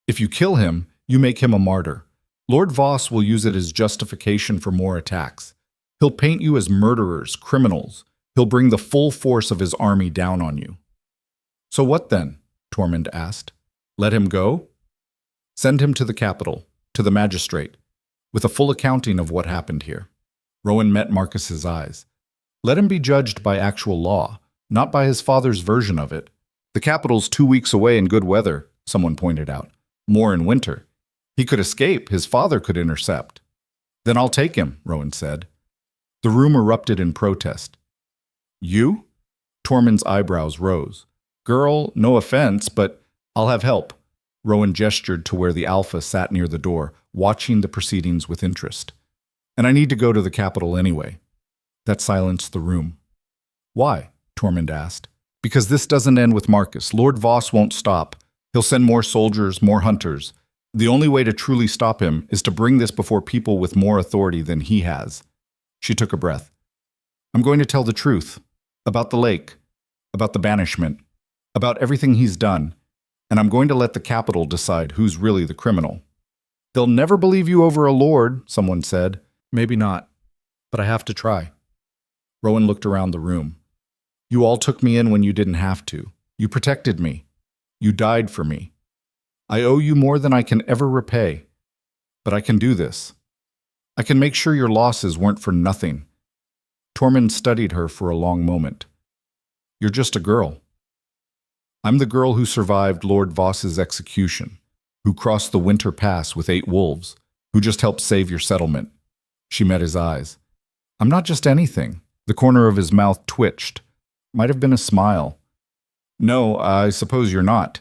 S1: "If you kill him, you make him a martyr. Lord Voss will use it as justification for more attacks. He'll paint you as murderers, criminals. He'll bring the full force of his army down on you." "So what then?" Tormund asked. "Let him go? Send him to the capital, to the magistrate, with a full accounting of what happened here." Rowan met Marcus's eyes. "Let him be judged by actual law, not by his father's version of it. The capital's 2 weeks away in good weather," someone pointed out. "More in winter. He could escape, his father could intercept." "Then I'll take him," Rowan said. The room erupted in protest. "You?" Tormund's eyebrows rose. "Girl, no offense, but I'll have help." Rowan gestured to where the Alpha sat near the door, watching the proceedings with interest. "And I need to go to the capital anyway." That silenced the room. "Why?" Tormund asked. "Because this doesn't end with Marcus. Lord Voss won't stop. He'll send more soldiers, more hunters. The only way to truly stop him is to bring this before people with more authority than he has." She took a breath. "I'm going to tell the truth. About the lake. About the banishment. About everything he's done. And I'm going to let the capital decide who's really the criminal." "They'll never believe you over a lord," someone said. "Maybe not. But I have to try." Rowan looked around the room. "You all took me in when you didn't have to. You protected me. You died for me. I owe you more than I can ever repay. But I can do this. I can make sure your losses weren't for nothing." Tormund studied her for a long moment. "You're just a girl." "I'm the girl who survived Lord Voss's execution, who crossed the winter pass with 8 wolves, who just helped save your settlement." She met his eyes. "I'm not just anything." The corner of his mouth twitched. Might have been a smile. "No, I suppose you're not."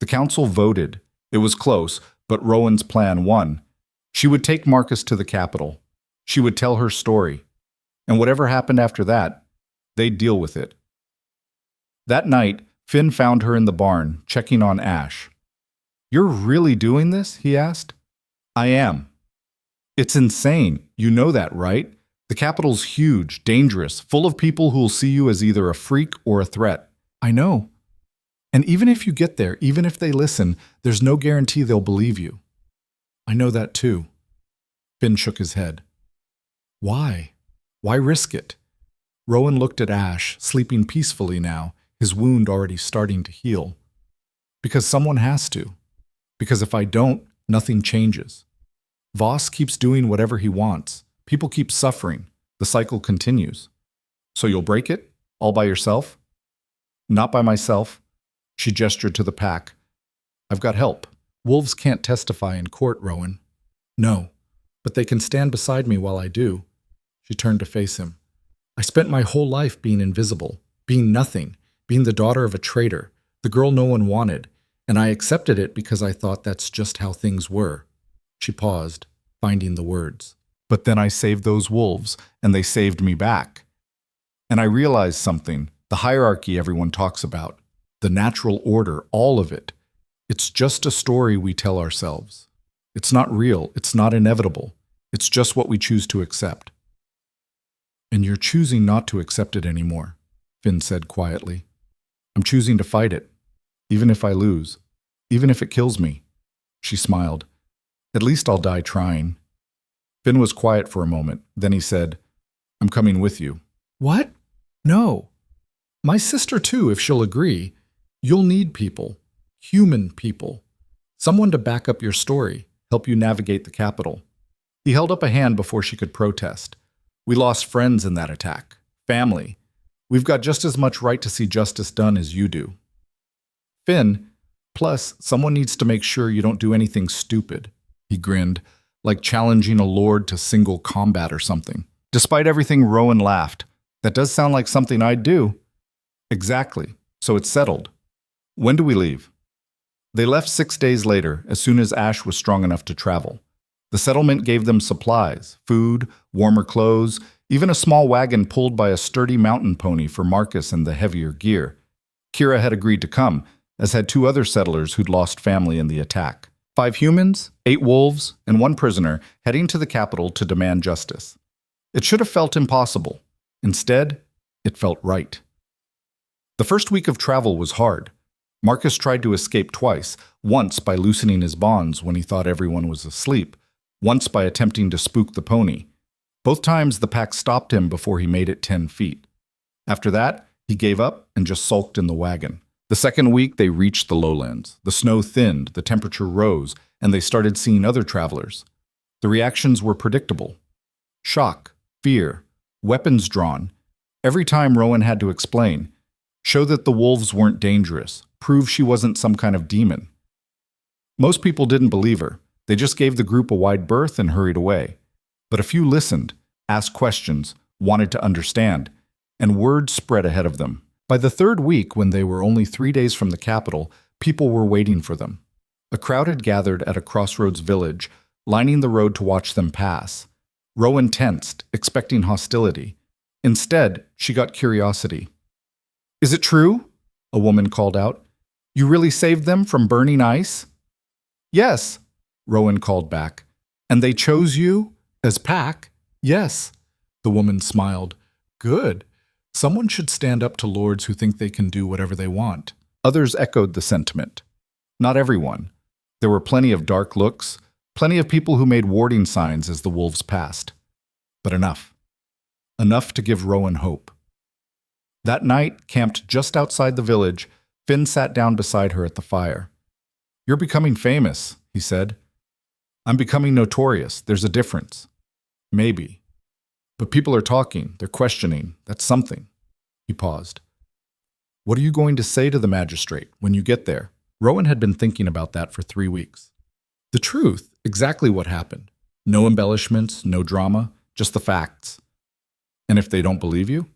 S1: The council voted. It was close, but Rowan's plan won. She would take Marcus to the capital. She would tell her story. And whatever happened after that, they'd deal with it. That night, Finn found her in the barn, checking on Ash. "You're really doing this?" he asked. "I am." "It's insane. You know that, right? The capital's huge, dangerous, full of people who'll see you as either a freak or a threat." "I know. And even if you get there, even if they listen, there's no guarantee they'll believe you." "I know that too." Finn shook his head. "Why? Why risk it?" Rowan looked at Ash, sleeping peacefully now, his wound already starting to heal. "Because someone has to. Because if I don't, nothing changes. Voss keeps doing whatever he wants. People keep suffering. The cycle continues. So you'll break it? All by yourself?" "Not by myself." She gestured to the pack. "I've got help. Wolves can't testify in court, Rowan." "No, but they can stand beside me while I do." She turned to face him. "I spent my whole life being invisible, being nothing, being the daughter of a traitor, the girl no one wanted, and I accepted it because I thought that's just how things were." She paused, finding the words. "But then I saved those wolves, and they saved me back. And I realized something, the hierarchy everyone talks about, the natural order, all of it. It's just a story we tell ourselves. It's not real, it's not inevitable. It's just what we choose to accept." "And you're choosing not to accept it anymore," Finn said quietly. "I'm choosing to fight it, even if I lose, even if it kills me." She smiled. "At least I'll die trying." Finn was quiet for a moment. Then he said, "I'm coming with you." "What? No. My sister too, if she'll agree. You'll need people. Human people. Someone to back up your story, help you navigate the capital." He held up a hand before she could protest. "We lost friends in that attack. Family. We've got just as much right to see justice done as you do." "Finn, plus someone needs to make sure you don't do anything stupid." He grinned, like challenging a lord to single combat or something. Despite everything, Rowan laughed. That does sound like something I'd do. Exactly. So it's settled. When do we leave? They left 6 days later, as soon as Ash was strong enough to travel. The settlement gave them supplies, food, warmer clothes, even a small wagon pulled by a sturdy mountain pony for Marcus and the heavier gear. Kira had agreed to come, as had 2 other settlers who'd lost family in the attack. 5 humans, 8 wolves, and 1 prisoner heading to the capital to demand justice. It should have felt impossible. Instead, it felt right. The first week of travel was hard. Marcus tried to escape twice, once by loosening his bonds when he thought everyone was asleep, once by attempting to spook the pony. Both times the pack stopped him before he made it 10 feet. After that, he gave up and just sulked in the wagon. The second week, they reached the lowlands. The snow thinned, the temperature rose, and they started seeing other travelers. The reactions were predictable. Shock, fear, weapons drawn. Every time Rowan had to explain, show that the wolves weren't dangerous, prove she wasn't some kind of demon. Most people didn't believe her. They just gave the group a wide berth and hurried away. But a few listened, asked questions, wanted to understand, and word spread ahead of them. By the third week, when they were only 3 days from the capital, people were waiting for them. A crowd had gathered at a crossroads village, lining the road to watch them pass. Rowan tensed, expecting hostility. Instead, she got curiosity. "Is it true?" a woman called out. "You really saved them from burning ice?" "Yes," Rowan called back. "And they chose you as pack?" "Yes," the woman smiled. "Good. Someone should stand up to lords who think they can do whatever they want." Others echoed the sentiment. Not everyone. There were plenty of dark looks, plenty of people who made warning signs as the wolves passed. But enough. Enough to give Rowan hope. That night, camped just outside the village, Finn sat down beside her at the fire. "You're becoming famous," he said. "I'm becoming notorious. There's a difference." "Maybe. But people are talking. They're questioning. That's something." He paused. "What are you going to say to the magistrate when you get there?" Rowan had been thinking about that for 3 weeks. The truth, exactly what happened. No embellishments, no drama, just the facts. "And if they don't believe you?"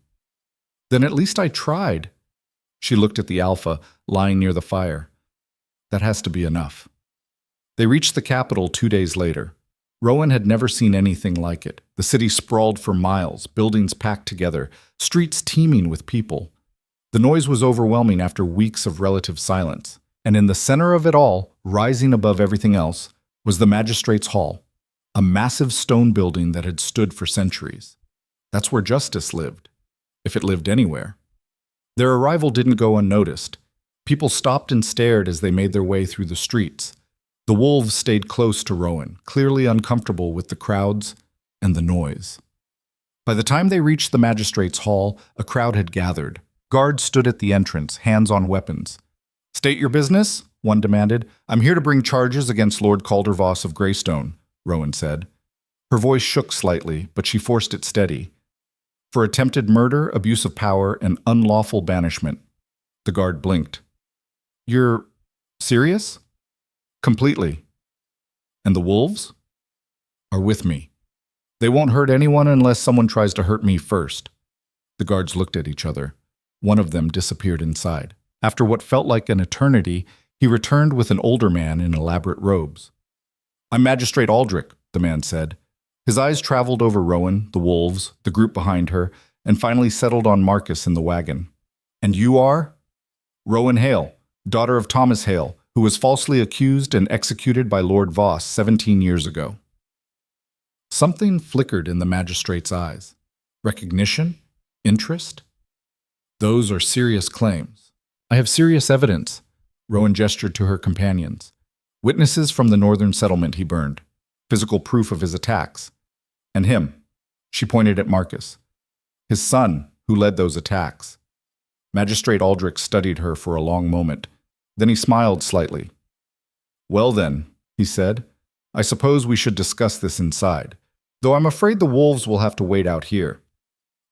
S1: "Then at least I tried." She looked at the alpha, lying near the fire. "That has to be enough." They reached the capital 2 days later. Rowan had never seen anything like it. The city sprawled for miles, buildings packed together, streets teeming with people. The noise was overwhelming after weeks of relative silence. And in the center of it all, rising above everything else, was the magistrate's hall, a massive stone building that had stood for centuries. That's where justice lived, if it lived anywhere. Their arrival didn't go unnoticed. People stopped and stared as they made their way through the streets. The wolves stayed close to Rowan, clearly uncomfortable with the crowds and the noise. By the time they reached the magistrate's hall, a crowd had gathered. Guards stood at the entrance, hands on weapons. "State your business," one demanded. "I'm here to bring charges against Lord Caldervoss of Greystone," Rowan said. Her voice shook slightly, but she forced it steady. "For attempted murder, abuse of power, and unlawful banishment." The guard blinked. "You're serious?" "Completely." "And the wolves?" "Are with me. They won't hurt anyone unless someone tries to hurt me first." The guards looked at each other. One of them disappeared inside. After what felt like an eternity, he returned with an older man in elaborate robes. "I'm Magistrate Aldrich," the man said. His eyes traveled over Rowan, the wolves, the group behind her, and finally settled on Marcus in the wagon. "And you are?" "Rowan Hale, daughter of Thomas Hale, who was falsely accused and executed by Lord Voss 17 years ago." Something flickered in the magistrate's eyes. Recognition? Interest? "Those are serious claims." "I have serious evidence." Rowan gestured to her companions. "Witnesses from the northern settlement he burned. Physical proof of his attacks. And him." She pointed at Marcus. "His son, who led those attacks." Magistrate Aldrich studied her for a long moment. Then he smiled slightly. "Well then," he said, "I suppose we should discuss this inside. Though I'm afraid the wolves will have to wait out here."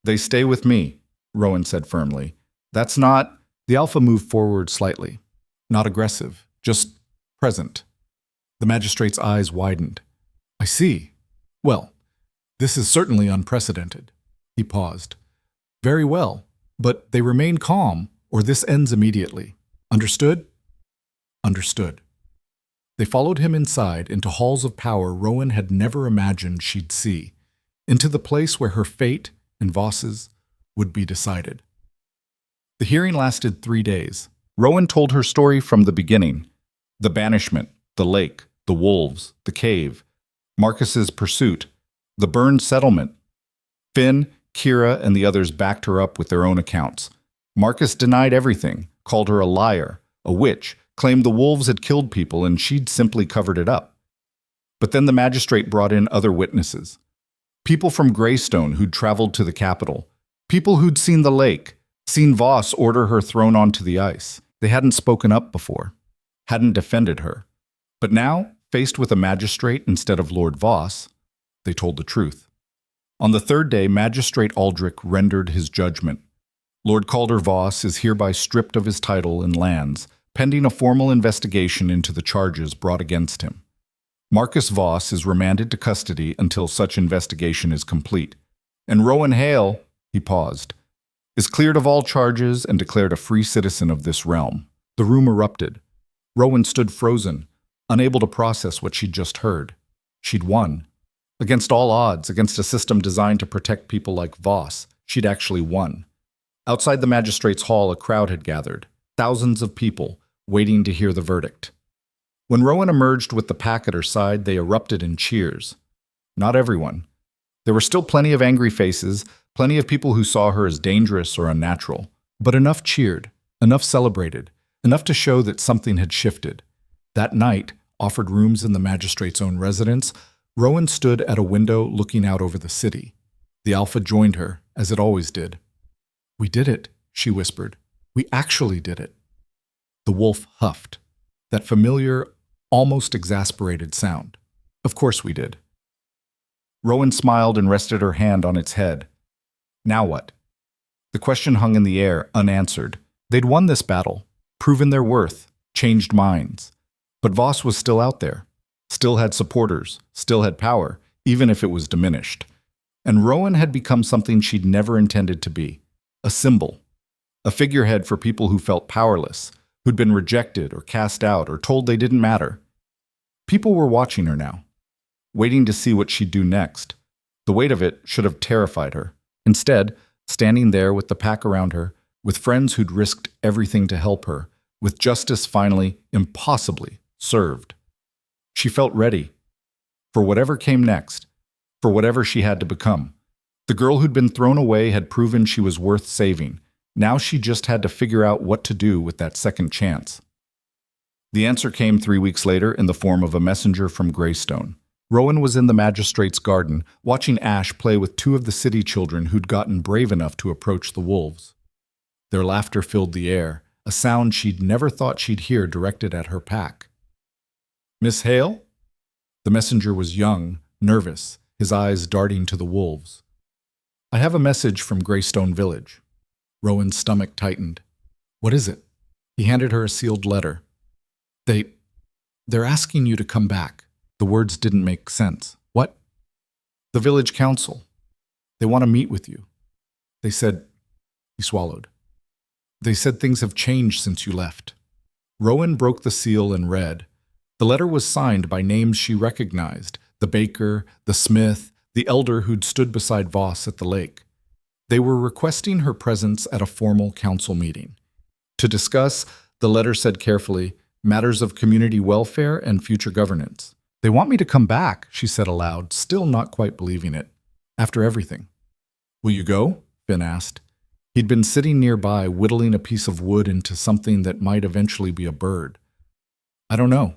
S1: "They stay with me," Rowan said firmly. "That's not—" The alpha moved forward slightly. Not aggressive, just present. The magistrate's eyes widened. "I see. Well, this is certainly unprecedented." He paused. Very well, but they remain calm, or this ends immediately. Understood? Understood. They followed him inside into halls of power Rowan had never imagined she'd see, into the place where her fate and Voss's would be decided. The hearing lasted 3 days. Rowan told her story from the beginning. The banishment, the lake, the wolves, the cave, Marcus's pursuit, the burned settlement. Finn, Kira, and the others backed her up with their own accounts. Marcus denied everything, called her a liar, a witch, claimed the wolves had killed people and she'd simply covered it up. But then the magistrate brought in other witnesses. People from Greystone who'd traveled to the capital. People who'd seen the lake, seen Voss order her thrown onto the ice. They hadn't spoken up before, hadn't defended her. But now, faced with a magistrate instead of Lord Voss, they told the truth. On the 3rd day, Magistrate Aldrich rendered his judgment. Lord Calder Voss is hereby stripped of his title and lands, pending a formal investigation into the charges brought against him. Marcus Voss is remanded to custody until such investigation is complete. And Rowan Hale, he paused, is cleared of all charges and declared a free citizen of this realm. The room erupted. Rowan stood frozen, unable to process what she'd just heard. She'd won. Against all odds, against a system designed to protect people like Voss, she'd actually won. Outside the magistrate's hall, a crowd had gathered, thousands of people, waiting to hear the verdict. When Rowan emerged with the pack at her side, they erupted in cheers. Not everyone. There were still plenty of angry faces, plenty of people who saw her as dangerous or unnatural. But enough cheered, enough celebrated, enough to show that something had shifted. That night, offered rooms in the magistrate's own residence, Rowan stood at a window looking out over the city. The Alpha joined her, as it always did. "We did it," she whispered. "We actually did it." The wolf huffed, that familiar, almost exasperated sound. "Of course we did." Rowan smiled and rested her hand on its head. Now what? The question hung in the air, unanswered. They'd won this battle, proven their worth, changed minds. But Voss was still out there, still had supporters, still had power, even if it was diminished. And Rowan had become something she'd never intended to be, a symbol, a figurehead for people who felt powerless, who'd been rejected or cast out or told they didn't matter. People were watching her now, waiting to see what she'd do next. The weight of it should have terrified her. Instead, standing there with the pack around her, with friends who'd risked everything to help her, with justice finally, impossibly, served. She felt ready for whatever came next, for whatever she had to become. The girl who'd been thrown away had proven she was worth saving. Now she just had to figure out what to do with that second chance. The answer came 3 weeks later in the form of a messenger from Greystone. Rowan was in the magistrate's garden, watching Ash play with 2 of the city children who'd gotten brave enough to approach the wolves. Their laughter filled the air, a sound she'd never thought she'd hear directed at her pack. "Miss Hale?" The messenger was young, nervous, his eyes darting to the wolves. "I have a message from Greystone Village." Rowan's stomach tightened. "What is it?" He handed her a sealed letter. They're asking you to come back." The words didn't make sense. "What?" "The village council. They want to meet with you. They said..." He swallowed. "They said things have changed since you left." Rowan broke the seal and read. The letter was signed by names she recognized, the baker, the smith, the elder who'd stood beside Voss at the lake. They were requesting her presence at a formal council meeting. To discuss, the letter said carefully, matters of community welfare and future governance. "They want me to come back," she said aloud, still not quite believing it. "After everything." "Will you go?" Finn asked. He'd been sitting nearby, whittling a piece of wood into something that might eventually be a bird. "I don't know."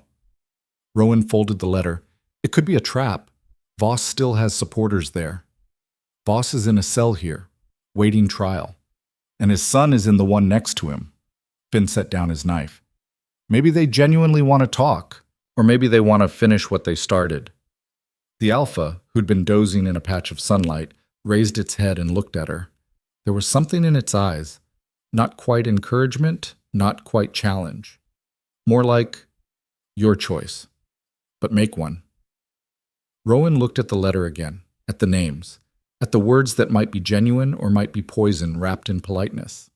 S1: Rowan folded the letter. "It could be a trap. Voss still has supporters there. Voss is in a cell here, waiting trial. And his son is in the one next to him." Finn set down his knife. "Maybe they genuinely want to talk. Or maybe they want to finish what they started." The Alpha, who'd been dozing in a patch of sunlight, raised its head and looked at her. There was something in its eyes. Not quite encouragement, not quite challenge. More like, your choice. But make one. Rowan looked at the letter again, at the names. at the words that might be genuine or might be poison wrapped in politeness.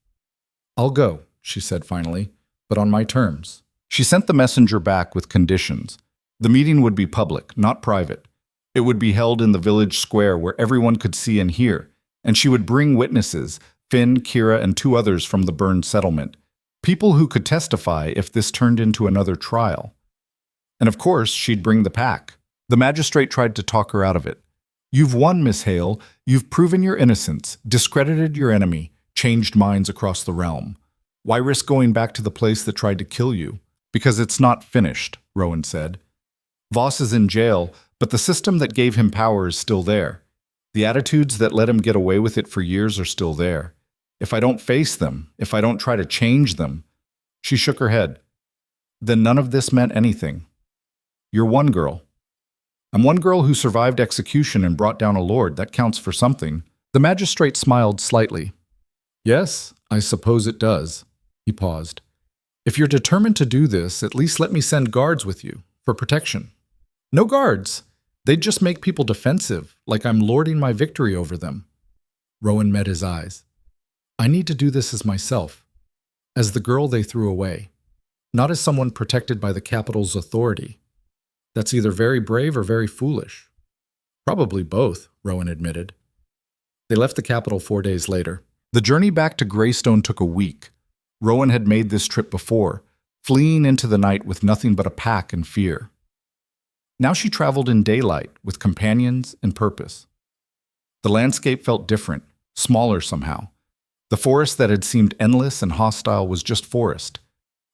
S1: "I'll go," she said finally, "but on my terms." She sent the messenger back with conditions. The meeting would be public, not private. It would be held in the village square where everyone could see and hear, and she would bring witnesses, Finn, Kira, and 2 others from the burned settlement, people who could testify if this turned into another trial. And of course, she'd bring the pack. The magistrate tried to talk her out of it. "You've won, Miss Hale. You've proven your innocence, discredited your enemy, changed minds across the realm. Why risk going back to the place that tried to kill you?" "Because it's not finished," Rowan said. "Voss is in jail, but the system that gave him power is still there. The attitudes that let him get away with it for years are still there. If I don't face them, if I don't try to change them—" She shook her head. "Then none of this meant anything. You're one girl. I'm one girl who survived execution and brought down a lord. That counts for something." The magistrate smiled slightly. "Yes, I suppose it does." He paused. "If you're determined to do this, at least let me send guards with you, for protection." "No guards. They'd just make people defensive, like I'm lording my victory over them." Rowan met his eyes. "I need to do this as myself, as the girl they threw away, not as someone protected by the capital's authority. That's either very brave or very foolish." "Probably both," Rowan admitted. They left the capital 4 days later. The journey back to Greystone took a week. Rowan had made this trip before, fleeing into the night with nothing but a pack and fear. Now she traveled in daylight, with companions and purpose. The landscape felt different, smaller somehow. The forest that had seemed endless and hostile was just forest.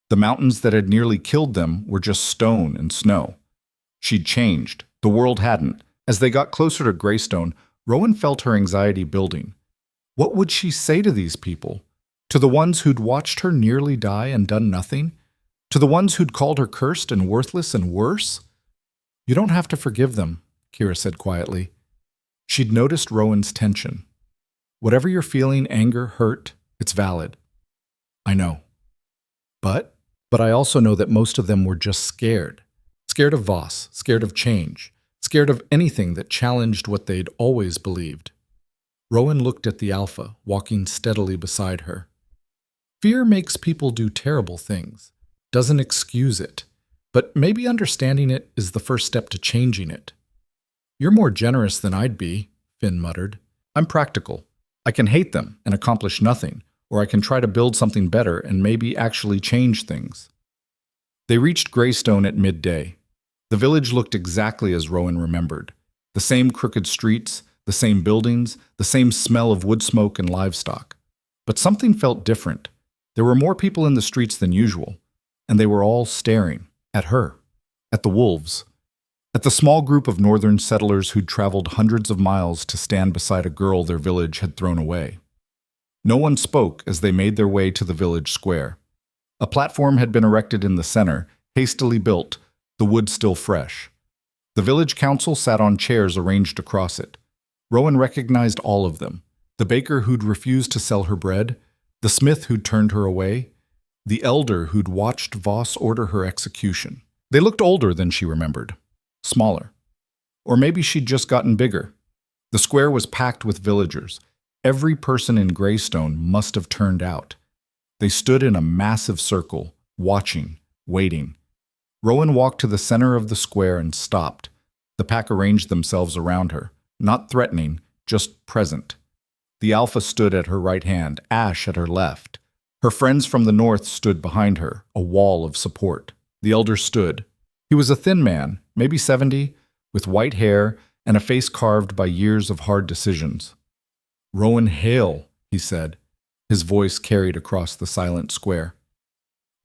S1: The mountains that had nearly killed them were just stone and snow. She'd changed. The world hadn't. As they got closer to Greystone, Rowan felt her anxiety building. What would she say to these people? To the ones who'd watched her nearly die and done nothing? To the ones who'd called her cursed and worthless and worse? "You don't have to forgive them," Kira said quietly. She'd noticed Rowan's tension. "Whatever you're feeling, anger, hurt, it's valid." "I know. But I also know that most of them were just scared. Scared of Voss, scared of change, scared of anything that challenged what they'd always believed." Rowan looked at the Alpha, walking steadily beside her. "Fear makes people do terrible things, doesn't excuse it. But maybe understanding it is the first step to changing it." "You're more generous than I'd be," Finn muttered. "I'm practical. I can hate them and accomplish nothing, or I can try to build something better and maybe actually change things." They reached Greystone at midday. The village looked exactly as Rowan remembered. The same crooked streets, the same buildings, the same smell of wood smoke and livestock. But something felt different. There were more people in the streets than usual, and they were all staring. At her. At the wolves. At the small group of northern settlers who'd traveled hundreds of miles to stand beside a girl their village had thrown away. No one spoke as they made their way to the village square. A platform had been erected in the center, hastily built, the wood still fresh. The village council sat on chairs arranged across it. Rowan recognized all of them. The baker who'd refused to sell her bread, the smith who'd turned her away, the elder who'd watched Voss order her execution. They looked older than she remembered. Smaller. Or maybe she'd just gotten bigger. The square was packed with villagers. Every person in Greystone must have turned out. They stood in a massive circle, watching, waiting. Rowan walked to the center of the square and stopped. The pack arranged themselves around her, not threatening, just present. The Alpha stood at her right hand, Ash at her left. Her friends from the north stood behind her, a wall of support. The elder stood. He was a thin man, maybe 70, with white hair and a face carved by years of hard decisions. "Rowan Hale," he said, his voice carried across the silent square.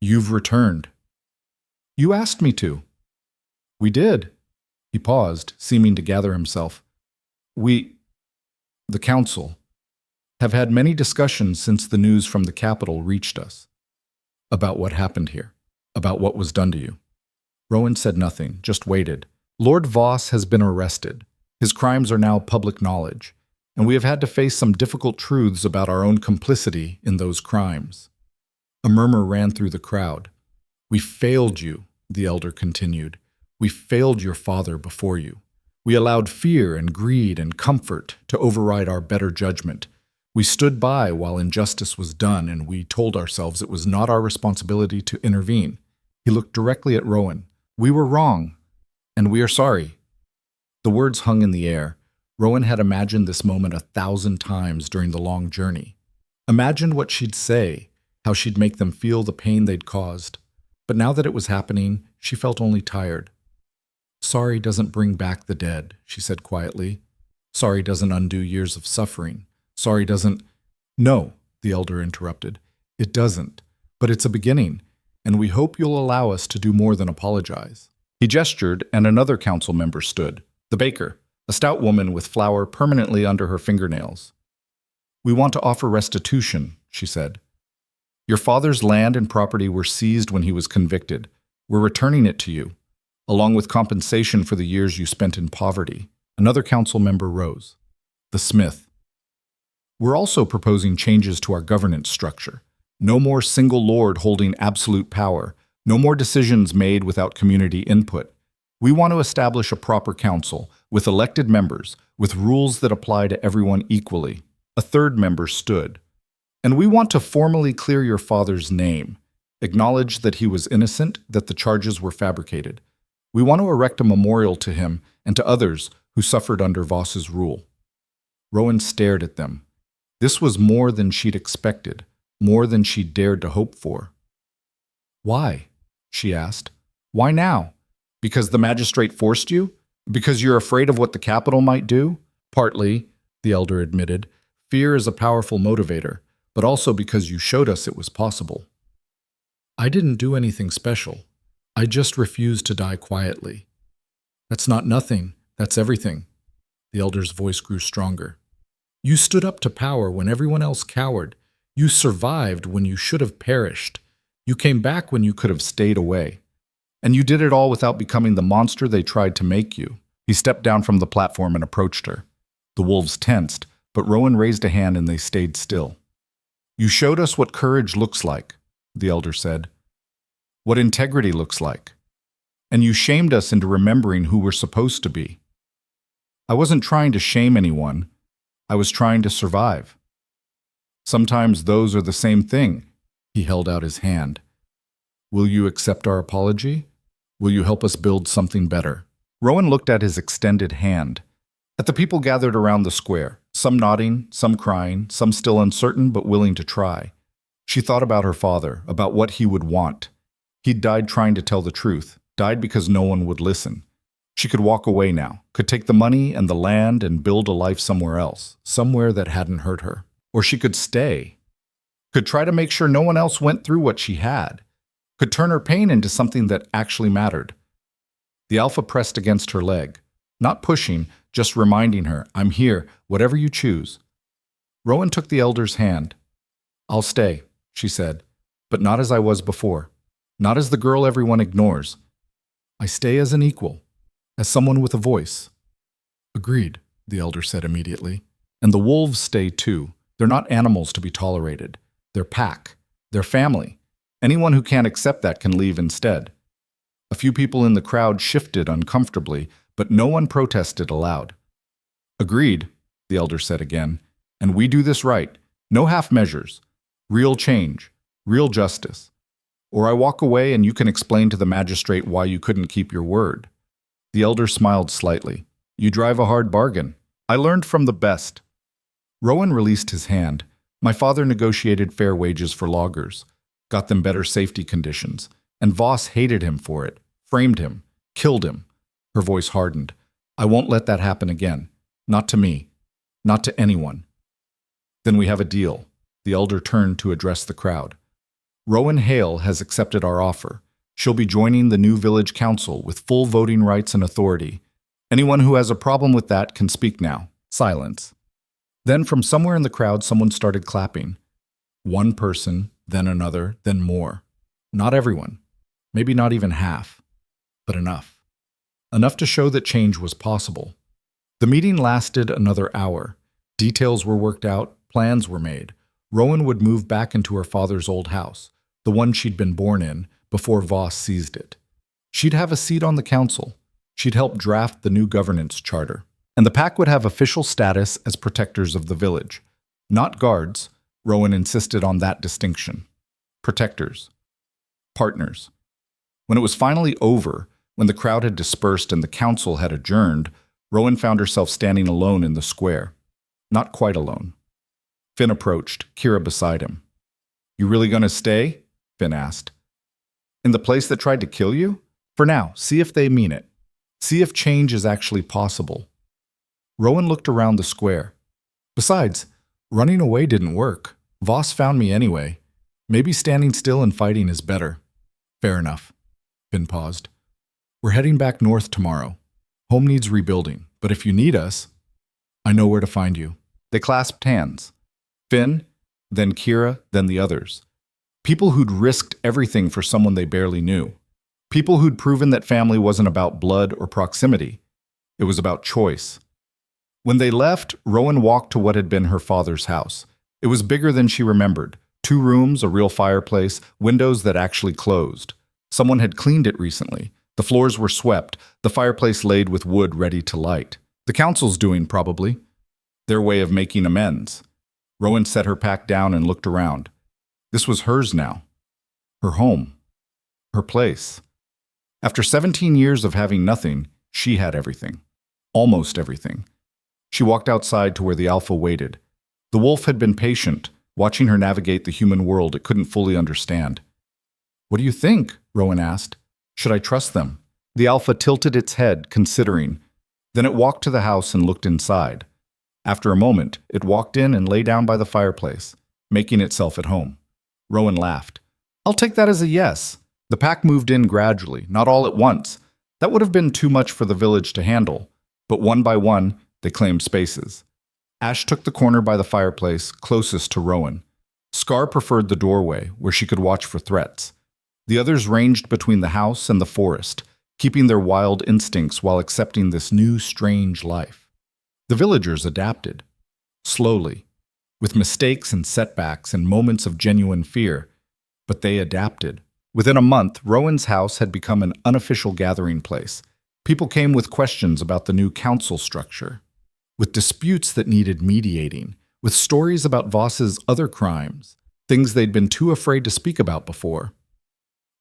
S1: "You've returned." "You asked me to." "We did." He paused, seeming to gather himself. The council, have had many discussions since the news from the capital reached us. About what happened here, about what was done to you." Rowan said nothing, just waited. "Lord Voss has been arrested. His crimes are now public knowledge, and we have had to face some difficult truths about our own complicity in those crimes." A murmur ran through the crowd. "We failed you," the elder continued. "We failed your father before you. We allowed fear and greed and comfort to override our better judgment. We stood by while injustice was done, and we told ourselves it was not our responsibility to intervene. He looked directly at Rowan. We were wrong, and we are sorry. The words hung in the air. Rowan had imagined this moment 1,000 times during the long journey. Imagined what she'd say, how she'd make them feel the pain they'd caused. But now that it was happening, she felt only tired. Sorry doesn't bring back the dead, she said quietly. Sorry doesn't undo years of suffering. Sorry doesn't— No, the elder interrupted. It doesn't. But it's a beginning, and we hope you'll allow us to do more than apologize. He gestured, and another council member stood. The baker, a stout woman with flour permanently under her fingernails. We want to offer restitution, she said. Your father's land and property were seized when he was convicted. We're returning it to you, along with compensation for the years you spent in poverty. Another council member rose. The smith. We're also proposing changes to our governance structure. No more single lord holding absolute power. No more decisions made without community input. We want to establish a proper council, with elected members, with rules that apply to everyone equally. A third member stood. And we want to formally clear your father's name, acknowledge that he was innocent, that the charges were fabricated. We want to erect a memorial to him and to others who suffered under Voss's rule. Rowan stared at them. This was more than she'd expected, more than she'd dared to hope for. Why? She asked. Why now? Because the magistrate forced you? Because you're afraid of what the capital might do? Partly, the elder admitted. Fear is a powerful motivator, but also because you showed us it was possible. I didn't do anything special. I just refused to die quietly. That's not nothing, that's everything. The elder's voice grew stronger. You stood up to power when everyone else cowered. You survived when you should have perished. You came back when you could have stayed away. And you did it all without becoming the monster they tried to make you. He stepped down from the platform and approached her. The wolves tensed, but Rowan raised a hand and they stayed still. You showed us what courage looks like, the elder said. What integrity looks like. And you shamed us into remembering who we're supposed to be. I wasn't trying to shame anyone. I was trying to survive. Sometimes those are the same thing. He held out his hand. Will you accept our apology? Will you help us build something better? Rowan looked at his extended hand, at the people gathered around the square, some nodding, some crying, some still uncertain but willing to try. She thought about her father, about what he would want. He'd died trying to tell the truth, died because no one would listen. She could walk away now, could take the money and the land and build a life somewhere else, somewhere that hadn't hurt her. Or she could stay, could try to make sure no one else went through what she had, could turn her pain into something that actually mattered. The alpha pressed against her leg, not pushing, just reminding her, I'm here, whatever you choose. Rowan took the elder's hand. I'll stay, she said, but not as I was before, not as the girl everyone ignores. I stay as an equal, as someone with a voice. Agreed, the elder said immediately. And the wolves stay too. They're not animals to be tolerated. They're pack. They're family. Anyone who can't accept that can leave instead. A few people in the crowd shifted uncomfortably, but no one protested aloud. Agreed, the elder said again. And we do this right. No half measures. Real change. Real justice. Or I walk away and you can explain to the magistrate why you couldn't keep your word. The elder smiled slightly. You drive a hard bargain. I learned from the best. Rowan released his hand. My father negotiated fair wages for loggers, got them better safety conditions, and Voss hated him for it, framed him, killed him. Her voice hardened. I won't let that happen again. Not to me. Not to anyone. Then we have a deal. The elder turned to address the crowd. Rowan Hale has accepted our offer. She'll be joining the new village council with full voting rights and authority. Anyone who has a problem with that can speak now. Silence. Then from somewhere in the crowd, someone started clapping. One person, then another, then more. Not everyone. Maybe not even half. But enough. Enough to show that change was possible. The meeting lasted another hour. Details were worked out, plans were made. Rowan would move back into her father's old house, the one she'd been born in, before Voss seized it. She'd have a seat on the council. She'd helped draft the new governance charter. And the pack would have official status as protectors of the village. Not guards, Rowan insisted on that distinction. Protectors. Partners. When it was finally over, when the crowd had dispersed and the council had adjourned, Rowan found herself standing alone in the square. Not quite alone. Finn approached, Kira beside him. "You really gonna stay?" Finn asked. "In the place that tried to kill you? For now, see if they mean it. See if change is actually possible." Rowan looked around the square. "Besides, running away didn't work. Voss found me anyway. Maybe standing still and fighting is better." "Fair enough." Finn paused. "We're heading back north tomorrow. Home needs rebuilding, but if you need us, I know where to find you." They clasped hands. Finn, then Kira, then the others. People who'd risked everything for someone they barely knew. People who'd proven that family wasn't about blood or proximity. It was about choice. When they left, Rowan walked to what had been her father's house. It was bigger than she remembered. 2 rooms, a real fireplace, windows that actually closed. Someone had cleaned it recently. The floors were swept, the fireplace laid with wood ready to light. The council's doing, probably. Their way of making amends. Rowan set her pack down and looked around. This was hers now. Her home. Her place. After 17 years of having nothing, she had everything. Almost everything. She walked outside to where the alpha waited. The wolf had been patient, watching her navigate the human world it couldn't fully understand. "What do you think?" Rowan asked. "Should I trust them?" The alpha tilted its head, considering. Then it walked to the house and looked inside. After a moment, it walked in and lay down by the fireplace, making itself at home. Rowan laughed. "I'll take that as a yes." The pack moved in gradually, not all at once. That would have been too much for the village to handle. But one by one, they claimed spaces. Ash took the corner by the fireplace, closest to Rowan. Scar preferred the doorway, where she could watch for threats. The others ranged between the house and the forest, keeping their wild instincts while accepting this new, strange life. The villagers adapted. Slowly. With mistakes and setbacks and moments of genuine fear. But they adapted. Within a month, Rowan's house had become an unofficial gathering place. People came with questions about the new council structure, with disputes that needed mediating, with stories about Voss's other crimes, things they'd been too afraid to speak about before.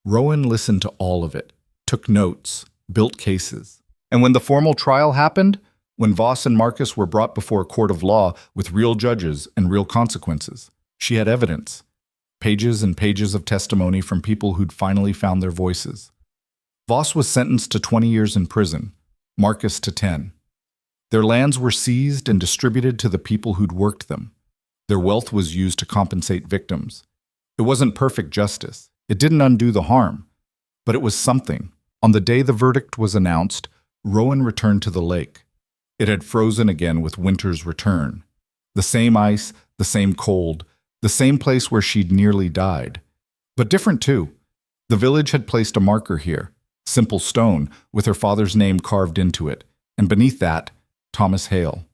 S1: Rowan listened to all of it, took notes, built cases. And when the formal trial happened, when Voss and Marcus were brought before a court of law with real judges and real consequences, she had evidence. Pages and pages of testimony from people who'd finally found their voices. Voss was sentenced to 20 years in prison, Marcus to 10. Their lands were seized and distributed to the people who'd worked them. Their wealth was used to compensate victims. It wasn't perfect justice. It didn't undo the harm. But it was something. On the day the verdict was announced, Rowan returned to the lake. It had frozen again with winter's return. The same ice, the same cold, the same place where she'd nearly died. But different too. The village had placed a marker here, simple stone, with her father's name carved into it, and beneath that, Thomas Hale,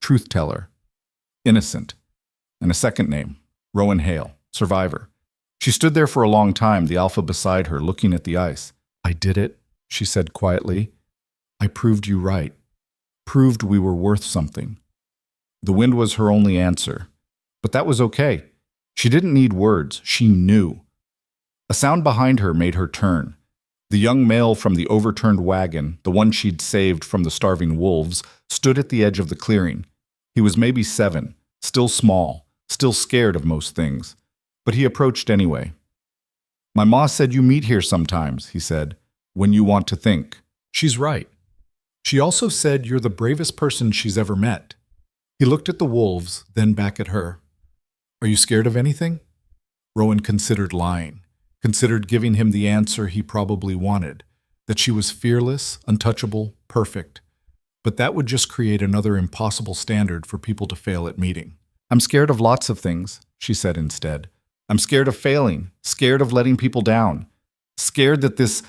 S1: truth-teller, innocent, and a second name, Rowan Hale, survivor. She stood there for a long time, the alpha beside her, looking at the ice. "I did it," she said quietly. "I proved you right. Proved we were worth something." The wind was her only answer. But that was okay. She didn't need words. She knew. A sound behind her made her turn. The young male from the overturned wagon, the one she'd saved from the starving wolves, stood at the edge of the clearing. He was maybe 7, still small, still scared of most things. But he approached anyway. "My ma said you meet here sometimes," he said, "when you want to think." "She's right. She also said you're the bravest person she's ever met." He looked at the wolves, then back at her. "Are you scared of anything?" Rowan considered lying, considered giving him the answer he probably wanted, that she was fearless, untouchable, perfect. But that would just create another impossible standard for people to fail at meeting. "I'm scared of lots of things," she said instead. "I'm scared of failing, scared of letting people down, scared that this—"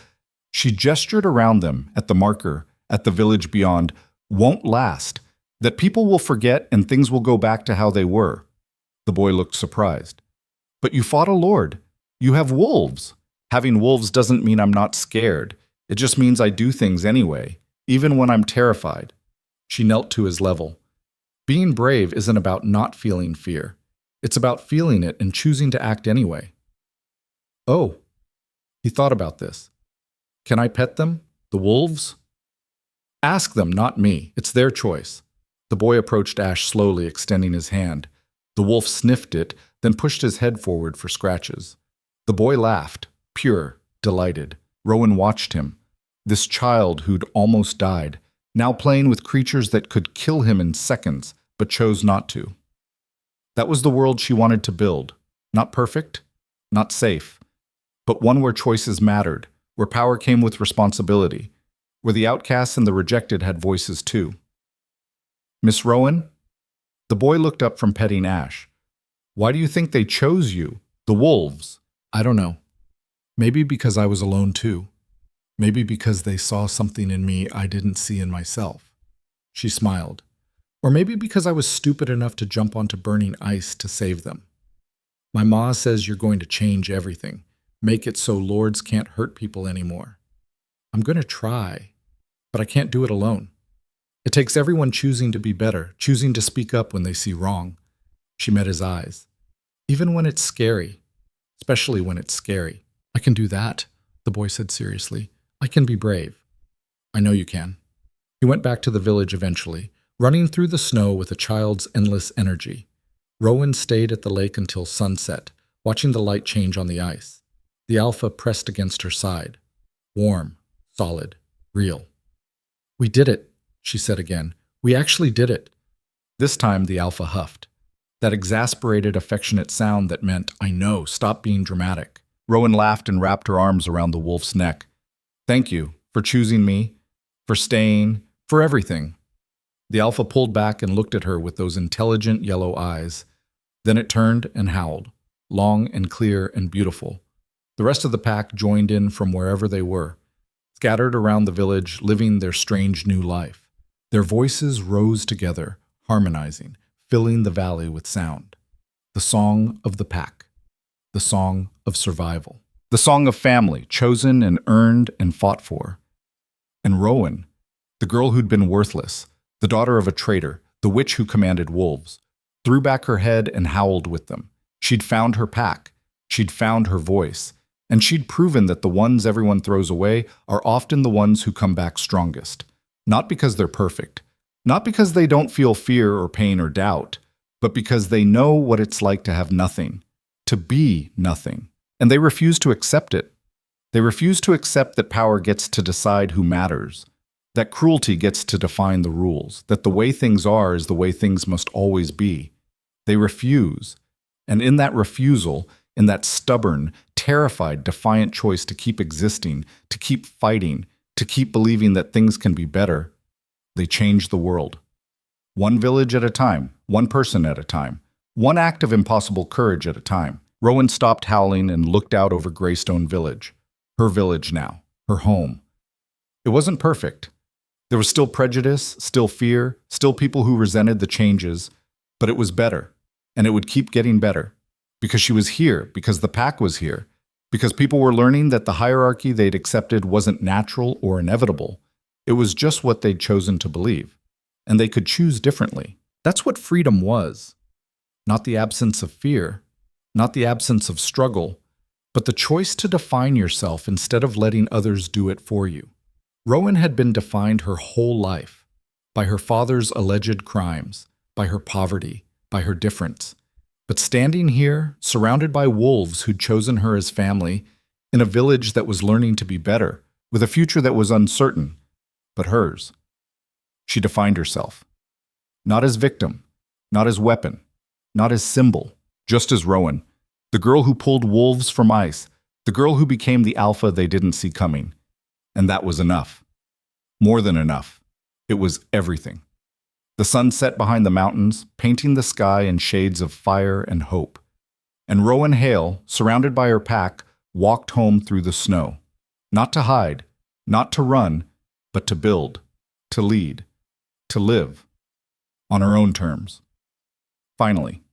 S1: She gestured around them, at the marker, at the village beyond, "won't last, that people will forget and things will go back to how they were." The boy looked surprised. "But you fought a lord. You have wolves." "Having wolves doesn't mean I'm not scared. It just means I do things anyway. even when I'm terrified." She knelt to his level. Being brave isn't about not feeling fear. It's about feeling it and choosing to act anyway. "Oh," he thought about this. "Can I pet them? The wolves?" "Ask them, not me. It's their choice." The boy approached Ash slowly, extending his hand. The wolf sniffed it, then pushed his head forward for scratches. The boy laughed, pure, delighted. Rowan watched him. This child who'd almost died, now playing with creatures that could kill him in seconds, but chose not to. That was the world she wanted to build. Not perfect, not safe, but one where choices mattered, where power came with responsibility, where the outcasts and the rejected had voices too. "Miss Rowan?" The boy looked up from petting Ash. "Why do you think they chose you? The wolves?" "I don't know. Maybe because I was alone too. Maybe because they saw something in me I didn't see in myself." She smiled. "Or maybe because I was stupid enough to jump onto burning ice to save them. My ma says you're going to change everything, make it so lords can't hurt people anymore. I'm going to try, but I can't do it alone. It takes everyone choosing to be better, choosing to speak up when they see wrong." She met his eyes. "Even when it's scary, especially when it's scary." "I can do that," the boy said seriously. "I can be brave." "I know you can." He went back to the village eventually, running through the snow with a child's endless energy. Rowan stayed at the lake until sunset, watching the light change on the ice. The alpha pressed against her side. Warm, solid, real. "We did it," she said again. "We actually did it." This time the alpha huffed. That exasperated, affectionate sound that meant, "I know, stop being dramatic." Rowan laughed and wrapped her arms around the wolf's neck. "Thank you for choosing me, for staying, for everything." The alpha pulled back and looked at her with those intelligent yellow eyes. Then it turned and howled, long and clear and beautiful. The rest of the pack joined in from wherever they were, scattered around the village, living their strange new life. Their voices rose together, harmonizing, filling the valley with sound. The song of the pack. The song of survival. The song of family, chosen and earned and fought for. And Rowan, the girl who'd been worthless, the daughter of a traitor, the witch who commanded wolves, threw back her head and howled with them. She'd found her pack. She'd found her voice. And she'd proven that the ones everyone throws away are often the ones who come back strongest. Not because they're perfect. Not because they don't feel fear or pain or doubt, but because they know what it's like to have nothing, to be nothing. And they refuse to accept it. They refuse to accept that power gets to decide who matters, that cruelty gets to define the rules, that the way things are is the way things must always be. They refuse. And in that refusal, in that stubborn, terrified, defiant choice to keep existing, to keep fighting, to keep believing that things can be better, they change the world. One village at a time, one person at a time, one act of impossible courage at a time. Rowan stopped howling and looked out over Greystone Village. Her village now, her home. It wasn't perfect. There was still prejudice, still fear, still people who resented the changes, but it was better, and it would keep getting better. Because she was here, because the pack was here, because people were learning that the hierarchy they'd accepted wasn't natural or inevitable. It was just what they'd chosen to believe, and they could choose differently. That's what freedom was. Not the absence of fear, not the absence of struggle, but the choice to define yourself instead of letting others do it for you. Rowan had been defined her whole life by her father's alleged crimes, by her poverty, by her difference. But standing here, surrounded by wolves who'd chosen her as family, in a village that was learning to be better, with a future that was uncertain, but hers, she defined herself. Not as victim, not as weapon, not as symbol, just as Rowan, the girl who pulled wolves from ice, the girl who became the alpha they didn't see coming. And that was enough. More than enough. It was everything. The sun set behind the mountains, painting the sky in shades of fire and hope. And Rowan Hale, surrounded by her pack, walked home through the snow. Not to hide, not to run, but to build, to lead, to live, on her own terms. Finally.